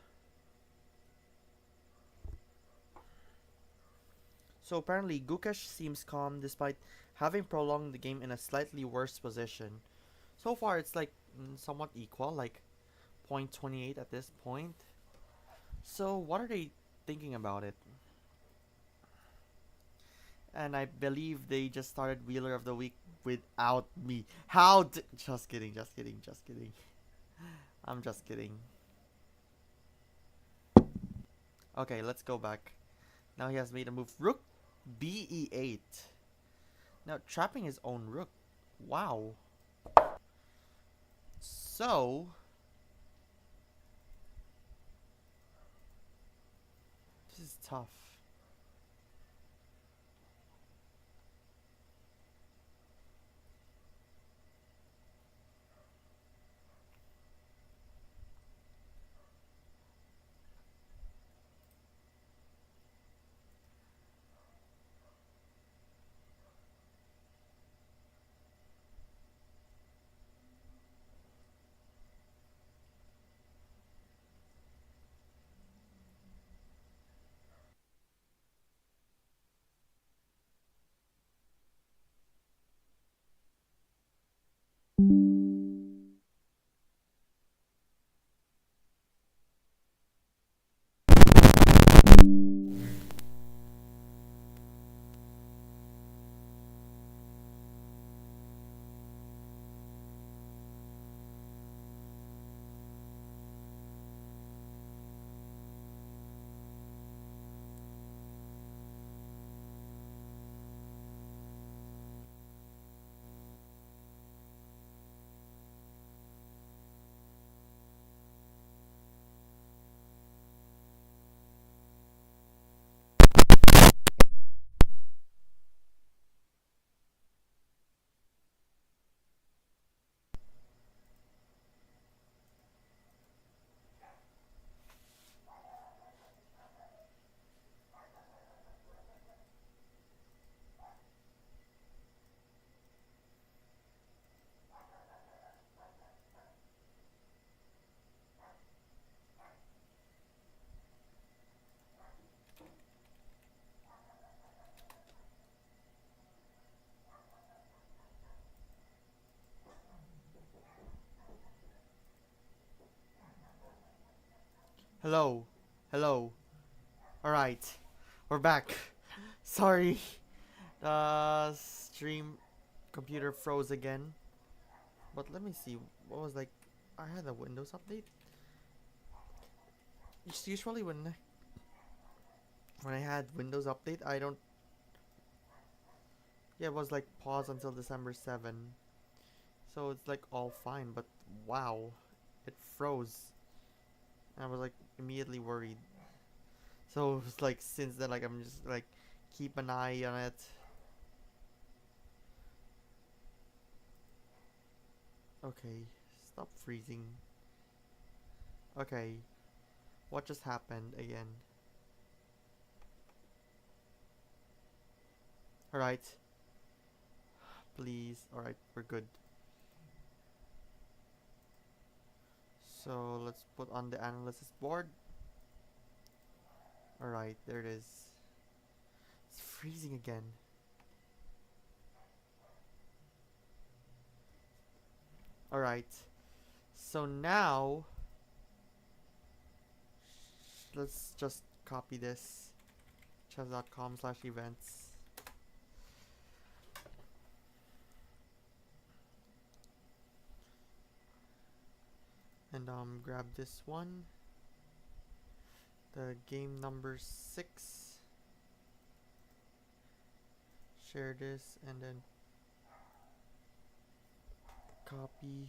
So apparently Gukesh seems calm despite having prolonged the game in a slightly worse position. So far it's like somewhat equal, like 0.28 at this point. So what are they thinking about it? And I believe they just started Wheeler of the Week without me. Just kidding, just kidding, just kidding. I'm just kidding. Okay, let's go back. Now he has made a move. Rook BE8. Now trapping his own rook. Wow. So this is tough. Hello. Hello. Alright. We're back. Sorry. Stream computer froze again. But let me see. What was like I had a Windows update. Usually when I had Windows update, I don't. Yeah, it was like pause until December 7. So it's like all fine, but wow, it froze. I was like immediately worried. So it was like since then, like I'm just like keep an eye on it. Okay, stop freezing. Okay. What just happened again? Alright. Please. Alright, we're good. So let's put on the analysis board. Alright, there it is. It's freezing again. Alright. So now let's just copy this. chess.com/events. And grab this one. The game number 6. Share this and then copy.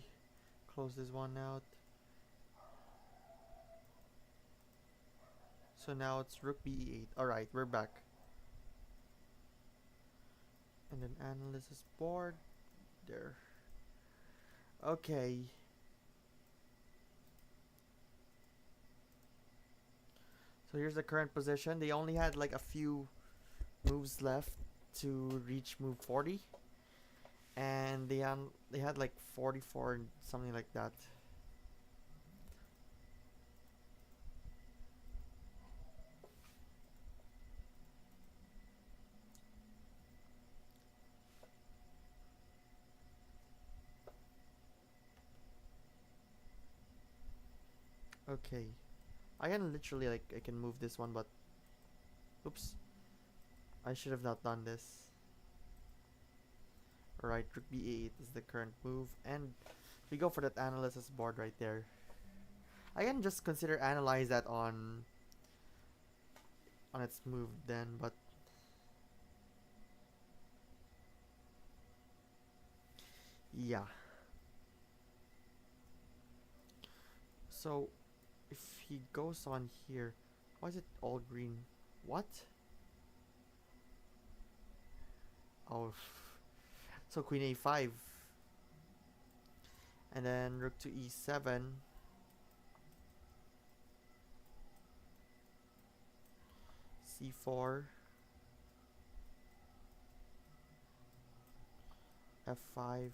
Close this one out. So now it's rook b8. Alright, we're back. And then analysis board. There. Okay. So here's the current position. They only had like a few moves left to reach move 40. And they had like 44, something like that. Okay. I can literally like I can move this one, but oops. I should have not done this. Alright, rook b8 is the current move, and we go for that analysis board right there. I can just consider analyze that on its move then, but yeah. So if he goes on here, why is it all green? What? Oh, so queen a5, and then rook to e7. c4, f5,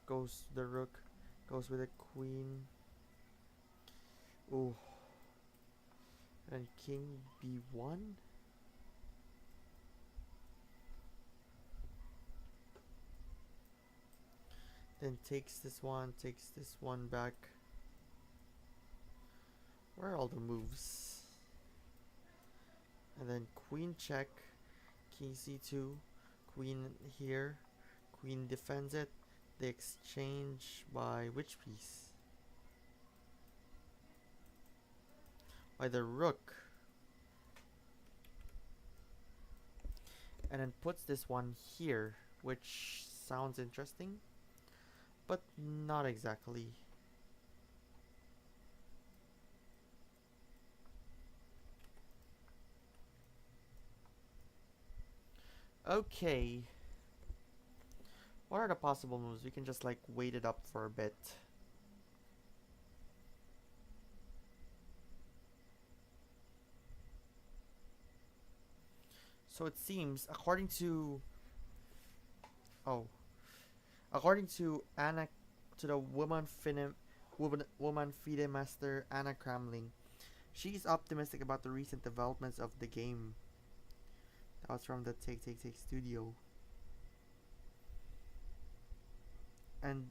goes the rook, goes with the queen. Ooh. And king b1. Then takes this one back. Where are all the moves? And then queen check, king c2, queen here, queen defends it. They exchange by which piece? By the rook. And then puts this one here, which sounds interesting, but not exactly. Okay. What are the possible moves? We can just like wait it up for a bit. So it seems, according to Anna, to the woman FIDE master Anna Kramling, she's optimistic about the recent developments of the game. That was from the Take studio. And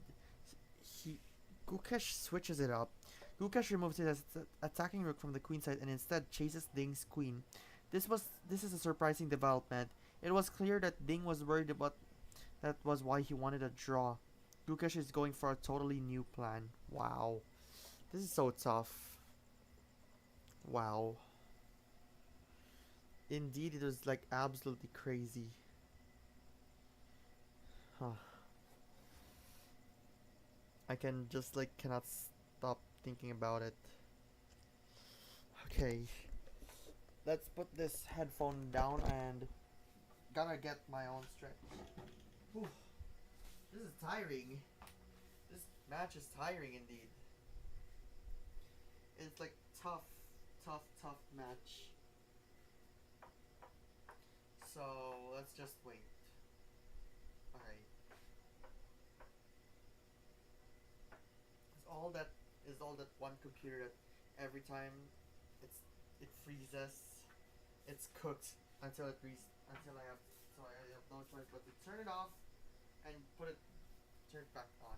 Gukesh switches it up. Gukesh removes his attacking rook from the queen side and instead chases Ding's queen. This is a surprising development. It was clear that Ding was worried about that was why he wanted a draw. Gukesh is going for a totally new plan. Wow. This is so tough. Wow. Indeed, it was like absolutely crazy. Huh. I can just like cannot stop thinking about it. Okay. Let's put this headphone down and gotta get my own stretch. Whew. This is tiring. This match is tiring indeed. It's like tough match. So let's just wait. Alright. It's all that one computer that every time it freezes, it's cooked until until I have no choice but to turn it off and turn it back on.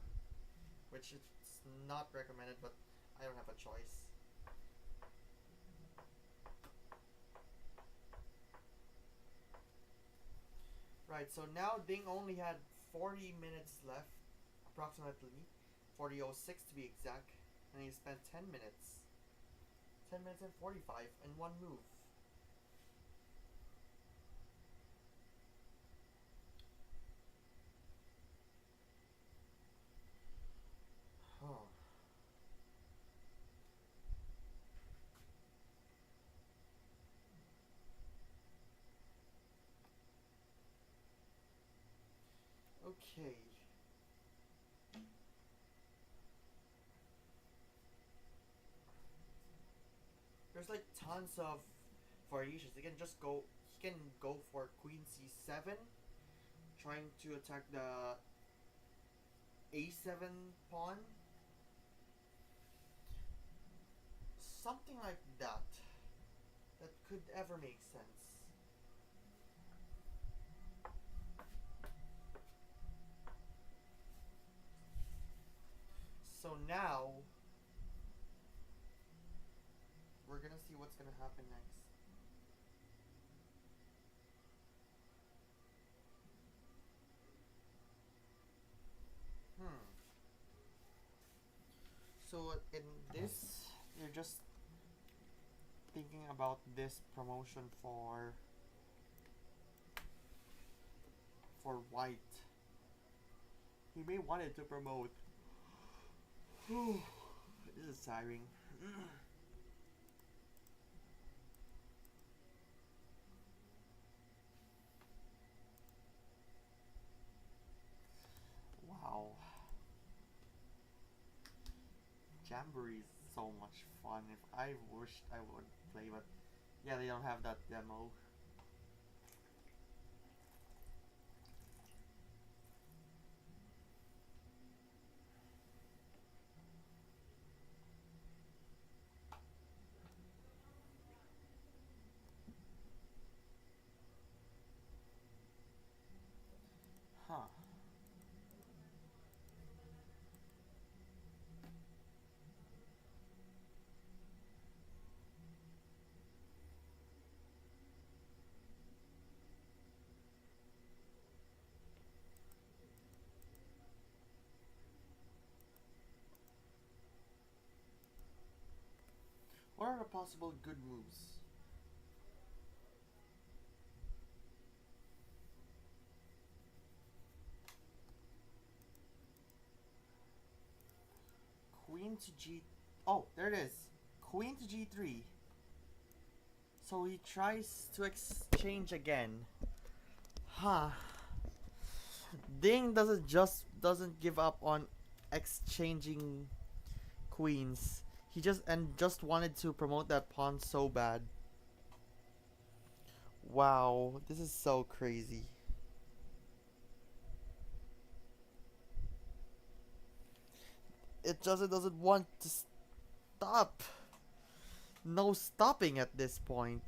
Which it's not recommended, but I don't have a choice. Right, so now Ding only had 40 minutes left, approximately 40:06 to be exact, and he spent 10 minutes. 10 minutes and 45 in one move. Oh. Okay. There's like tons of variations. He can go for Queen C7, trying to attack the A7 pawn. Something like that. That could ever make sense. So now we're gonna see what's gonna happen next. Hmm. So in this, you're just thinking about this promotion for white. He may wanted to promote. This is tiring. Wow. Jamboree is so much fun. If I wished I would play, but yeah, they don't have that demo. Huh. What are the possible good moves? Queen to G. Oh, there it is. Queen to G3. So he tries to exchange again. Huh. Ding doesn't give up on exchanging queens. He just wanted to promote that pawn so bad. Wow, this is so crazy. It doesn't want to stop. No stopping at this point.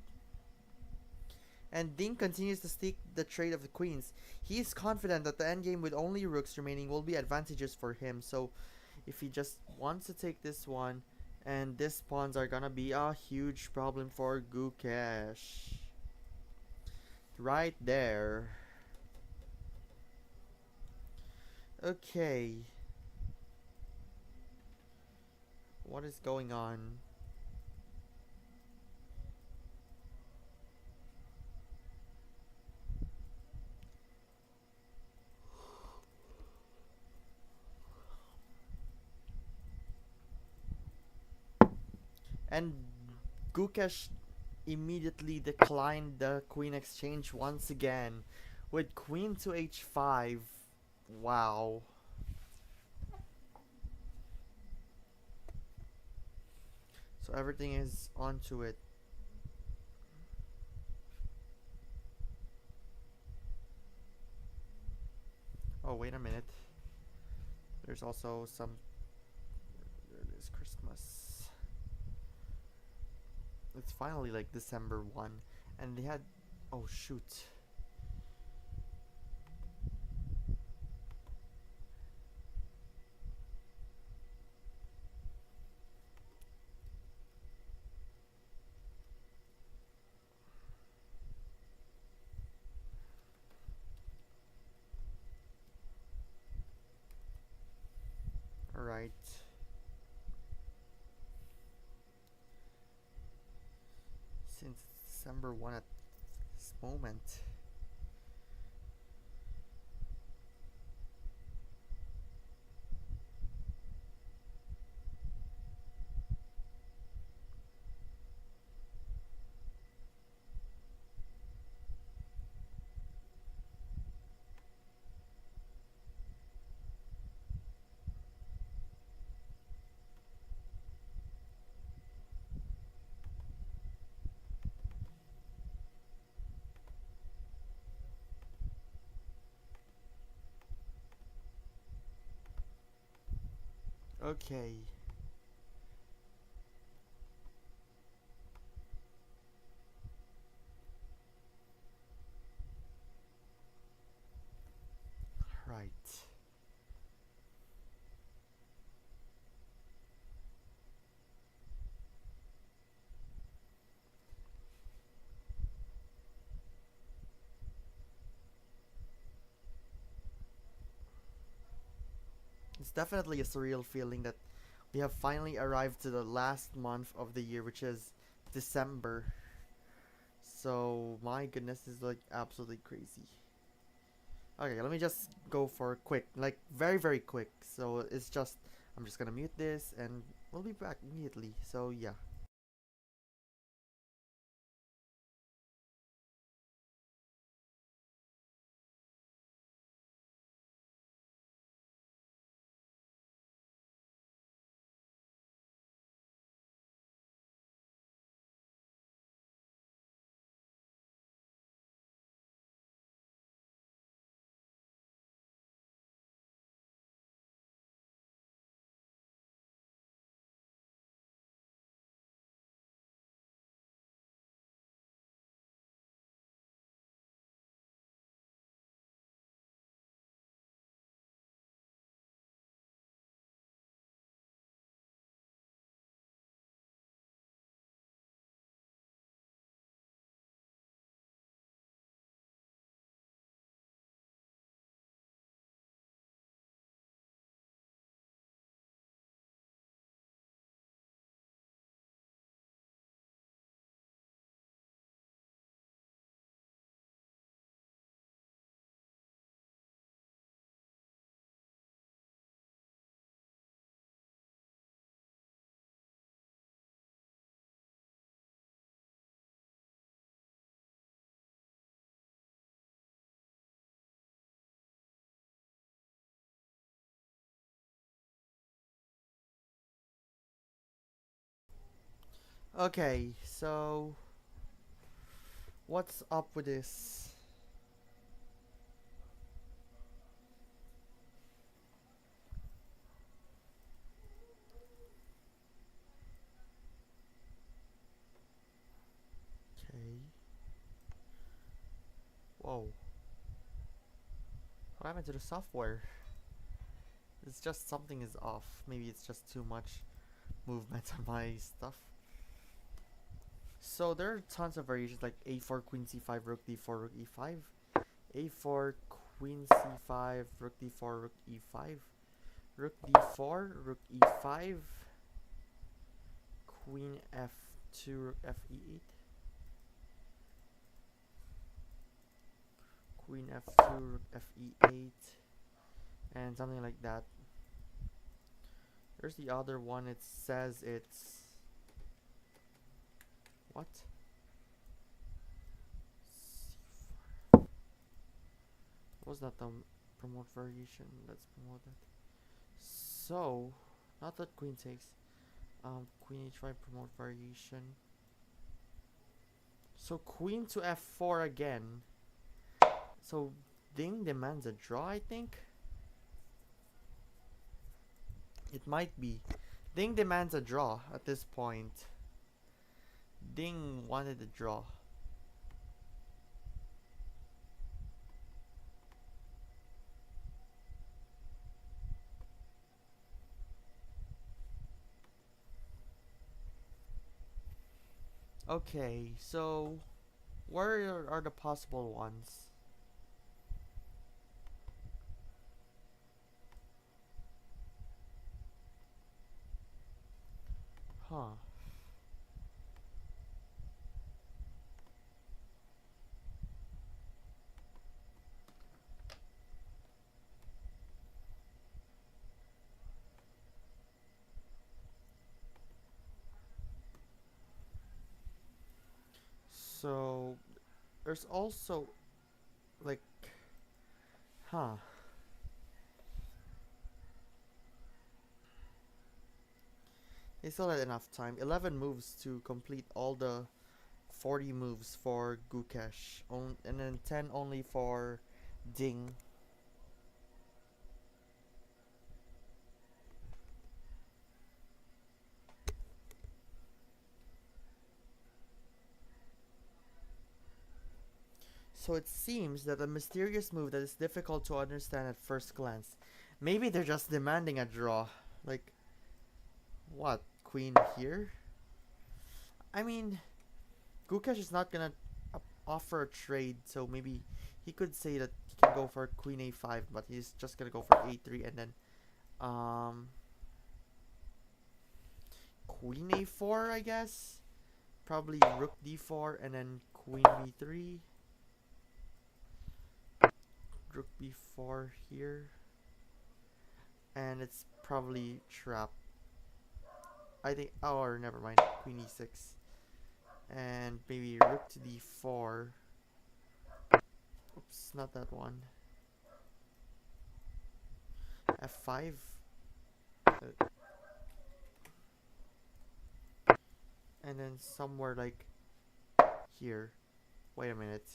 And Ding continues to seek the trade of the queens. He is confident that the endgame with only rooks remaining will be advantageous for him. So if he just wants to take this one, and these pawns are gonna be a huge problem for Gukesh. Right there. Okay. What is going on? And Gukesh immediately declined the queen exchange once again with queen to h5. Wow. So everything is onto it. Oh, wait a minute. There's also some. There it is, Christmas. It's finally like December 1. And they had. Oh, shoot. Alright. Since it's December 1 at this moment. Okay. Right. It's definitely a surreal feeling that we have finally arrived to the last month of the year, which is December. So, my goodness, this is like absolutely crazy. Okay, let me just go for quick, like very, very quick. So, it's just, I'm just gonna mute this and we'll be back immediately. So, yeah. Okay, so what's up with this? Okay. Whoa. What happened to the software? It's just something is off. Maybe it's just too much movement on my stuff. So there are tons of variations like a4 queen c5 rook d4 rook e5, a4 queen c5 rook d4 rook e5, rook d4 rook e5, queen f2 rook fe8, queen f2 rook fe8, and something like that. There's the other one. It says it's what? Was that the promote variation? Let's promote that. So, not that queen takes. Queen h5, promote variation. So queen to f4 again. So Ding demands a draw, I think. It might be. Ding demands a draw at this point. Ding wanted a draw. Okay, so where are the possible ones? Huh. So there's also like, huh. They still had enough time. 11 moves to complete all the 40 moves for Gukesh. And then 10 only for Ding. So it seems that a mysterious move that is difficult to understand at first glance. Maybe they're just demanding a draw. Like, what? Queen here? I mean, Gukesh is not gonna offer a trade, so maybe he could say that he can go for Queen a5, but he's just gonna go for a3 and then Queen a4, I guess. Probably Rook d4 and then Queen b3. Rook b4 here. And it's probably trap. I think, oh, or never mind. Queen e6. And maybe Rook to d4. Oops, not that one. f5. And then somewhere like here. Wait a minute.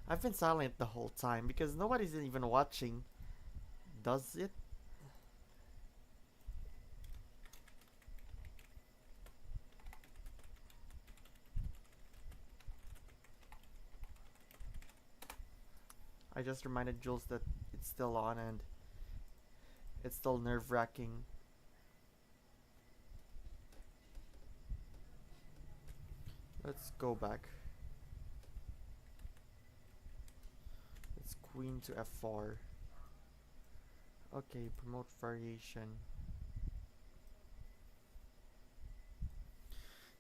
I've been silent the whole time because nobody's even watching. Does it? I just reminded Jules that it's still on and it's still nerve-wracking. Let's go back. It's Queen to f4. Okay, promote variation.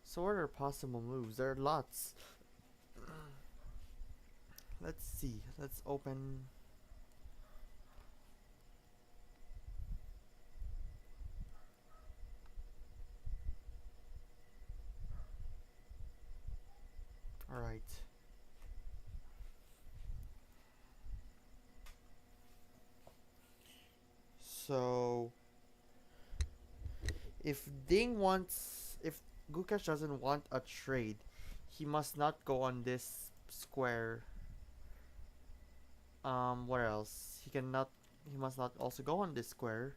So what are possible moves? There are lots. Let's see. Let's open. Alright. So if Gukesh doesn't want a trade, he must not go on this square. What else? He must not also go on this square.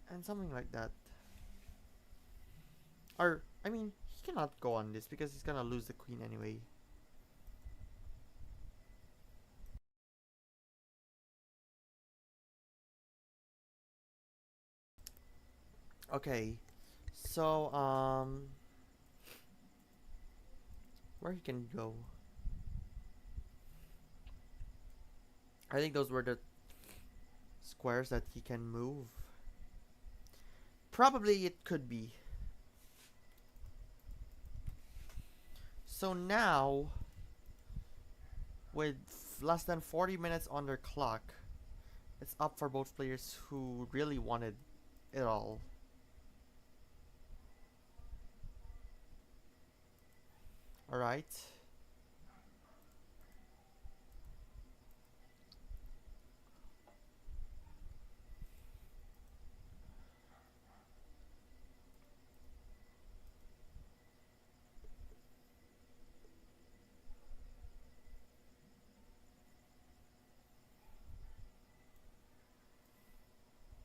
And something like that. Or, I mean, he cannot go on this because he's gonna lose the queen anyway. Okay. So, where he can go? I think those were the squares that he can move. Probably it could be. So now, with less than 40 minutes on their clock, it's up for both players who really wanted it all. Alright.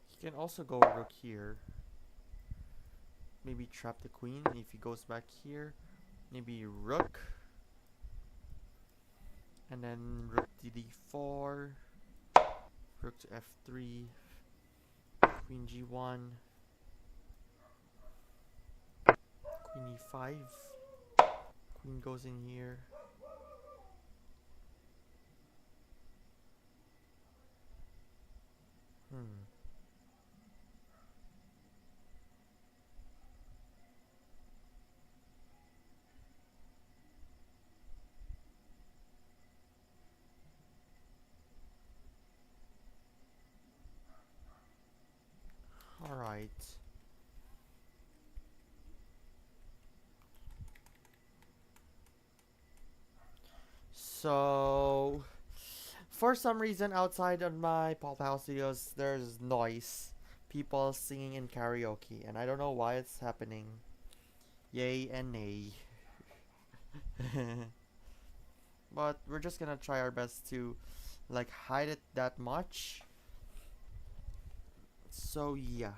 He can also go rook here. Maybe trap the queen if he goes back here. Maybe rook. And then rook to d4. Rook to f3. Queen g1. Queen e5. Queen goes in here. Alright. So, for some reason outside of my Paul POW studios, there's noise. People singing in karaoke, and I don't know why it's happening. Yay and nay. But we're just gonna try our best to like hide it that much. So yeah.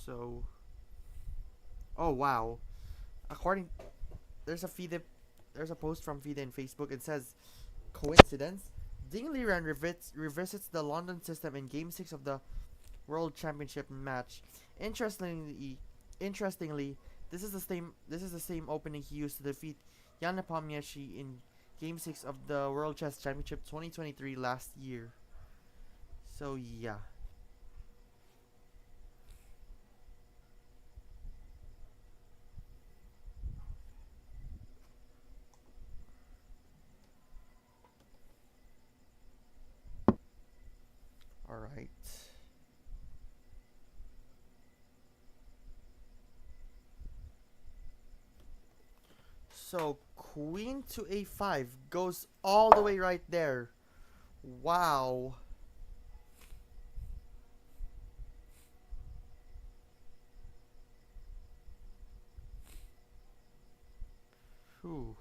So oh wow. According there's a post from FIDE in Facebook. It says coincidence. Ding Liren revisits the London system in Game 6 of the World Championship match. Interestingly, this is the same opening he used to defeat Jan Nepomniachtchi in Game 6 of the World Chess Championship 2023 last year. So yeah. Alright. So queen to a5 goes all the way right there. Wow. Whew.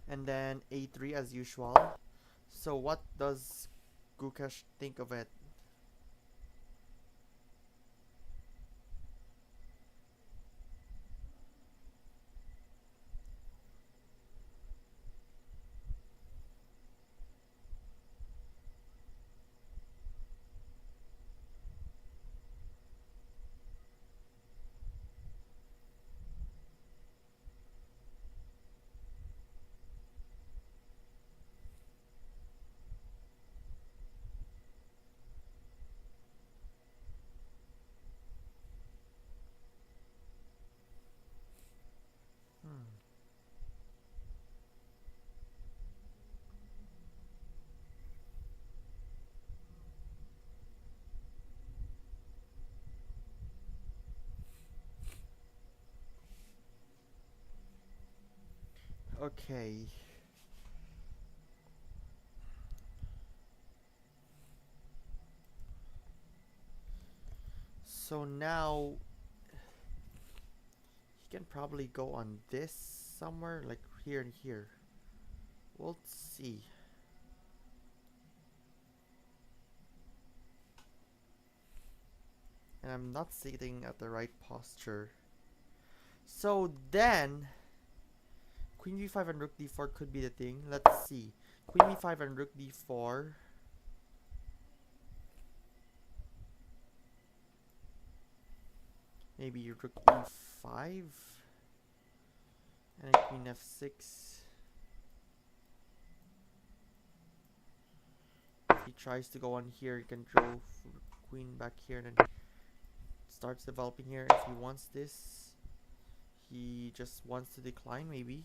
And then a3 as usual. So what does Gukesh think of it? Okay. So now he can probably go on this somewhere, like here and here. We'll see. And I'm not sitting at the right posture. So then Queen b5 and Rook d4 could be the thing. Let's see. Queen b5 and Rook d4. Maybe rook e5 and a queen f6. If he tries to go on here, he can draw queen back here and then starts developing here. If he wants this, he just wants to decline maybe.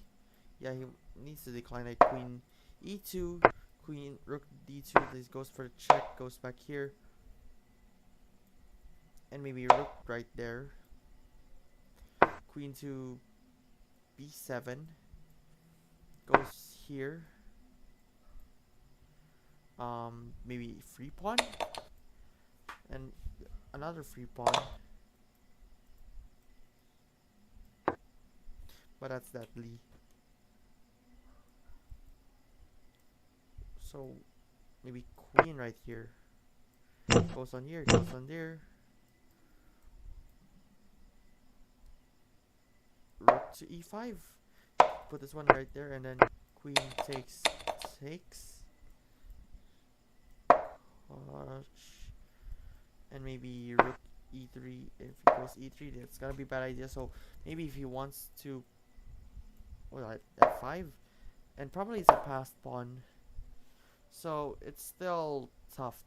Yeah, he needs to decline like queen e2, queen rook d2. This goes for the check, goes back here, and maybe rook right there. Queen to b7 goes here. Maybe free pawn and another free pawn, but that's deadly. So maybe queen right here goes on here, goes on there. Rook to e5. Put this one right there, and then queen takes. And maybe rook e3. If he goes e3, that's gonna be a bad idea. So maybe if he wants to, well, f5, and probably it's a passed pawn. So it's still tough.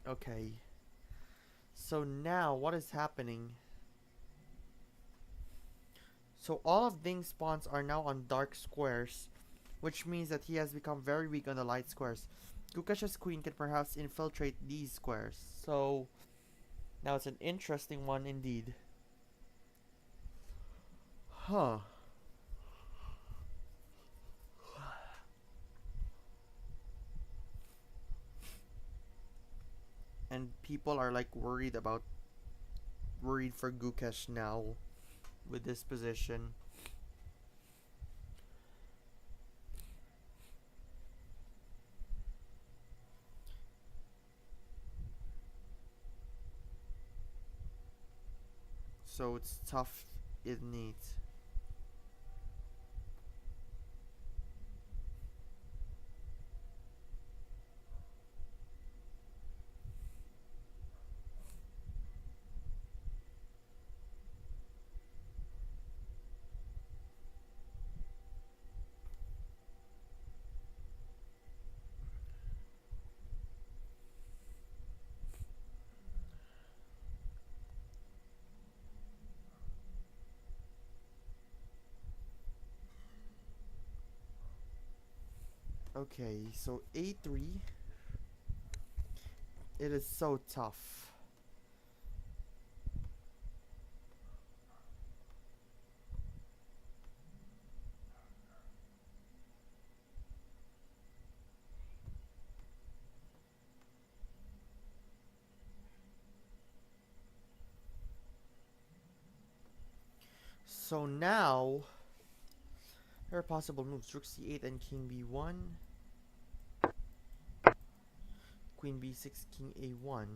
Okay. So now what is happening? So all of Ding's pawns are now on dark squares, which means that he has become very weak on the light squares. Gukesh's queen can perhaps infiltrate these squares. So now it's an interesting one indeed. Huh. And people are like worried for Gukesh now with this position. So it's tough, isn't it? Okay, so a3. It is so tough. So now there are possible moves: rook c8 and king b1, queen b6, king a1,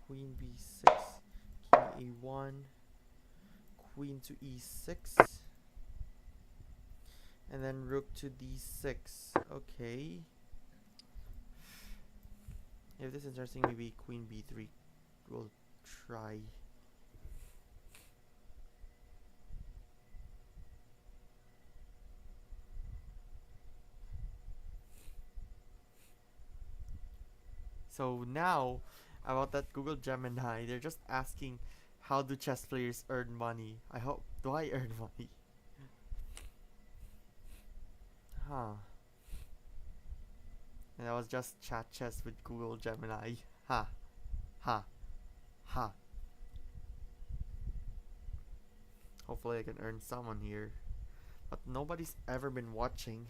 queen b6, king a1, queen to e6, and then rook to d6. Okay. If this is interesting, maybe queen b3 will try. So now, about that Google Gemini, they're just asking, how do chess players earn money? Do I earn money? Huh. And that was just chat chess with Google Gemini. Ha. Ha. Ha. Hopefully I can earn someone here. But nobody's ever been watching.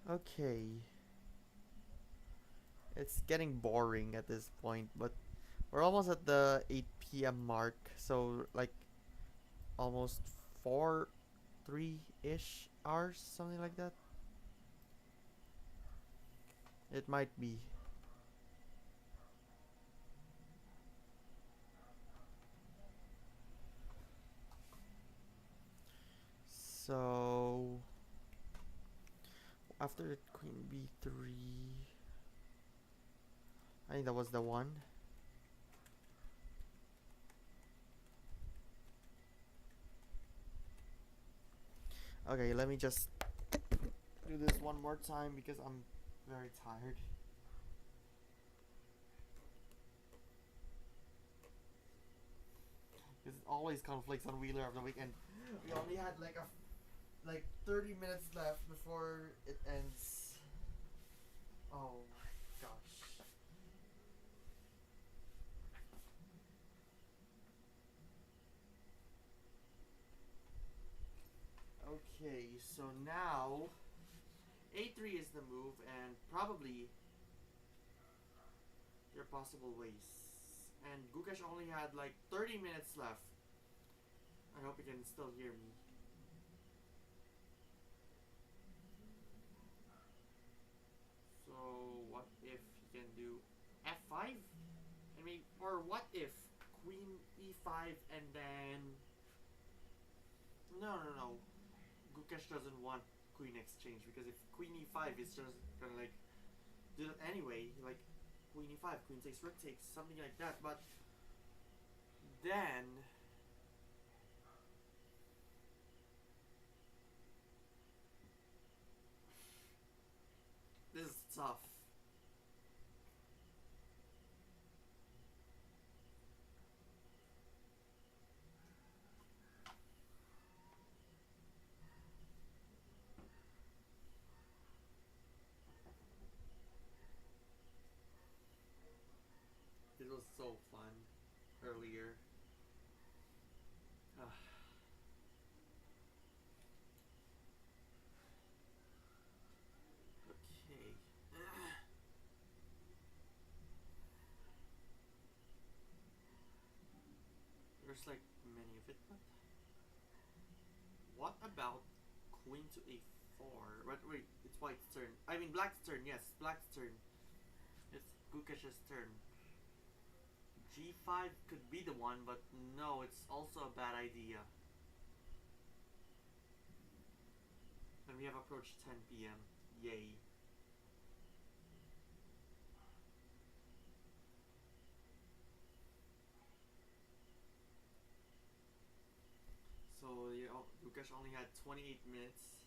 Okay. It's getting boring at this point, but we're almost at the 8 p.m. mark, so like almost 3-ish hours, something like that. It might be. So after the queen b3, I think that was the one. Okay, let me just do this one more time because I'm very tired. Because it always conflicts on Wheeler of the Week, and we only had like 30 minutes left before it ends. Oh my gosh. Okay, so now a3 is the move, and probably there are possible ways. And Gukesh only had like 30 minutes left. I hope you can still hear me. So what if he can do f5? I mean, or what if queen e5 and then... No. Gukesh doesn't want queen exchange, because if queen e5 is just gonna like do it anyway, like queen e5, queen takes, rook takes, something like that. But then this is tough. It was so fun earlier. Okay. There's like many of it, but what about queen to a4? Wait, it's white's turn. I mean black's turn. Yes, black's turn. It's Gukesh's turn. G5 could be the one, but no, it's also a bad idea. And we have approached 10 p.m. Yay. So Gukesh only had 28 minutes,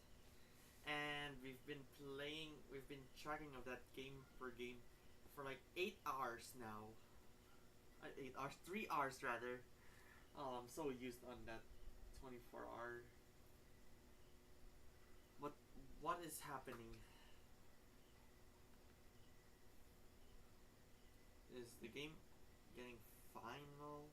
and we've been tracking of that game per game for like 8 hours now. 8 hours, 3 hours rather. Oh, I'm so used on that 24-hour. What is happening? Is the game getting final?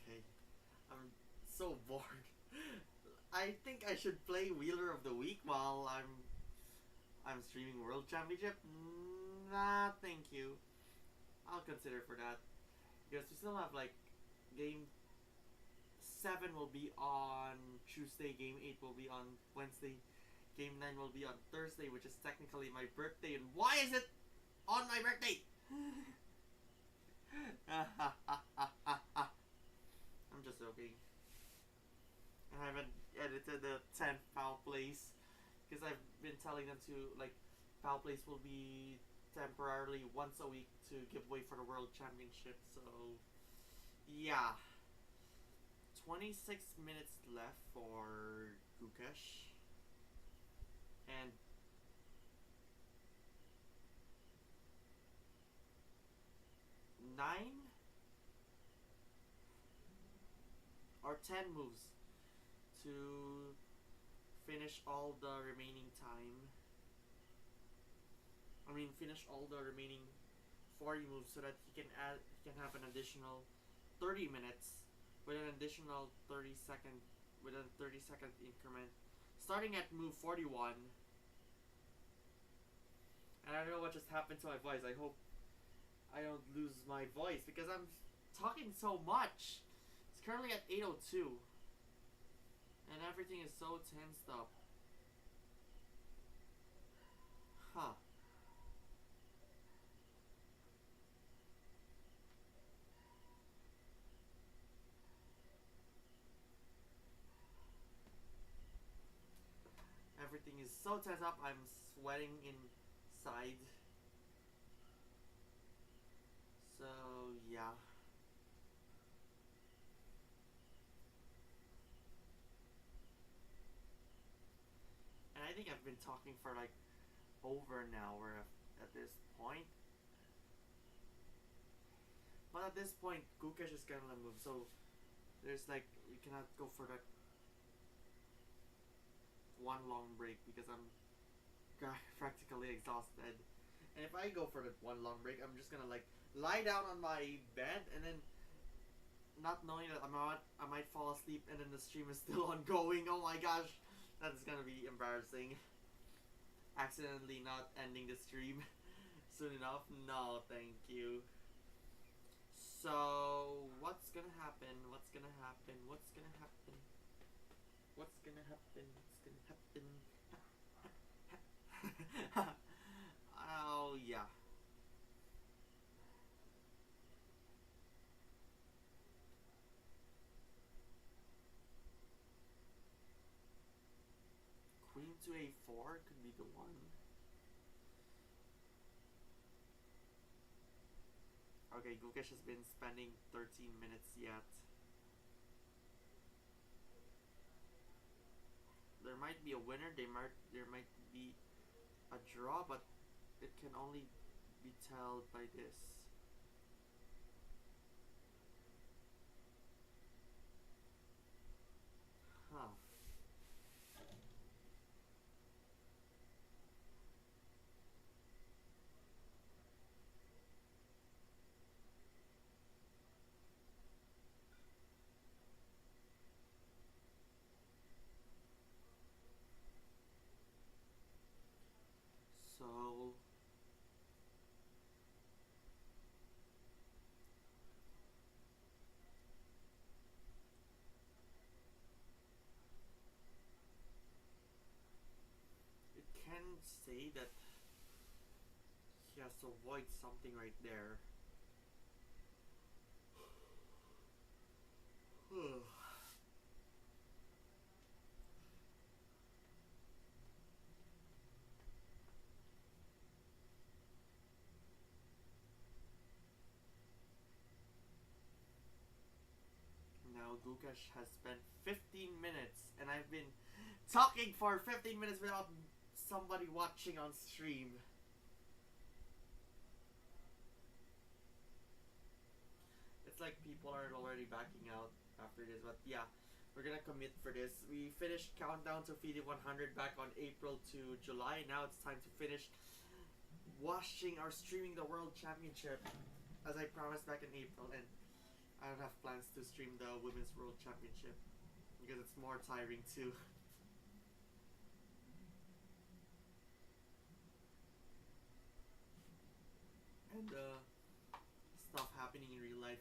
Okay, I'm so bored. I think I should play Wheeler of the Week while I'm streaming World Championship. Nah, thank you. I'll consider for that, because we still have like game 7 will be on Tuesday, game 8 will be on Wednesday, game 9 will be on Thursday, which is technically my birthday. And why is it on my birthday? I'm just joking. I haven't edited the 10th foul plays because I've been telling them to, like, foul plays will be temporarily once a week to give away for the World Championship. So yeah, 26 minutes left for Gukesh, and nine or 10 moves to finish all the remaining time. I mean, finish all the remaining 40 moves so that he can have an additional 30 minutes with an additional 30-second with a 30-second increment, starting at move 41. And I don't know what just happened to my voice. I hope I don't lose my voice because I'm talking so much. It's currently at 8:02, and everything is so tensed up. Huh. Everything is so tense up, I'm sweating inside. So, yeah. And I think I've been talking for like over an hour at this point. But at this point, Gukesh is gonna move, so there's like, you cannot go for that one long break because I'm practically exhausted. And if I go for that one long break, I'm just gonna like lie down on my bed and then not knowing that I might fall asleep and then the stream is still ongoing. Oh my gosh, that is gonna be embarrassing. Accidentally not ending the stream soon enough. No, thank you. So what's gonna happen? What's gonna happen? What's gonna happen? What's gonna happen? What's gonna happen? Oh yeah. Queen to a4 could be the one. Okay, Gukesh has been spending 13 minutes yet. There might be a winner, there might be a draw, but it can only be told by this. Huh. So it can say that he has to avoid something right there. Now Gukesh has spent 15 minutes and I've been talking for 15 minutes without somebody watching on stream. It's like people are already backing out after this, but yeah, we're gonna commit for this. We finished Countdown to FIDE 100 back on April to July. Now it's time to finish watching or streaming the World Championship as I promised back in April, and I don't have plans to stream the Women's World Championship because it's more tiring too. And stuff happening in real life,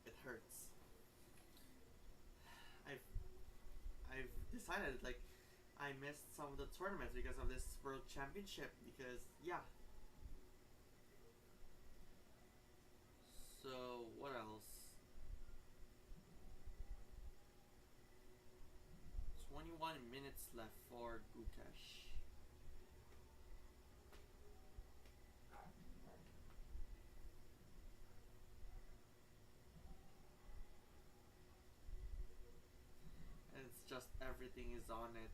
it hurts. I've decided like I missed some of the tournaments because of this World Championship because yeah. So what else? 21 minutes left for Gukesh. And it's just everything is on it.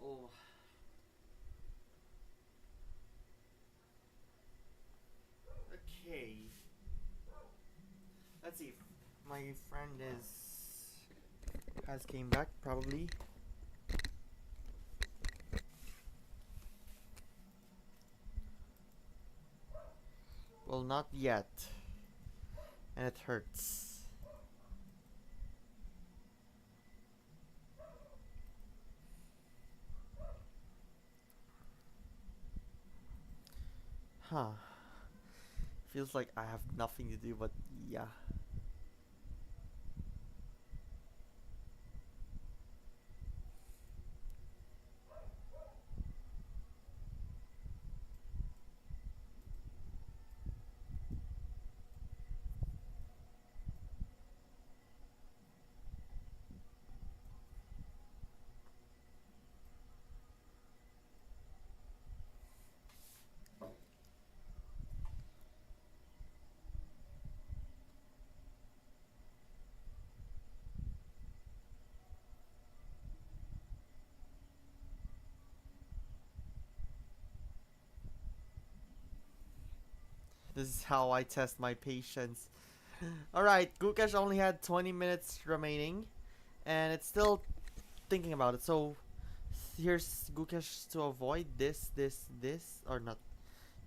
Oh. Okay. Let's see. my friend has came back probably. Well, not yet. And it hurts. Huh. Feels like I have nothing to do, but yeah. This is how I test my patience. Alright, Gukesh only had 20 minutes remaining. And it's still thinking about it. So, here's Gukesh to avoid this. Or not.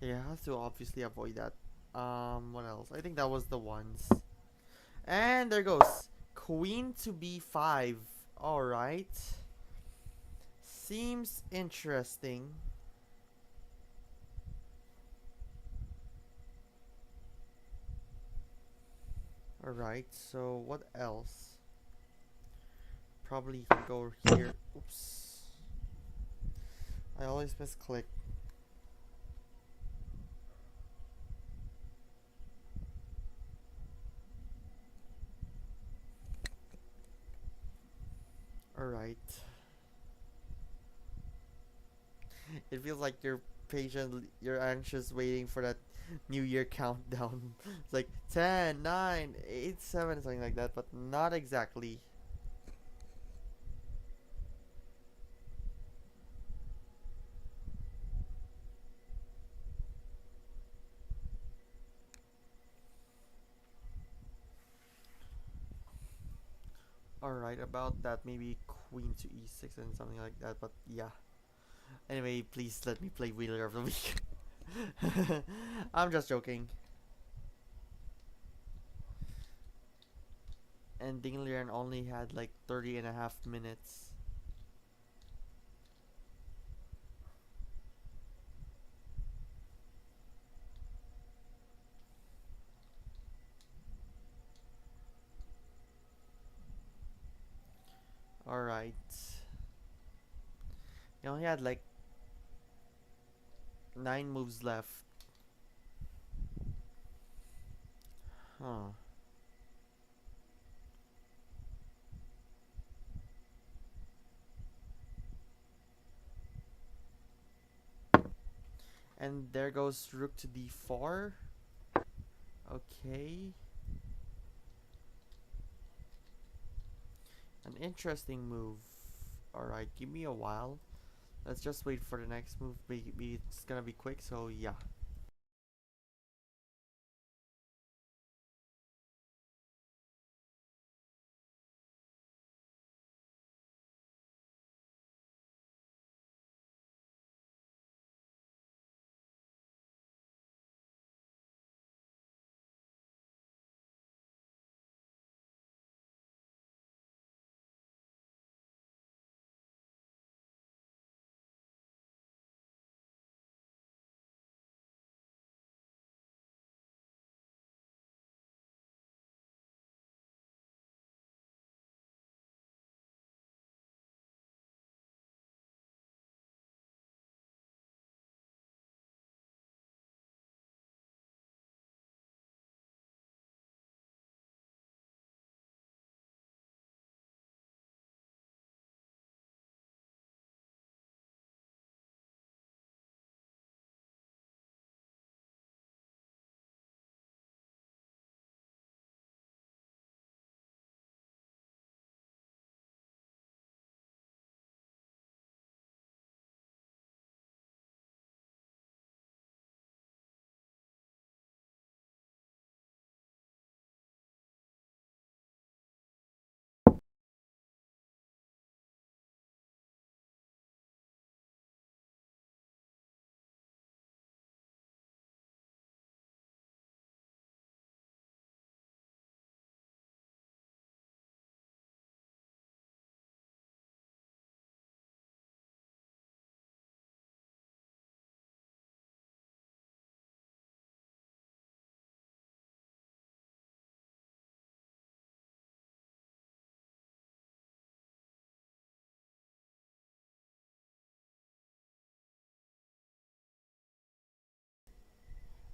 Yeah, has to obviously avoid that. What else? I think that was the ones. And there goes. Queen to b5. Alright. Seems interesting. Alright, so what else? Probably could go here. Oops. I always misclick. Alright. It feels like you're patient, you're anxious waiting for that New Year countdown. It's like 10, 9, 8, 7, something like that, but not exactly. Alright, about that, maybe queen to e6 and something like that, but yeah. Anyway, please let me play Wheeler of the Week. I'm just joking. And Dinglian only had like 30.5 minutes. Alright. He only had like 9 moves left. Huh. And there goes rook to d4. Okay. An interesting move. Alright, give me a while. Let's just wait for the next move. Maybe it's gonna be quick, so yeah.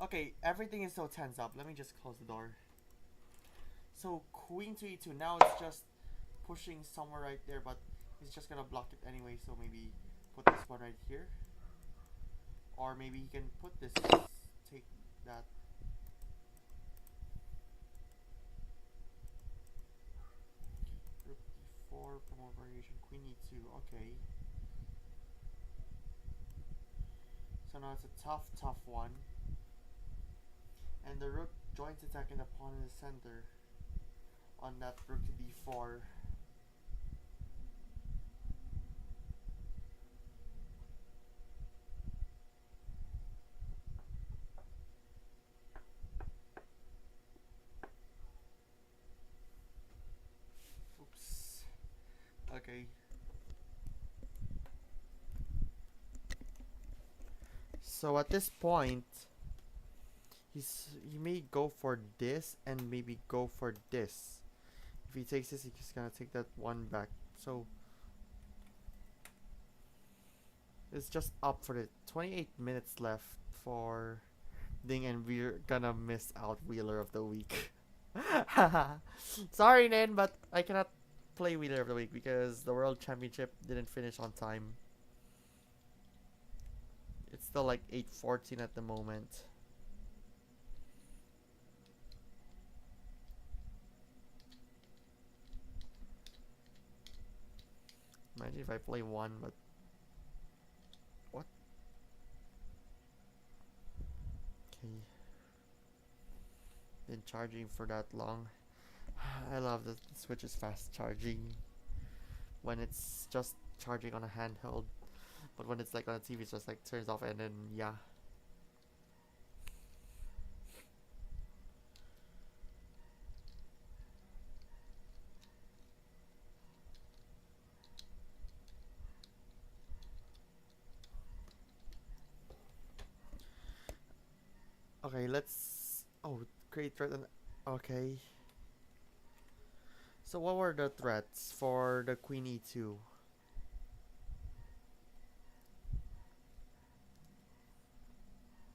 Okay, everything is so tense up. Let me just close the door. So queen to e2. Now it's just pushing somewhere right there, but he's just gonna block it anyway. So maybe put this one right here, or maybe he can put this. Take that. Rook d4, promote variation. Queen e2. Okay. So now it's a tough one. And the rook joins attacking the pawn in the center on that rook to d4. Oops. Okay. So at this point, he may go for this and maybe go for this. If he takes this, he's gonna take that one back. So it's just up for the 28 minutes left for Ding, and we're gonna miss out Wheeler of the Week. Sorry, Nen, but I cannot play Wheeler of the Week because the World Championship didn't finish on time. It's still like 8:14 at the moment. Imagine if I play one, but what? Okay. Been charging for that long. I love that the Switch is fast charging when it's just charging on a handheld, but when it's like on a TV, it's just like turns off and then yeah. Okay, let's. Oh, great threat. Okay. So what were the threats for the Queen e2?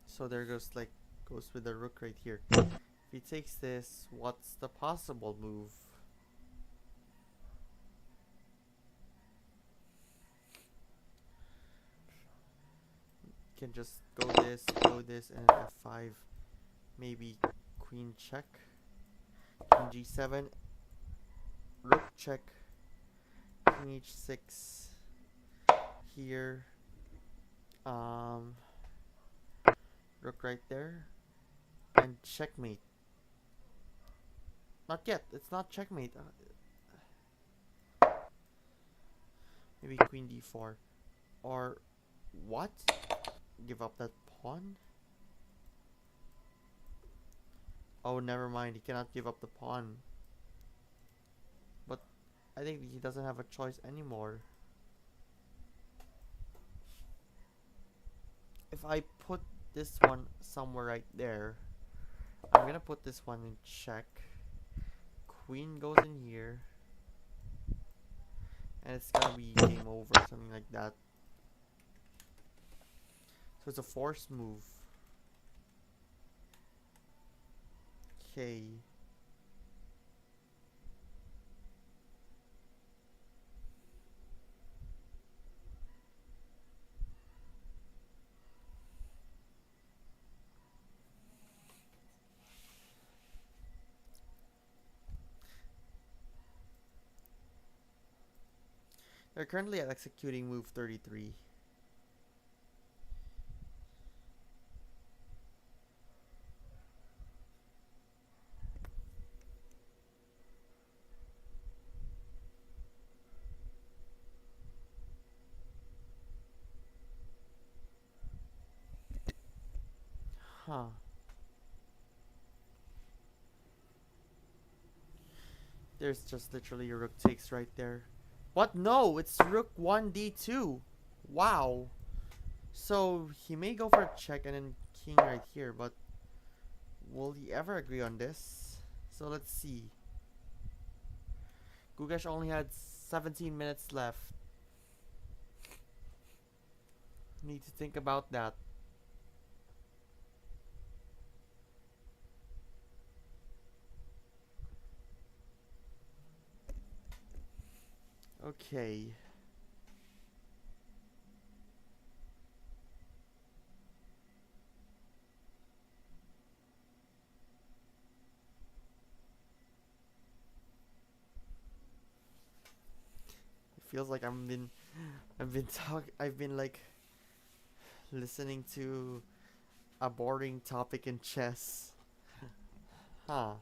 So there goes with the rook right here. If he takes this, what's the possible move? Can just go this, and f5. Maybe queen check. King g7. Rook check. King h6. Here. Rook right there. And checkmate. Not yet. It's not checkmate. Maybe queen d4. Or what? Give up that pawn? Oh, never mind. He cannot give up the pawn. But I think he doesn't have a choice anymore. If I put this one somewhere right there, I'm gonna put this one in check. Queen goes in here. And it's gonna be game over, something like that. So it's a forced move. Okay. They're currently executing move 33. Huh. There's just literally a rook takes right there. What? No, it's rook 1d2. Wow. So he may go for a check and then king right here, but will he ever agree on this? So let's see. Gukesh only had 17 minutes left. Need to think about that. Okay. It feels like I've been like listening to a boring topic in chess. Huh.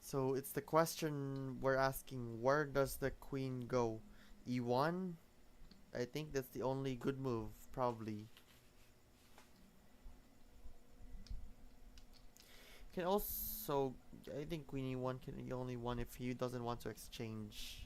So it's the question we're asking, where does the queen go? E1? I think that's the only good move, probably. Can also, I think queen E1 can be only one if he doesn't want to exchange.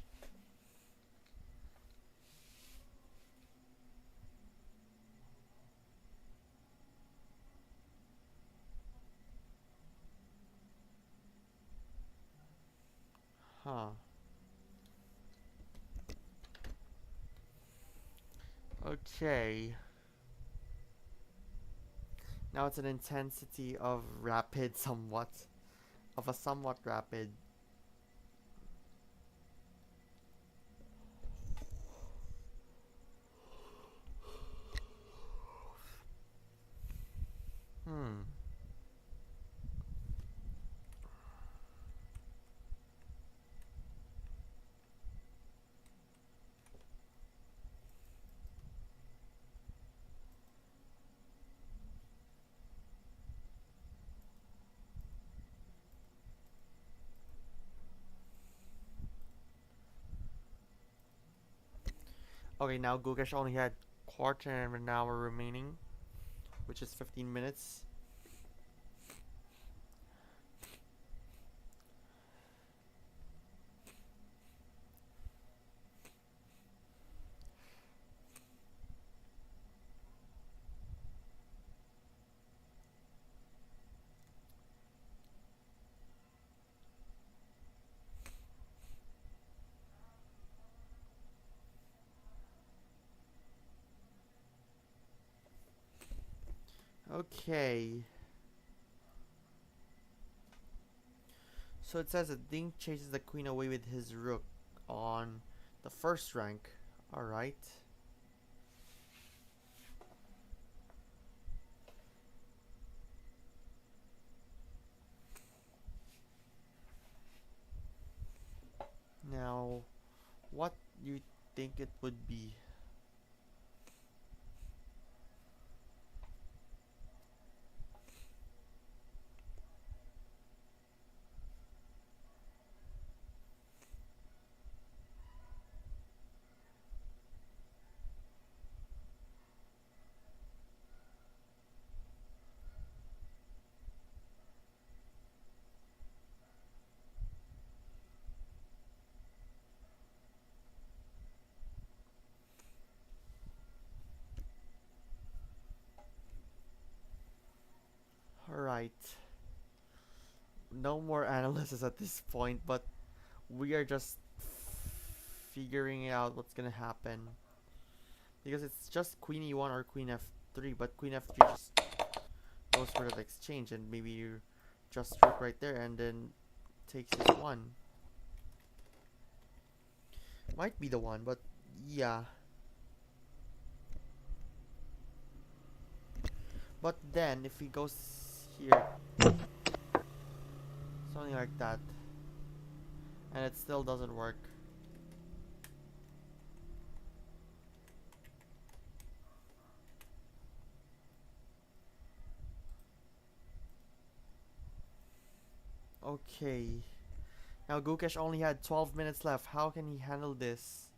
Huh. Okay. Now it's an intensity of rapid somewhat. Of a somewhat rapid. Hmm. Okay, now Gukesh only had quarter of an hour remaining, which is 15 minutes. Okay. So it says that Ding chases the queen away with his rook on the first rank. Alright. Now, what do you think it would be? Alright. No more analysis at this point, but we are just figuring out what's gonna happen. Because it's just queen e1 or queen f3, but queen f3 just goes for that exchange, and maybe you just rook right there and then takes this one. Might be the one, but yeah. But then, if he goes here, something like that, and it still doesn't work. Okay. Now Gukesh only had 12 minutes left. How can he handle this?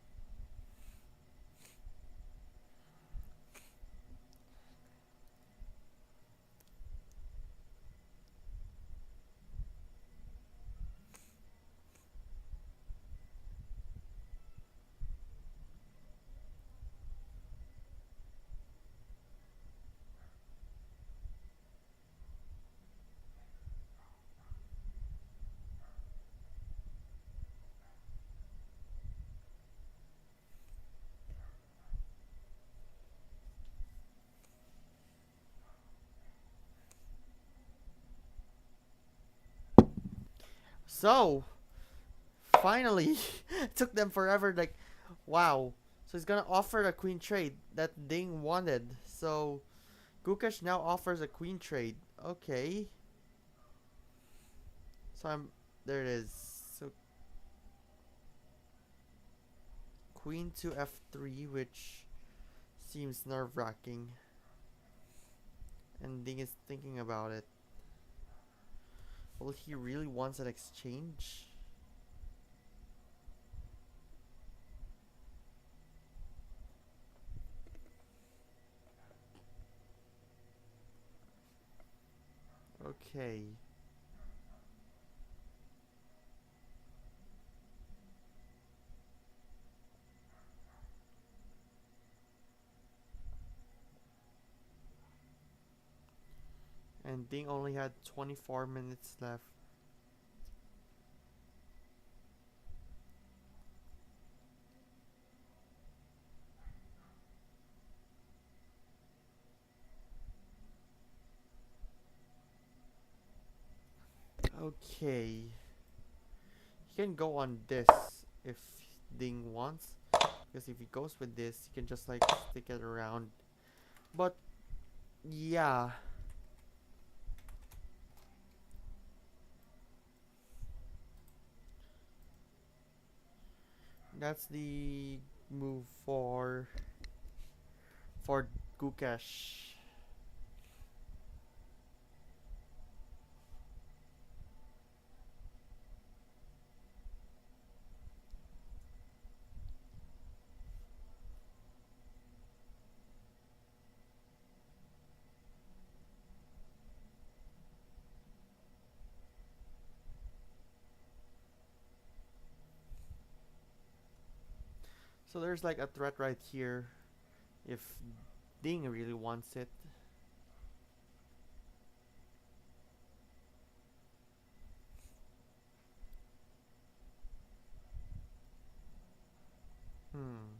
So, finally, it took them forever. Like, wow. So he's gonna offer a queen trade that Ding wanted. So, Gukesh now offers a queen trade. Okay. So there it is. So queen to f3, which seems nerve-wracking. And Ding is thinking about it. Well, he really wants an exchange. Okay. And Ding only had 24 minutes left. Okay. He can go on this if Ding wants. Because if he goes with this, he can just like stick it around. But yeah. That's the move for Gukesh. So there's like a threat right here if Ding really wants it. Hmm.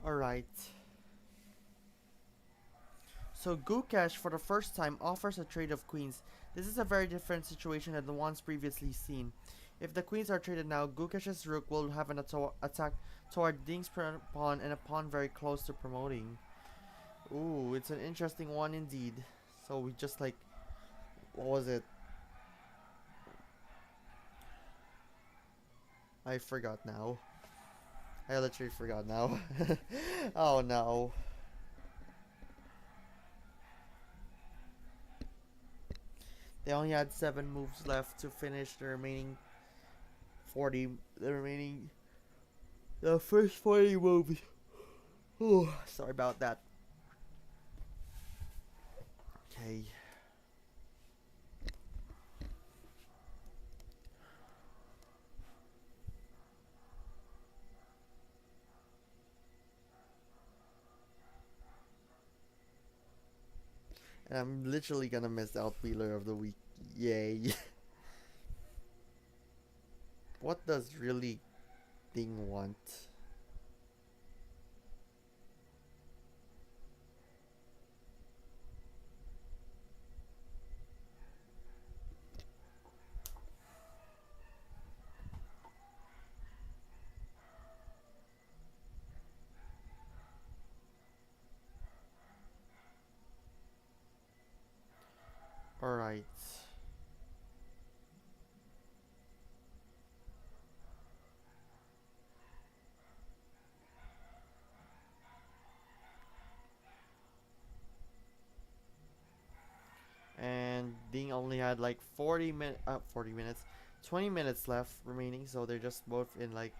Alright. So Gukesh, for the first time, offers a trade of queens. This is a very different situation than the ones previously seen. If the queens are traded now, Gukesh's rook will have an attack toward Ding's pawn and a pawn very close to promoting. Ooh, it's an interesting one indeed. So we just like, what was it? I forgot now. I literally forgot now. Oh no. They only had 7 moves left to finish the remaining 40, the first 40 moves. Oh, sorry about that. Okay. And I'm literally gonna miss out Wheeler of the Week. Yay. What does really Ding want? Alright. And Ding only had like 40 minutes, 20 minutes left remaining, so they're just both in like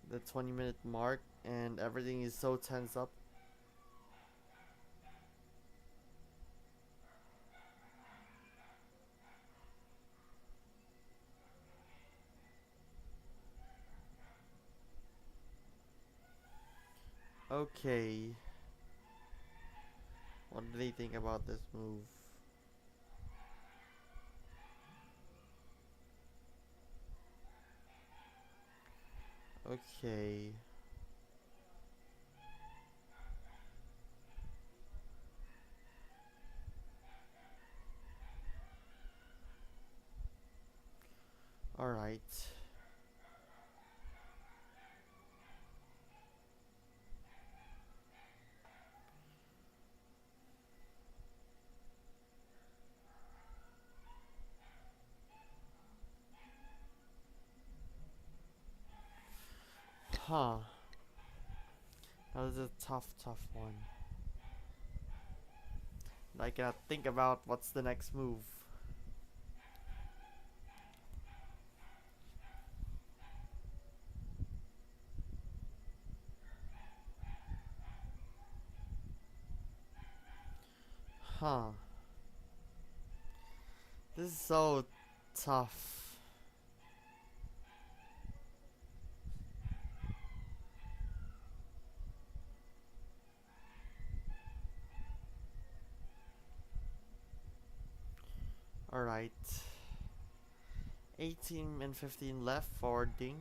the 20-minute mark, and everything is so tense up. Okay. What do they think about this move? Okay. Alright. Huh. That was a tough one. I cannot think about what's the next move. Huh. This is so tough. Alright. 18 and 15 left for Ding.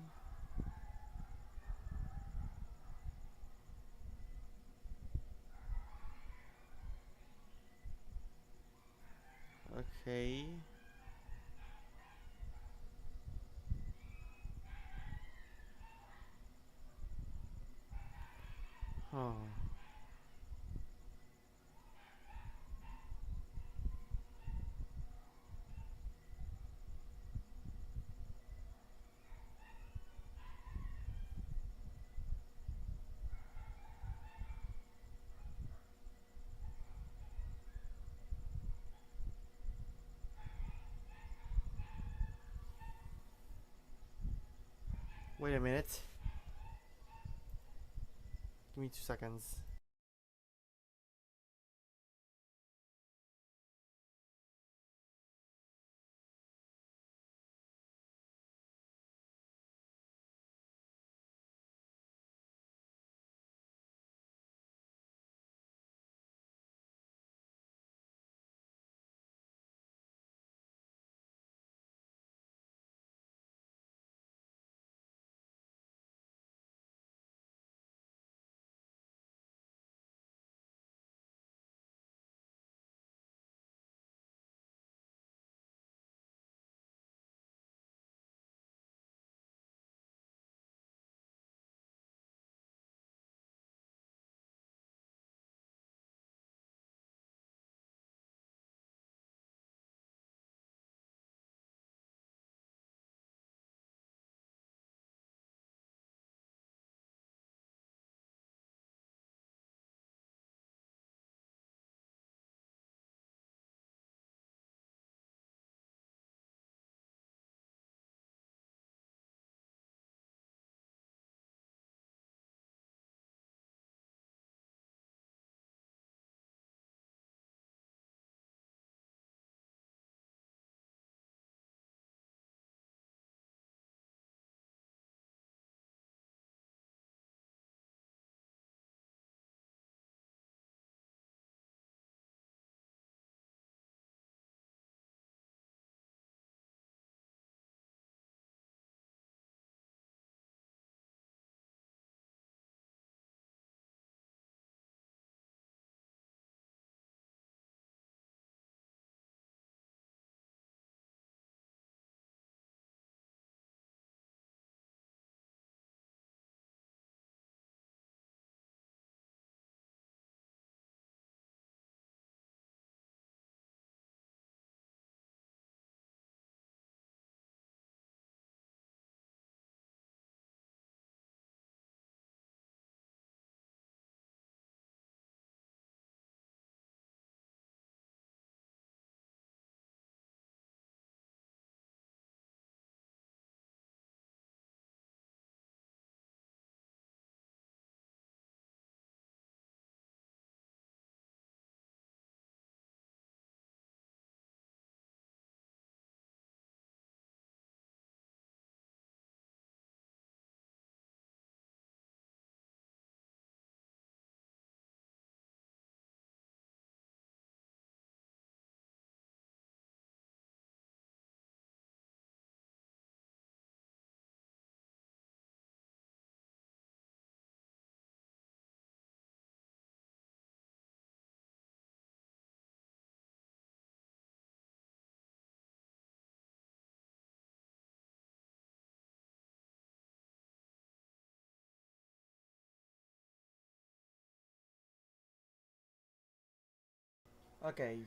Okay. Huh. Wait a minute. Give me 2 seconds. Okay,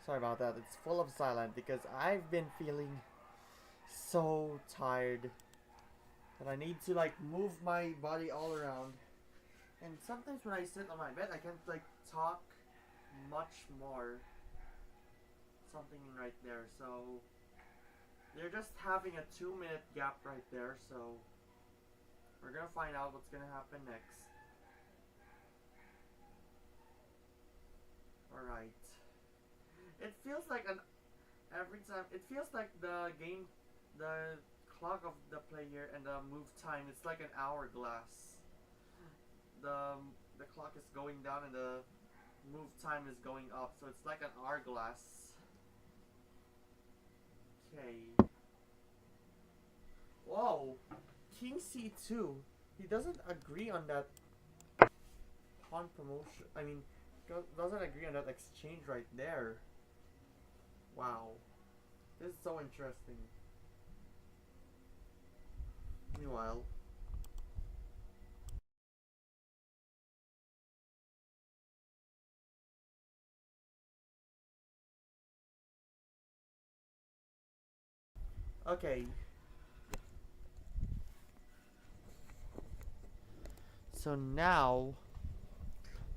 sorry about that. It's full of silence because I've been feeling so tired that I need to like move my body all around. And sometimes when I sit on my bed, I can't like talk much more. Something right there. So they're just having a 2 minute gap right there. So we're gonna find out what's gonna happen next. All right. It feels like an every time. It feels like the game, the clock of the player and the move time. It's like an hourglass. The the clock is going down and the move time is going up. So it's like an hourglass. Okay. Whoa. King C2. He doesn't agree on that pawn promotion. I mean, doesn't agree on that exchange right there. Wow. This is so interesting. Meanwhile. Okay. So now,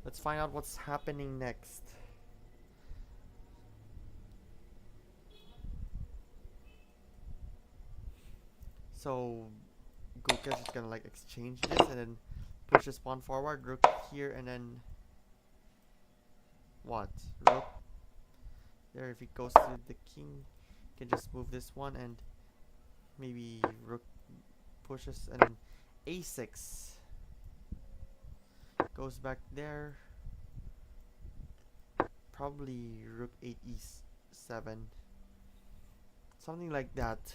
let's find out what's happening next. So, Gukesh is gonna like exchange this and then push this pawn forward, rook here, and then what? Rook there. If he goes to the king, can just move this one and maybe rook pushes and then a6 goes back there. Probably rook 8 e7, something like that.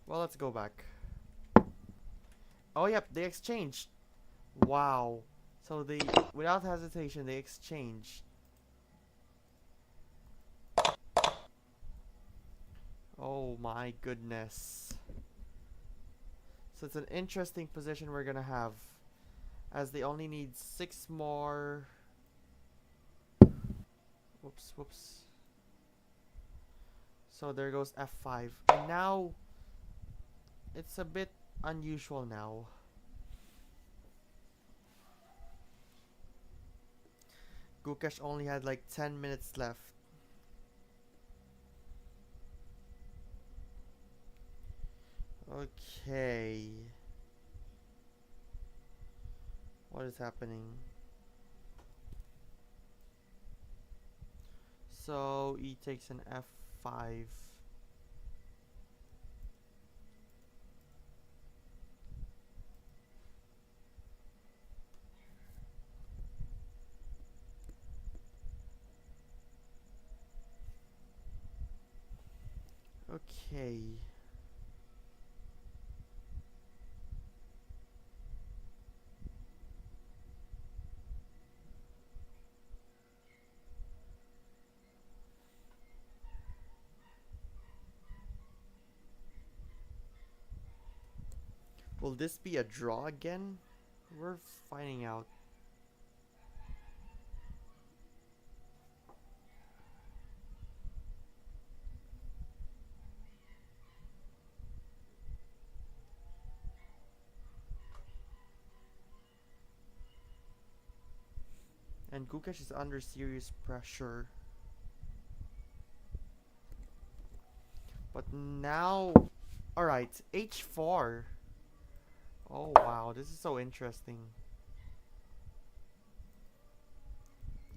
Well, let's go back. Oh, yep, they exchanged. Wow. So they, without hesitation, they exchanged. Oh my goodness. So it's an interesting position we're gonna have, as they only need 6 more. Whoops, whoops. So there goes f5. And now, it's a bit unusual now. Gukesh only had like 10 minutes left. Okay. What is happening? So he takes an f5. Okay. Will this be a draw again? We're finding out. And Gukesh is under serious pressure. But now, alright, h4. Oh wow, this is so interesting.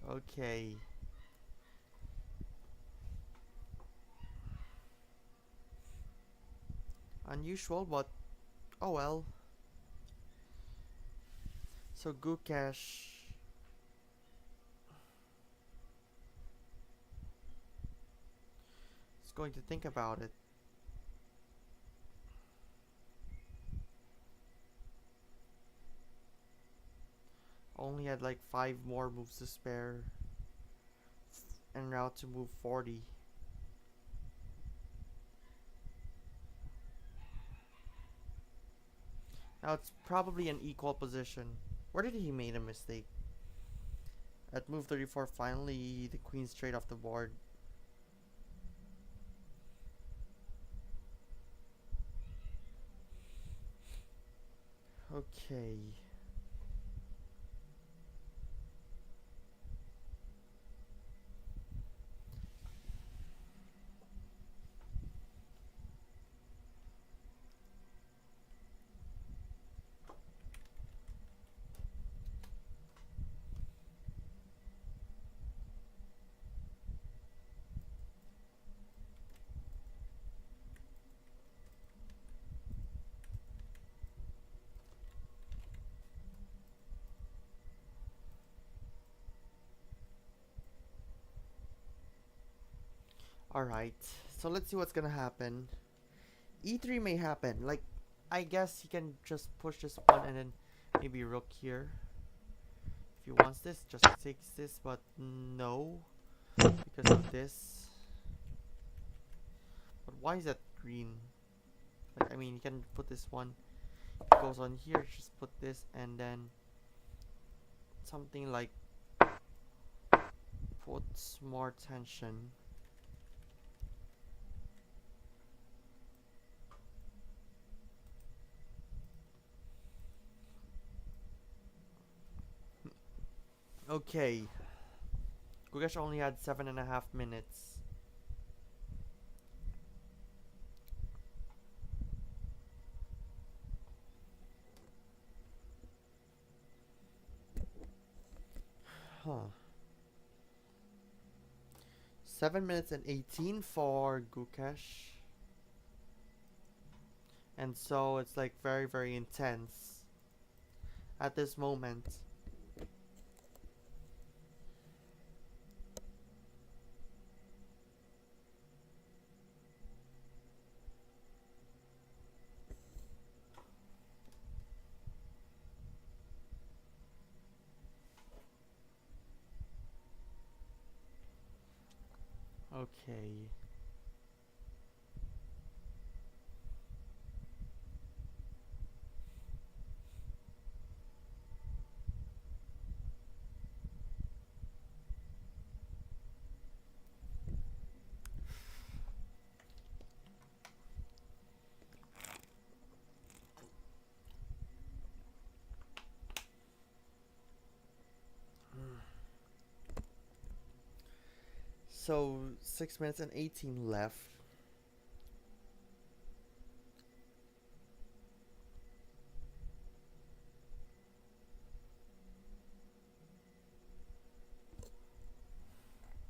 Okay. Unusual, but oh well. So Gukesh is going to think about it. Only had like 5 more moves to spare. And route to move 40. Now it's probably an equal position. Where did he made a mistake? At move 34, finally the queen straight off the board. Okay. Alright, so let's see what's gonna happen. E3 may happen. Like, I guess he can just push this one and then maybe rook here. If he wants this, just takes this, but no. Because of this. But why is that green? Like, I mean, you can put this one. It goes on here, just put this and then something like puts more tension. Okay. Gukesh only had 7.5 minutes. Huh. 7 minutes and 18 for Gukesh. And so it's like very, very intense at this moment. Okay. So 6 minutes and 18 left.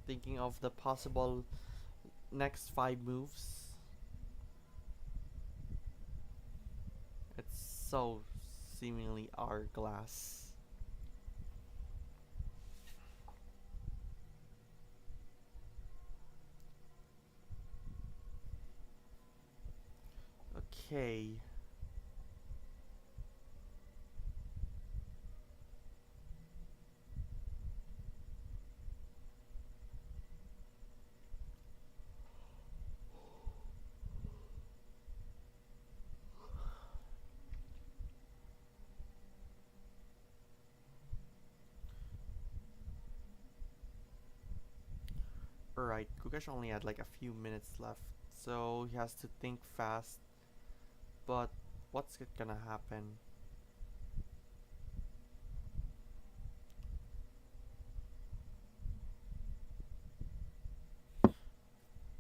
Thinking of the possible next 5 moves. It's so seemingly hourglass. Okay. Alright, Gukesh only had like a few minutes left, so he has to think fast. But what's gonna happen?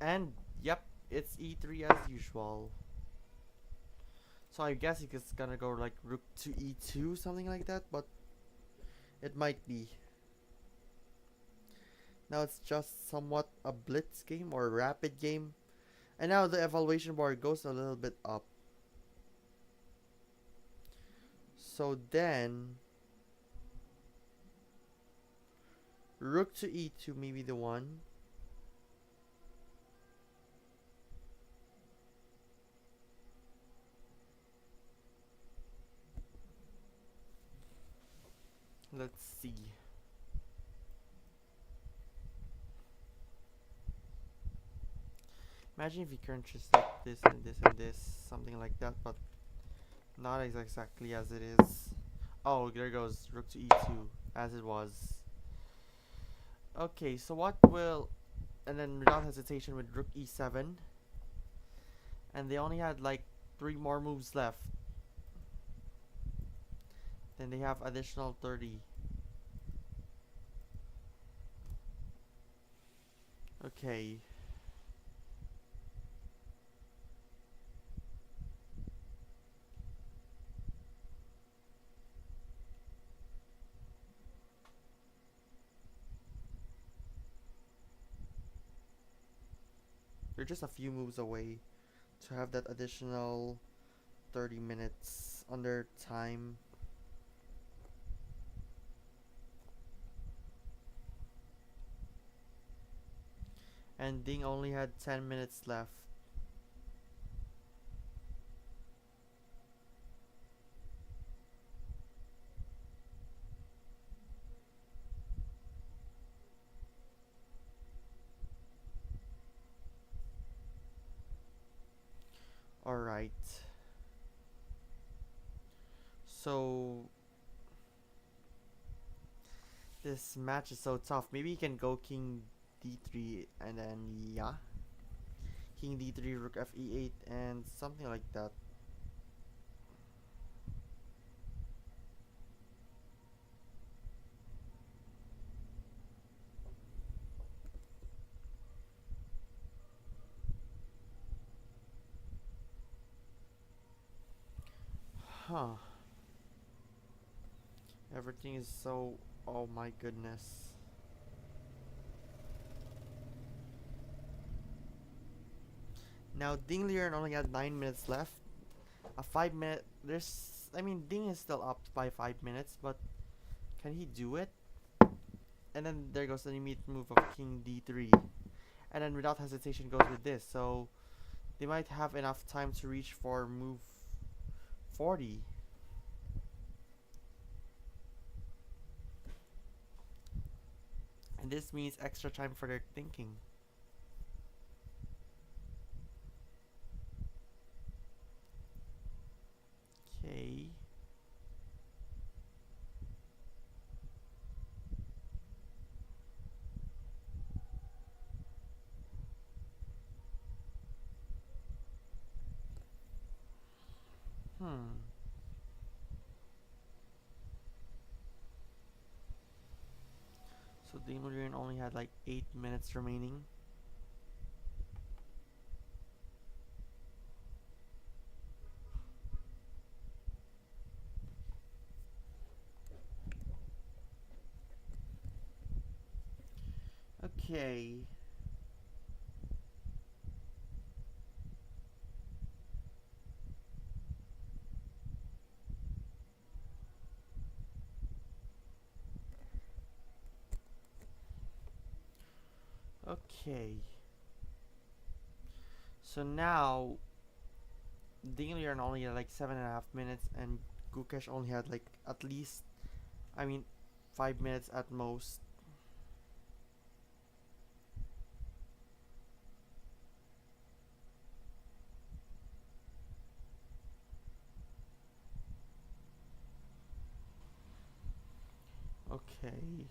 And yep, it's E3 as usual. So I guess it's gonna go like rook to E2, something like that, but it might be. Now it's just somewhat a blitz game or a rapid game. And now the evaluation bar goes a little bit up. So then rook to E2 maybe the one. Let's see. Imagine if you crunches like this and this and this, something like that, but Not exactly as it is. Oh, there goes rook to e2, as it was. Okay, so what will... And then without hesitation with rook e7. And they only had like 3 more moves left. Then they have additional 30. Okay. They're just a few moves away to have that additional 30 minutes on their time. And Ding only had 10 minutes left. Alright. So this match is so tough. Maybe he can go king d3 and then yeah. King d3, rook f e8 and something like that. Huh. Everything is so... Oh my goodness. Now Ding Liren only had 9 minutes left. A 5 minute... There's... I mean, Ding is still up by 5 minutes, but can he do it? And then there goes the immediate move of king d3. And then without hesitation goes with this. So they might have enough time to reach for move 40. And this means extra time for their thinking. Okay. Hmm. So Demon only had like 8 minutes remaining. Okay. Okay. So now Dinglian only had like 7.5 minutes and Gukesh only had like at least, I mean, 5 minutes at most. Okay.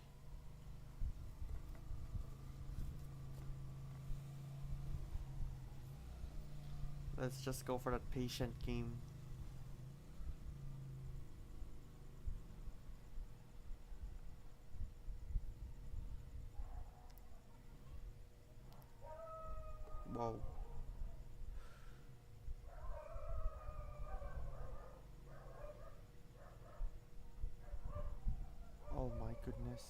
Let's just go for that patient game. Whoa. Oh my goodness.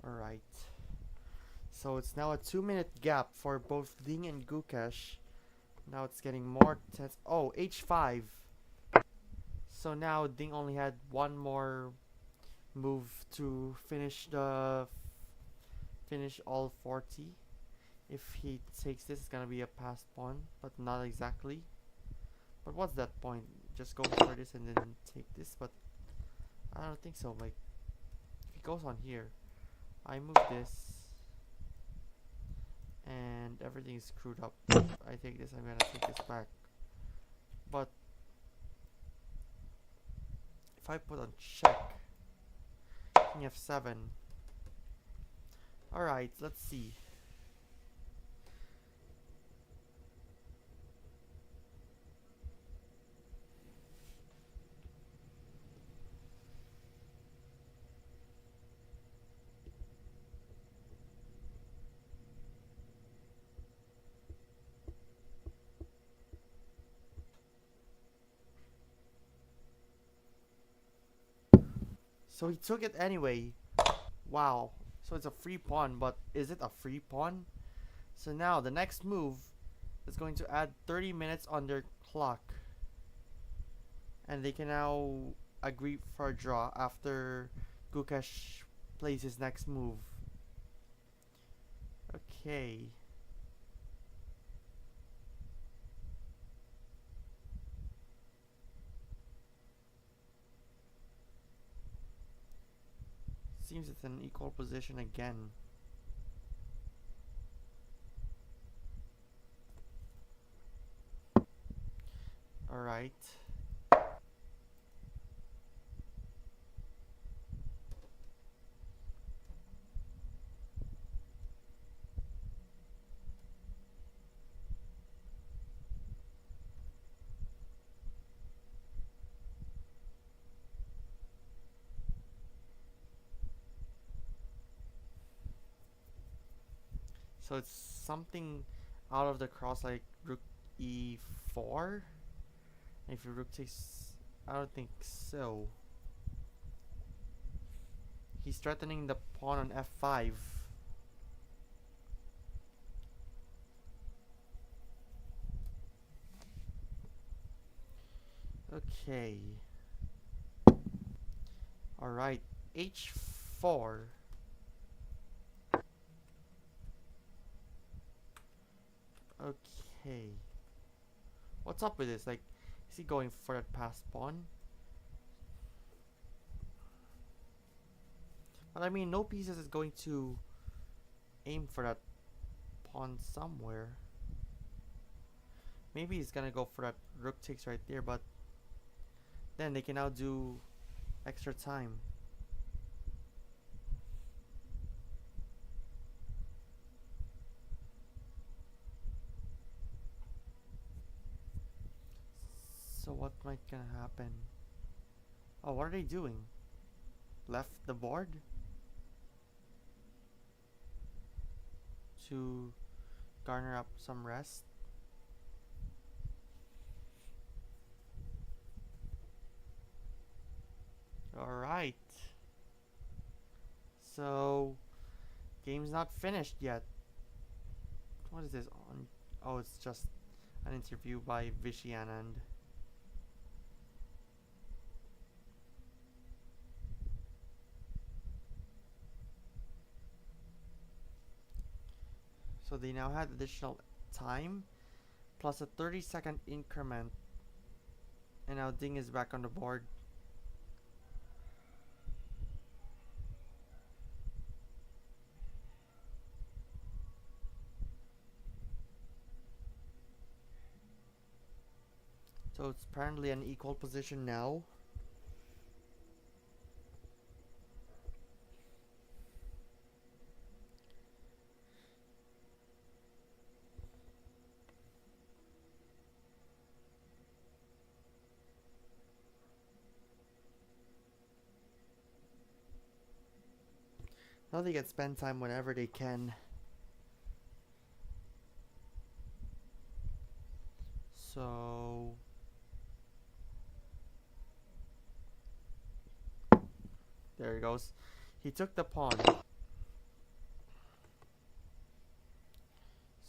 Alright. So it's now a 2 minute gap for both Ding and Gukesh. Now it's getting more tense. Oh, h5. So now Ding only had one more move to finish all 40. If he takes this, it's gonna be a passed pawn, but not exactly. But what's that point? Just go for this and then take this, but I don't think so. Like, if he goes on here, I move this, and everything is screwed up. If I take this, I'm gonna take this back. But if I put on check, king f7. Alright, let's see. So he took it anyway. Wow. So it's a free pawn, but is it a free pawn? So now the next move is going to add 30 minutes on their clock. And they can now agree for a draw after Gukesh plays his next move. Okay. Seems it's an equal position again. Alright. So it's something out of the cross, like rook e4. If your rook takes, I don't think so. He's threatening the pawn on f5. Okay. Alright, h4. Okay. What's up with this? Like, is he going for that passed pawn? But I mean, no pieces is going to aim for that pawn somewhere. Maybe he's gonna go for that rook takes right there, but then they can now do extra time. So what might gonna happen? Oh, what are they doing? Left the board? To garner up some rest? Alright. So, game's not finished yet. What is this on? Oh, it's just an interview by Vishy Anand. So they now had additional time plus a 30-second increment. And now Ding is back on the board. So it's apparently an equal position now. Now they can spend time whenever they can. So there he goes. He took the pawn.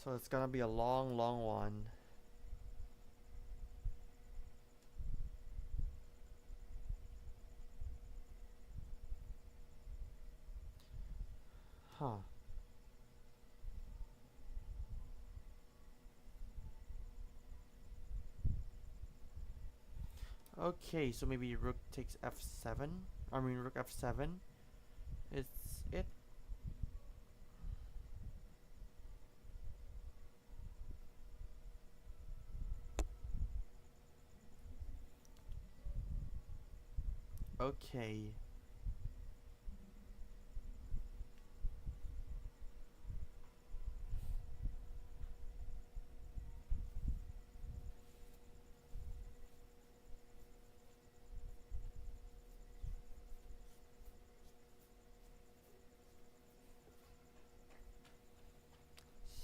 So it's gonna be a long, long one. Huh. Okay, so maybe rook takes f7. I mean rook f7. It's it. Okay.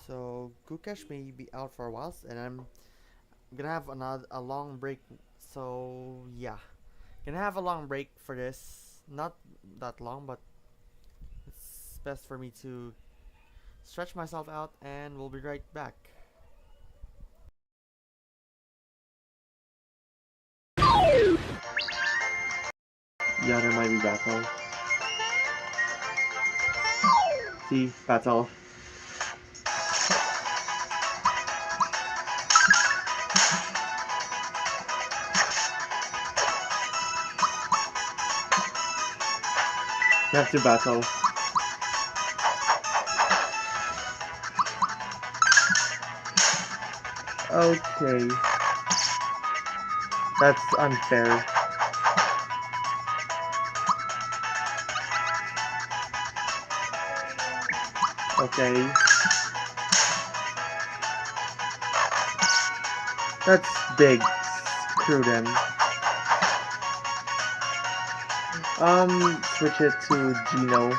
So Gukesh may be out for a while, and I'm gonna have a long break. So yeah, gonna have a long break for this. Not that long, but it's best for me to stretch myself out, and we'll be right back. Yeah, there might be battle. See, battle. You have to battle. Okay. That's unfair. Okay. That's big. Screw them. Switch it to Gino.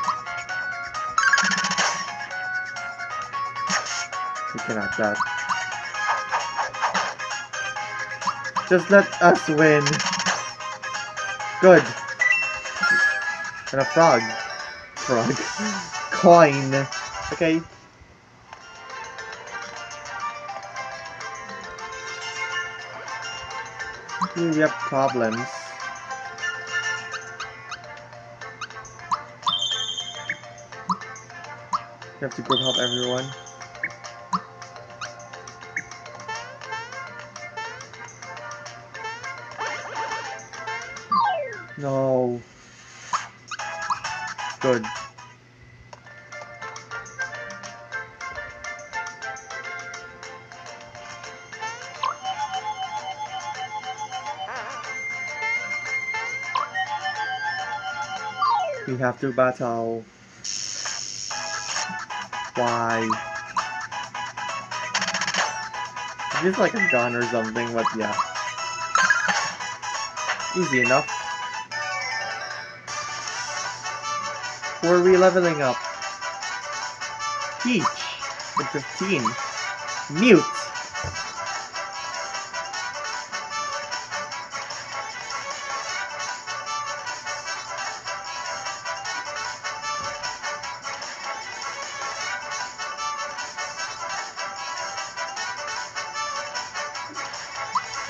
We cannot that. Just let us win. Good. And a frog. Frog. Coin. Okay. We have problems. We have to group help everyone. No. Good. We have to battle. Why? It's like a gun or something, but yeah. Easy enough. Who are we leveling up? Peach with 15. Mute.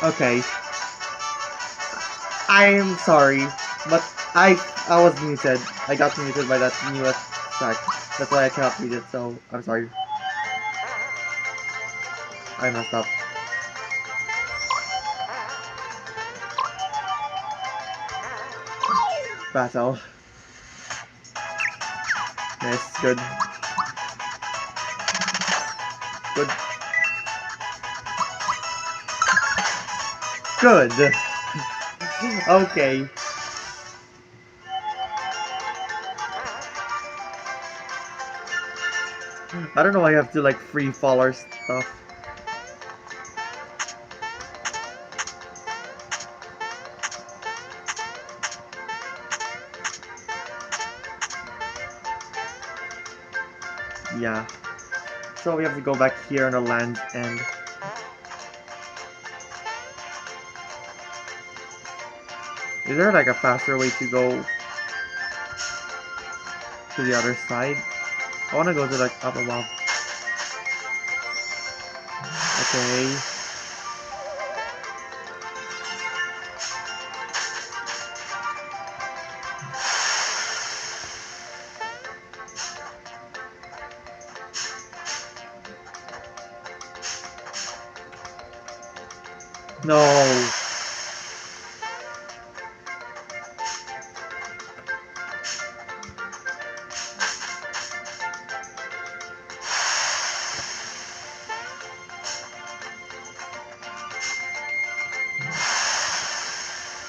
Okay. I'm sorry, but I was muted. I got muted by that new attack. That's why I cannot read it, so I'm sorry. I messed up. Battle. Nice, good. Good. Good. Okay. I don't know why I have to like free fall or stuff. Yeah. So we have to go back here on the land and is there like a faster way to go to the other side? I wanna go to like up above. Okay. No.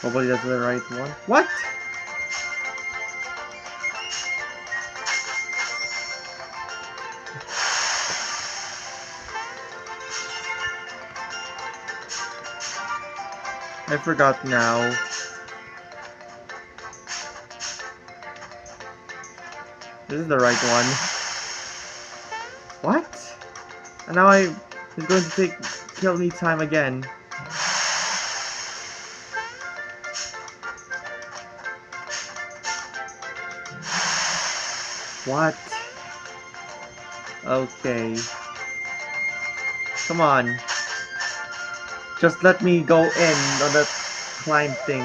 Hopefully that's the right one. What? I forgot now. This is the right one. What? And now it's going to kill me time again. What? Okay. Come on. Just let me go in on that climb thing.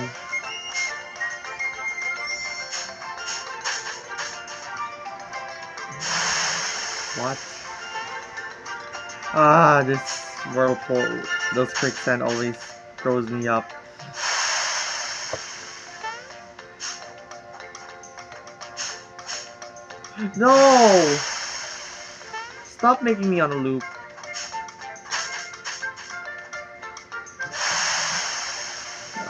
What? Ah, this whirlpool, those quicksand always throws me up. No! Stop making me on a loop.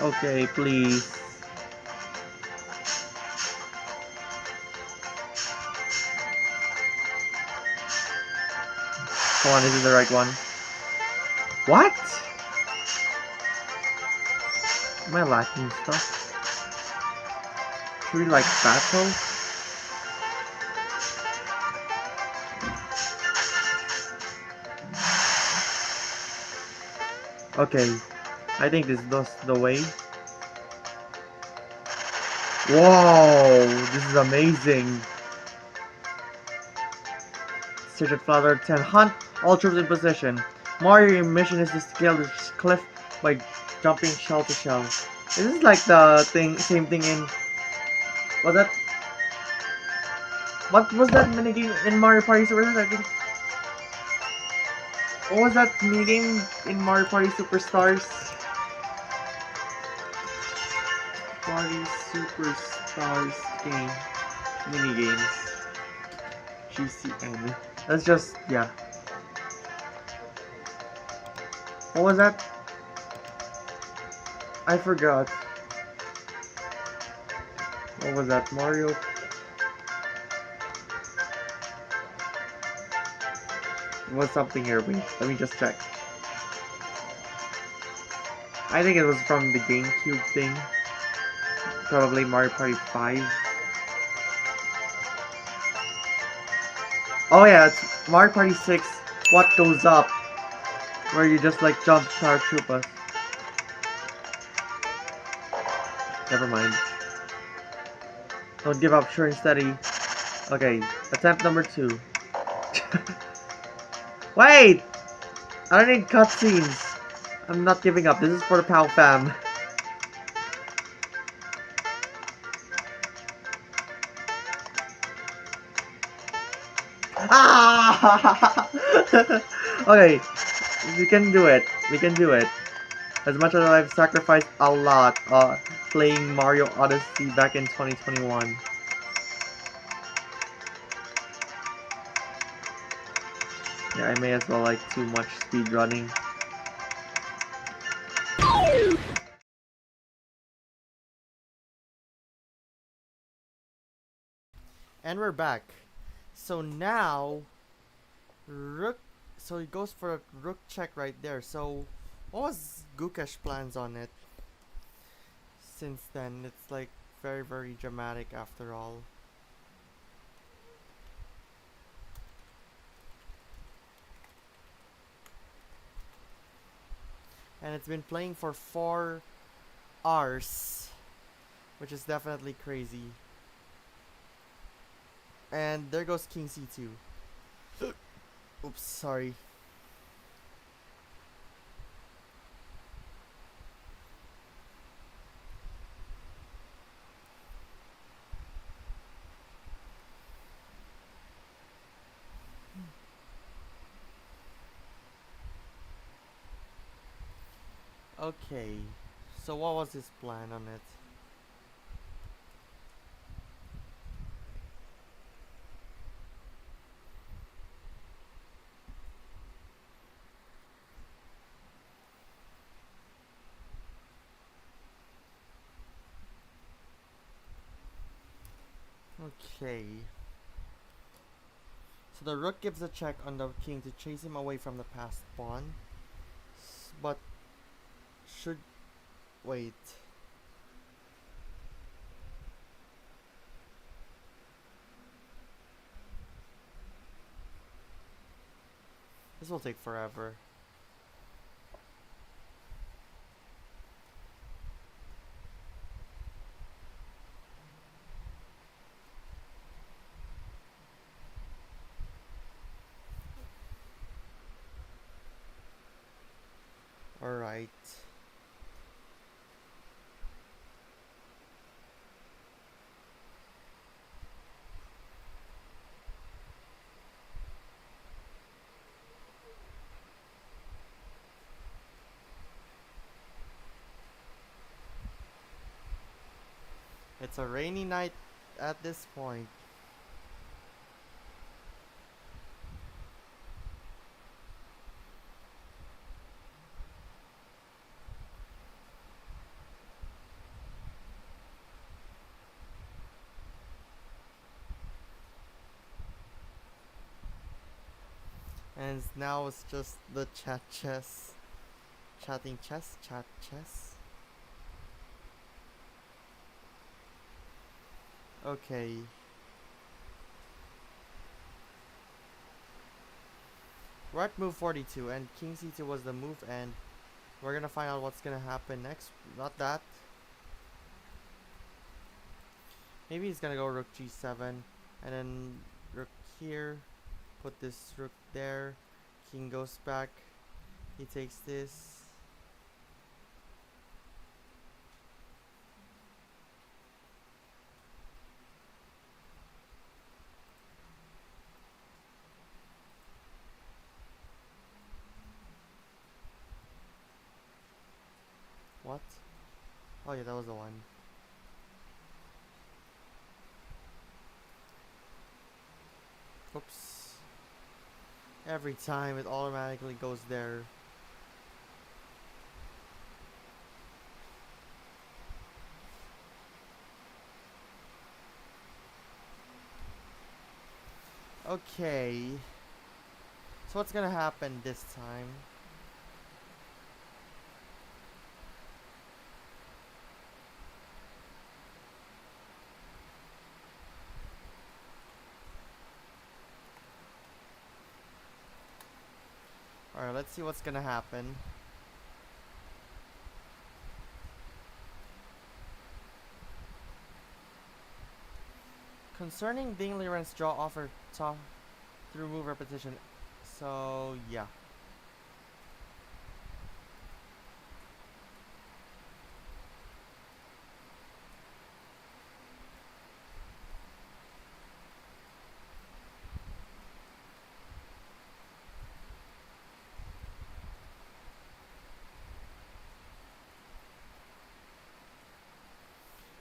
Okay, please. Come on, this is the right one. What? Am I lacking stuff? Should we like battle? Okay, I think this is the way. Whoa, this is amazing. Sergeant Flounder 10. Hunt all troops in position. Mario, your mission is to scale the cliff by jumping shell to shell. Is this like the same thing in... Was that... What was that minigame in Mario Party Superstars? I think... What was that minigame in Mario Party Superstars? Party Superstars game. Minigames. GCN. That's just, yeah. What was that? I forgot. What was that? Mario? Was something here. Wait, let me just check. I think it was from the GameCube thing. Probably Mario Party 5. Oh yeah, it's Mario Party 6. What goes up? Where you just like jump paratroopas. Never mind. Don't give up, sure and steady. Okay, attempt number 2. Wait! I don't need cutscenes. I'm not giving up. This is for the POW fam. Ah! Okay, we can do it. We can do it. As much as I've sacrificed a lot playing Mario Odyssey back in 2021. Yeah, I may as well like too much speed running. And we're back. So now, Rook. So it goes for a Rook check right there. So, what was Gukesh plans on it? Since then, it's like very, very dramatic after all. And it's been playing for 4 hours, which is definitely crazy. And there goes King C2. Oops, sorry. Okay, so what was his plan on it? Okay. So the rook gives a check on the king to chase him away from the passed pawn. But should wait. This will take forever. Alright. It's a rainy night at this point. And now it's just the chat chess. Chatting chess, chat chess. Okay. We're at move 42 and king c2 was the move, and we're gonna find out what's gonna happen next. Not that. Maybe he's gonna go rook g7 and then rook here. Put this rook there. King goes back. He takes this. What? Oh yeah, that was the one. Oops. Every time it automatically goes there. Okay. So what's gonna happen this time? Alright, let's see what's gonna happen. Concerning Ding Liren's draw offer top through move repetition. So yeah.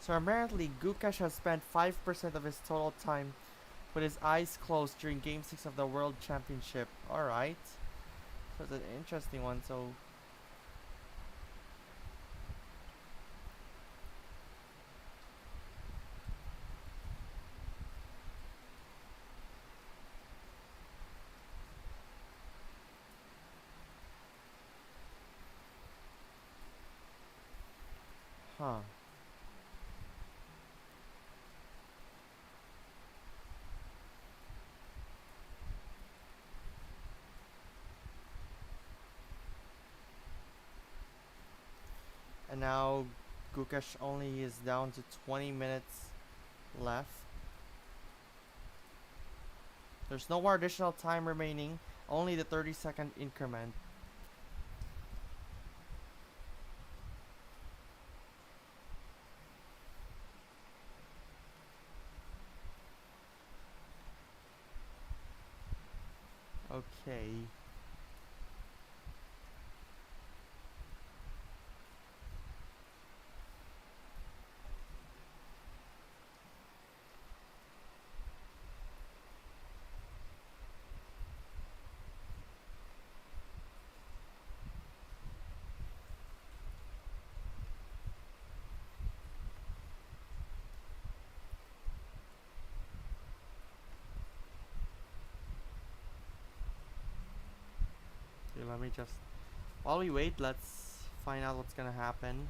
So apparently Gukesh has spent 5% of his total time with his eyes closed during Game 6 of the World Championship. Alright. So it's an interesting one, so... Huh. And now Gukesh only is down to 20 minutes left. There's no more additional time remaining, only the 30-second increment. Okay. let me just... While we wait, let's find out what's gonna happen.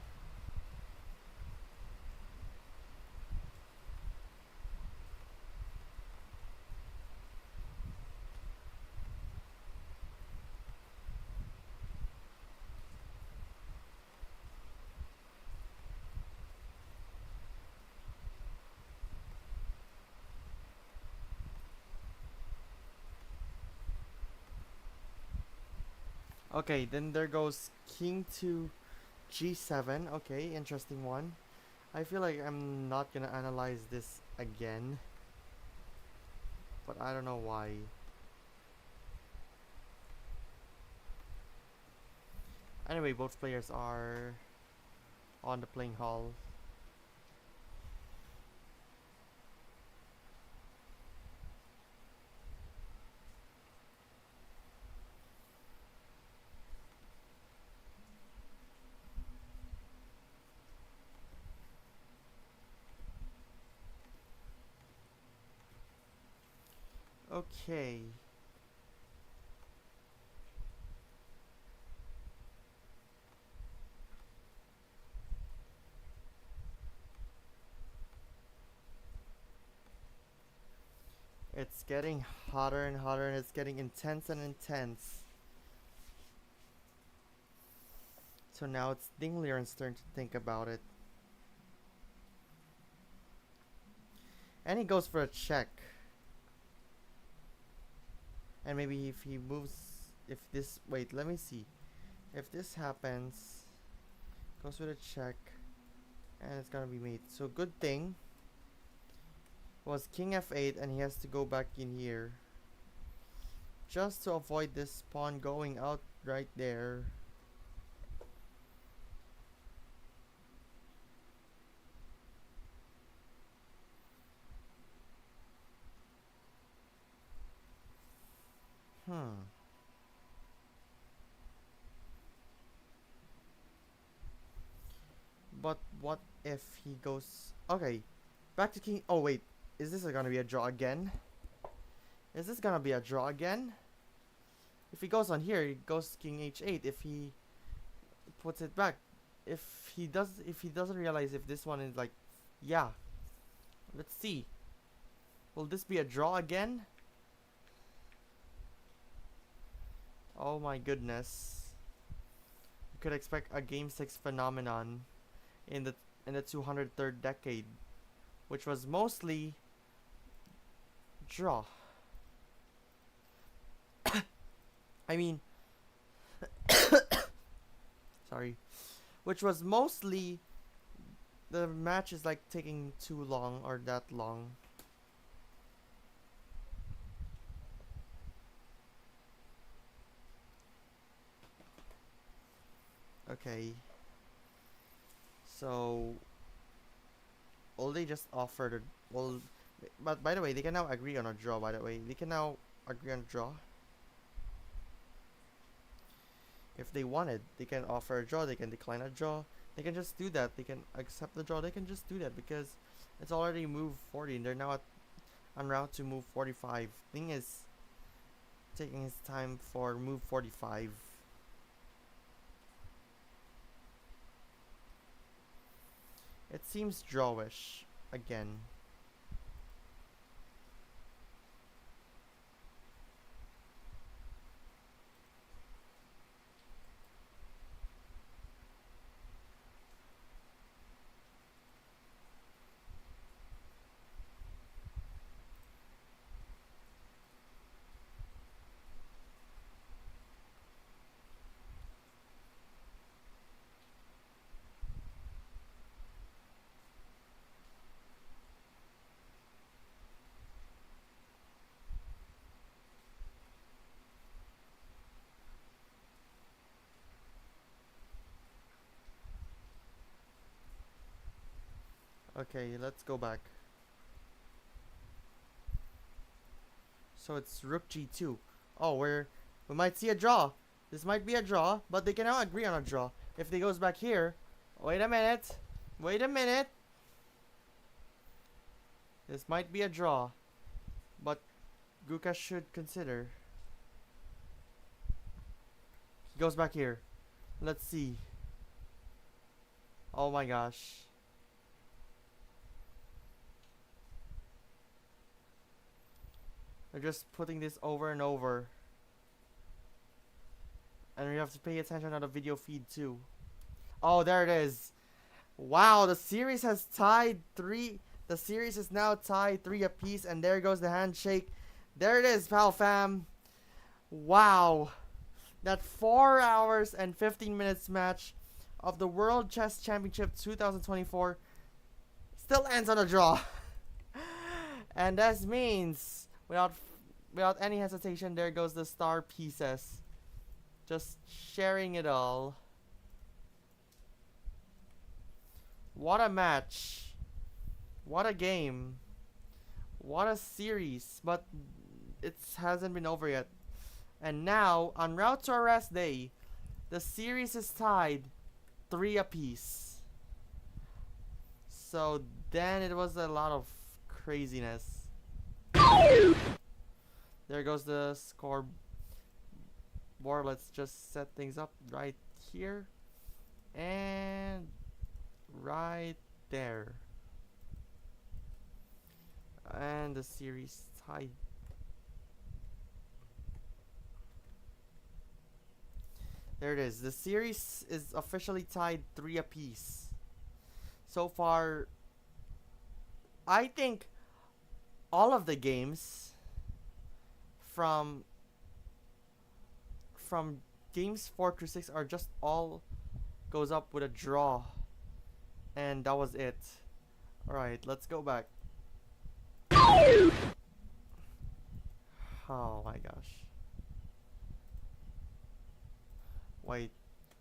Okay, then there goes king to g7. Okay, interesting one. I feel like I'm not gonna analyze this again, but I don't know why. Anyway, both players are on the playing hall. Okay. It's getting hotter and hotter, and it's getting intense and intense. So now it's Dinglier's turn to think about it. And he goes for a check. And maybe if he moves... If this... Wait, let me see. If this happens... Goes with a check. And it's gonna be mate. So good thing was king f8, and he has to go back in here. Just to avoid this pawn going out right there. But what if he goes... Okay, back to king... Oh wait, is this gonna be a draw again? Is this gonna be a draw again? If he goes on here, he goes king h8. If he puts it back, if he doesn't realize if this one is like... Yeah, let's see. Will this be a draw again? Oh my goodness. You could expect a game 6 phenomenon in the 203rd decade, which was mostly draw. I mean, sorry, which was mostly the match is like taking too long or that long. Okay. So, all they just offered, well, but by the way, they can now agree on a draw, by the way. They can now agree on a draw. If they wanted, they can offer a draw, they can decline a draw. They can just do that. They can accept the draw, they can just do that because it's already move 40 and they're now en route to move 45. Thing is, taking his time for move 45. It seems drawish again. Okay, let's go back. So it's rook g2. Oh, we might see a draw. This might be a draw, but they can now agree on a draw. If they goes back here, wait a minute. Wait a minute. This might be a draw, but Gukesh should consider. goes back here. Let's see. Oh my gosh. They're just putting this over and over. And you have to pay attention on the video feed too. Oh, there it is. Wow, the series has tied 3. The series is now tied 3 apiece, and there goes the handshake. There it is, pal fam. Wow. That 4 hours and 15 minutes match of the World Chess Championship 2024 still ends on a draw. And that means, without any hesitation, there goes the star pieces. Just sharing it all. What a match. What a game. What a series. But it hasn't been over yet. And now, en route to our rest day, the series is tied 3 apiece. So then it was a lot of craziness. There goes the score board. Let's just set things up right here. And right there. And the series tied. There it is. The series is officially tied 3 apiece. So far, I think all of the games from games 4 through 6 are just all goes up with a draw. And that was it. Alright, let's go back. Oh my gosh. Wait,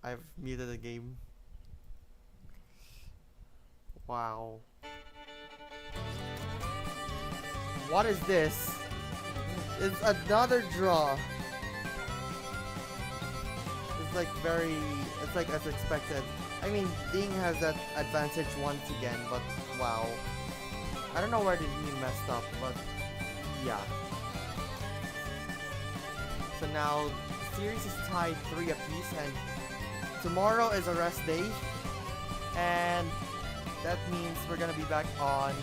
I've muted the game. Wow. What is this? It's another draw. It's like it's like as expected. I mean, Ding has that advantage once again, but wow. I don't know where did he messed up, but yeah. So now the series is tied 3 apiece, and tomorrow is a rest day, and that means we're gonna be back on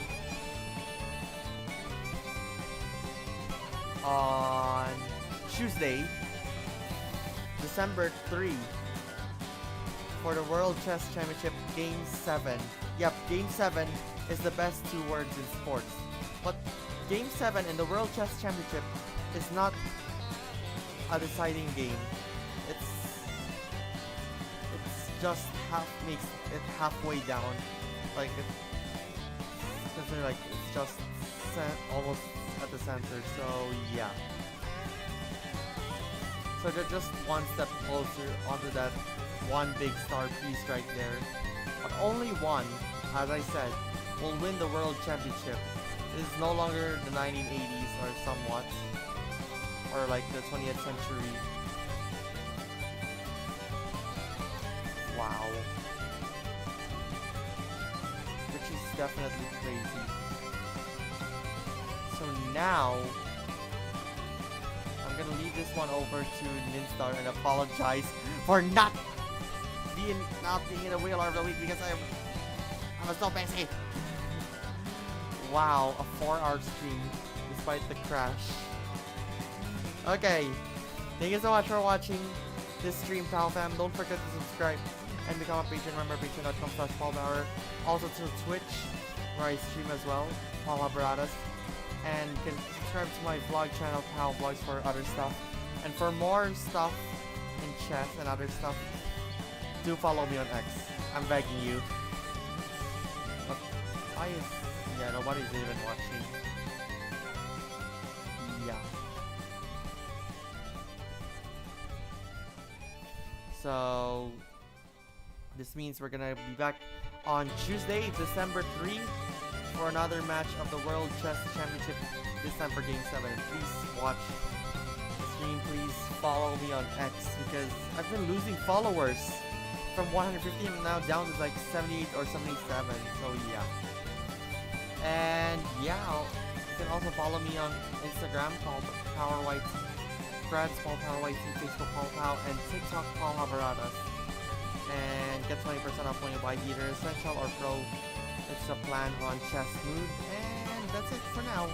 Tuesday, December 3, for the World Chess Championship Game 7. Yep, Game 7 is the best 2 words in sports. But Game 7 in the World Chess Championship is not a deciding game. It's just makes it halfway down. Like it's just almost at the center. So yeah. So they're just one step closer onto that one big star piece right there. But only one, as I said, will win the World Championship. It is no longer the 1980s or somewhat, or like the 20th century. Wow. Which is definitely crazy. So now, I'm gonna leave this one over to Ninstar and apologize for not being in the wheel of the week because I was so busy. Wow, a 4-hour stream despite the crash. Okay, thank you so much for watching this stream, pal fam. Don't forget to subscribe and become a patron. Remember, patreon.com/PaulPower. Also to Twitch, where I stream as well, Paul Habaradas. And you can subscribe to my vlog channel, Pal Vlogs, for other stuff. And for more stuff in chess and other stuff, do follow me on X. I'm begging you. But why is... yeah, nobody's even watching. Yeah. So this means we're gonna be back on Tuesday, December 3, for another match of the World Chess Championship, this time for Game 7. Please watch the stream, please follow me on X, because I've been losing followers from 150 and now down to like 78 or 77, so yeah. And yeah, you can also follow me on Instagram called PowerYT. friends, Paul POW YC, Facebook Paul POW, and TikTok Paul Habaradas. And get 20% off when you buy either Essential or Pro. It's a plan on Chess Move. And that's it for now.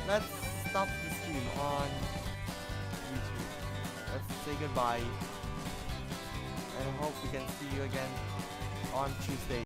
Let's stop the stream on YouTube. Let's say goodbye. And I hope we can see you again on Tuesday.